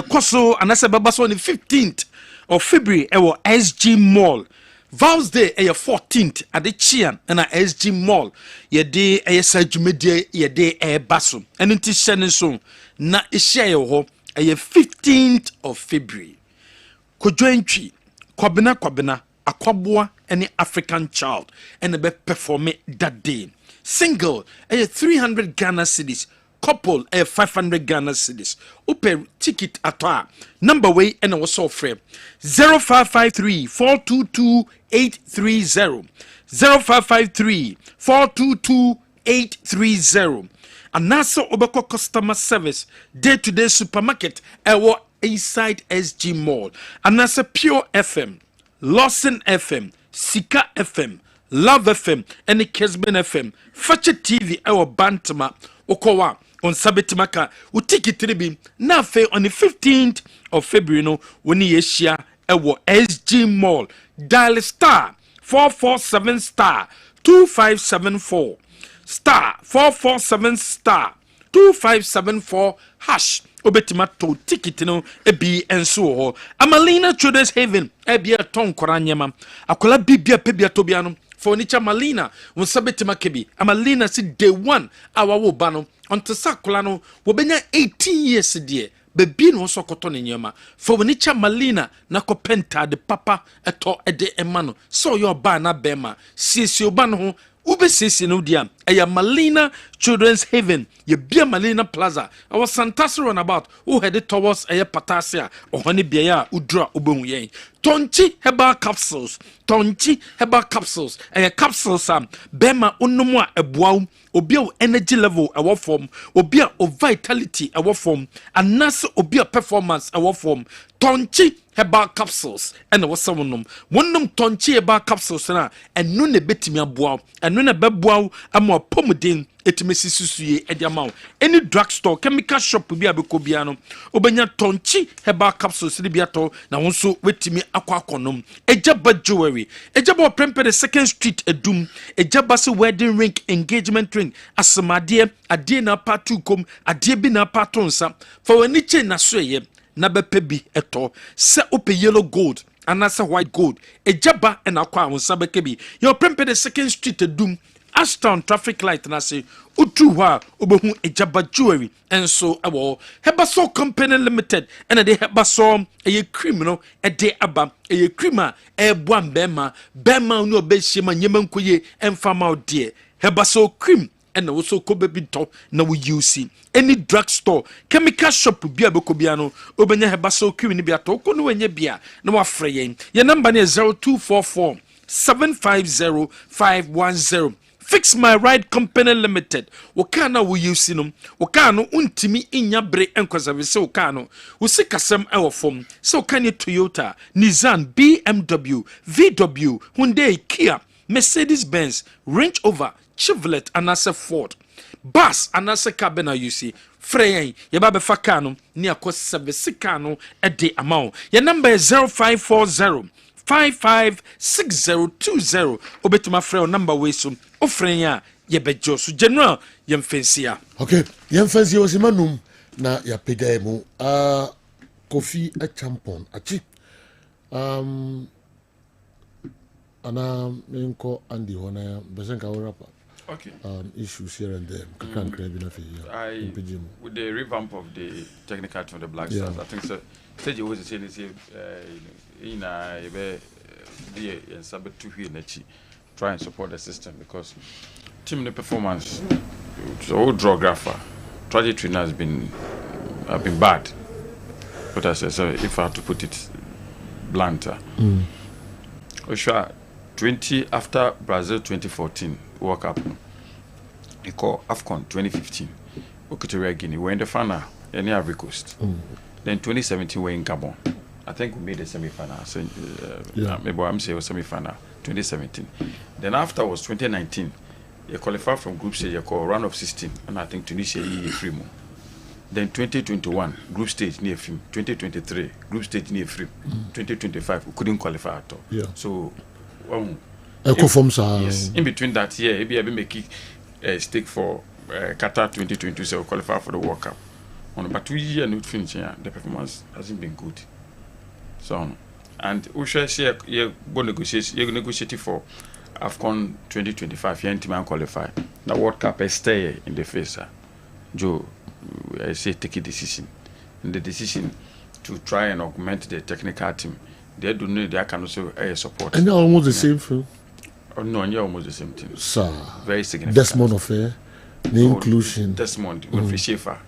Koso anase babaso on the 15th of February ewo SG Mall Vows Day 14th at the Chian and SG Mall ye de sa Chumedie ye de Baso and nti shene so na ehia ho 15th of February Kodwentwi kwabena akwaboa any African child and be perform that day. Single 300 Ghana cedis, couple 500 Ghana cedis. Open ticket at all. Number way and also frame 0553 422 830 0553 422 830. And also Obeko customer service day-to-day supermarket ewo inside SG Mall. And also Pure FM, Lawson FM, Sika FM, Love FM, and Kessben FM. Fache TV our Bantama Okowa on Sabetimaka. We take it to be now on the 15th of February. No, when you share our SG Mall. Dial star 447 star 2574 star 447 star 2574 hash. Obetima to ticket no ebi enso ho Amalina Children's Haven ebi aton koranyema akola bibia pebia tobiano furniture Malina won sabetima kebi Amalina si day 1 awawo ba no onto sakola no wo benya 18 years die bebi no so koto ne nyema furniture Malina na ko penta de papa eto ede emano so your ba na bema sisi oba no ho ubesisi no dia eya Malina Children's Haven ye bia Malina Plaza our Santas runabout who headed towards eya Patasia or honey bia udra ubon yen Tonchi herbal capsules eya capsules bema unumwa ebuaw obia energy level our form obia o vitality our form and nas obia performance our form Tonchi herbal capsules and was someone one Tonchi herbal capsules na and no ne betimi aboaw and no ne beboaw amo pomodin etimesi susuye ediamao any drugstore chemical shop bi abekobia no obenya Tonchi herbal capsules libiato na wonso wetimi akwakonom ejaba jewelry ejaba prempe the 2nd Street edum ejaba se wedding ring engagement ring asamade ade na patukom ade bi na patonsa for wani che na soye na bepebi eto se ope yellow gold anasa white gold ejaba na kwa wonsa bekebi your prempe the 2nd Street edum Ashton traffic light na say utu wa obehu ejaba jewelry enso ewo Hebaso Company Limited and the Hebaso a criminal a day aba a crima e buan bema no be shema nyemankoye emfama odie Hebaso cream and also kobe top na we use any drugstore chemical shop bia bekobia no obenya Hebaso cream ni bia to ko no wenye bia na wa frɛ yen your number is 0244 750 510 Fix My Ride Company Limited. Wakana we use no. Wakano untimi inya bre enkwazave se wakano. Usikasem ewo form. So kanye Toyota, Nissan, BMW, VW, Hyundai, Kia, Mercedes-Benz, Range Rover, Chevrolet, anase Ford. Bus anase cabina you see. Frey yeba be fakano ni akos sevesikano ede amount. Your number is 0540 556020 obetuma frɛ number we so ofrenya yebejo so general yemfensia okay yemfensia osimanum na ya pega mu Kofi a champion achi ana menko andi hona besenka rapa okay issues here and there can crave na fi with the revamp of the technical team of the Black Stars I think so stage was saying this in a and sabbat to hear try and support the system because team the performance so geographer trajectory has been bad but I say so if I have to put it blunter sure 20 after Brazil 2014 World Cup we call AFCON 2015 Equatorial Guinea we're in the final any Ivory Coast Then 2017 we're in Gabon. I think we made the semi-final. So, maybe I'm saying semi-final 2017. Then after was 2019. You qualified from group stage. You call round of 16, and I think Tunisia is free more. Then 2021 group stage near film. 2023 group stage near free. 2025 we couldn't qualify at all. Yeah. So, yes. In between that year, maybe I be making a stake for Qatar 2022, so we qualify for the World Cup. But 2 years not finishing, the performance hasn't been good. So, and we shall say you negotiate for AFCON 2025. You team qualify. The World Cup is stay in the face. Joe, I say take a decision. And the decision to try and augment the technical team. They do need their can also support. And they're almost the same thing. Oh no, you're almost the same thing. Sir, very significant. Desmond affair, the inclusion. Desmond, with Schaefer.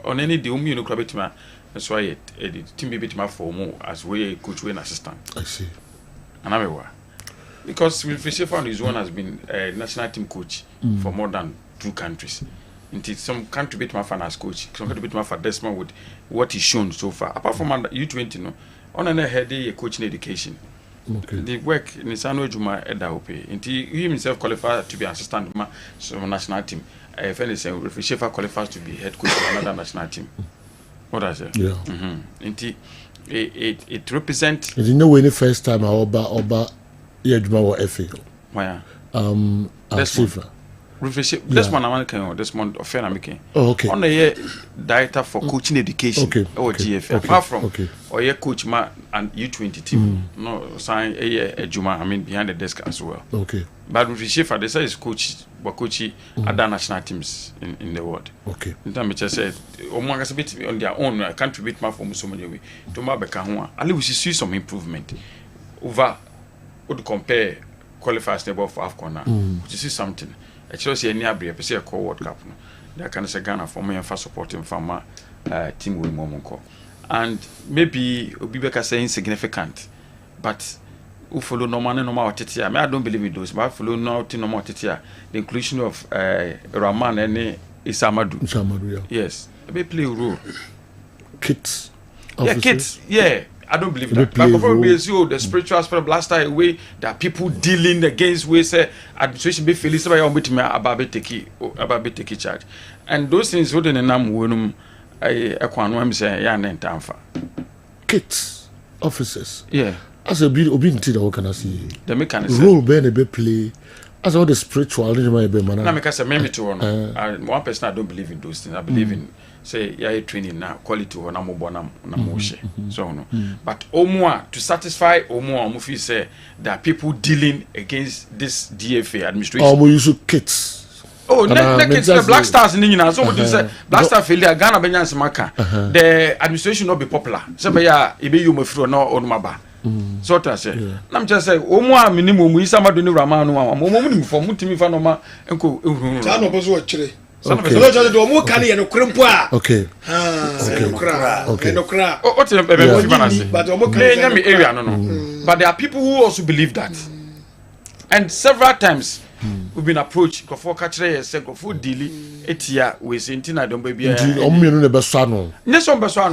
On any day, you know, Krabitima. That's why the team be bit for more as we coach and assistant. I see. And I'm aware. Because Wilfried Schaefer on his own has been a national team coach for more than 2 countries. Until some country bit my fan as coach, some country bit my for Desmond with what he's shown so far. Apart from U20, no, on an head a coaching education. Okay. The work in Sano Juma Edaope. Until he himself qualified to be assistant some national team. If anything, Wilfried Schaefer qualifies to be head coach for another national team. What I say? Yeah. It represents. You know when the first time I Oba Yajuma or FA. Why? Desmond. This one I want this month of fair making. Oh, okay. On the year director for coaching education. Okay. Or okay. GFA. Okay. Apart from okay. or year coach ma and U20 team. No sign a Juma. I mean behind the desk as well. Okay. But with Schaefer, they say is coach, but coaching other national teams in the world. Okay. In time, I said, Omanga a bit on their own. I can't beat my form so many way. To my Becahua, at least we see some improvement over. Would compare qualifiers neighbor for AFCON now. To see something. Actually, see any abri, see a call World Cup. That can say Ghana for me and for supporting from my team with Momonko. And maybe Obibeka say insignificant, but who follow normal titia. I don't believe in those, but follow normal titia. The inclusion of Rahman and Isamadu. Isamadu, yeah. Yes, they play a role. Kids. Yeah, kids. Yeah. I don't believe that. But probably the spiritual aspect last time away that people dealing against we say administration be feeling somebody on with me about take charge. And those things wouldn't enam I am say yeah nentamfa. Kids, officers. Yeah. As a bit obedient what can I see? The mechanism. Role be play. As all the spiritual in my be man. Na make say me to one person I don't believe in those things. I believe in say yeah training now quality or na mo so no but omwa to satisfy omwa feel say there are people dealing against this DFA administration we use kids kids the Black Stars in so what you say Black Star failure Ghana Benyan's maka the administration not be popular so be ya e be you me free no onumaba so to say nam just say omwa minimum we Isamadu ni Rahman no omwa for mutimi fa no ma enko ta no bozo chire okay. Okay. But there are people who also believe that. And several times we've been approached for catching a second daily etia with Sintina don't baby. Yes,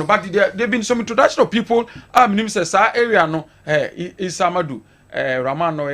but there been some introduction of people. Area no Isamadu Ramano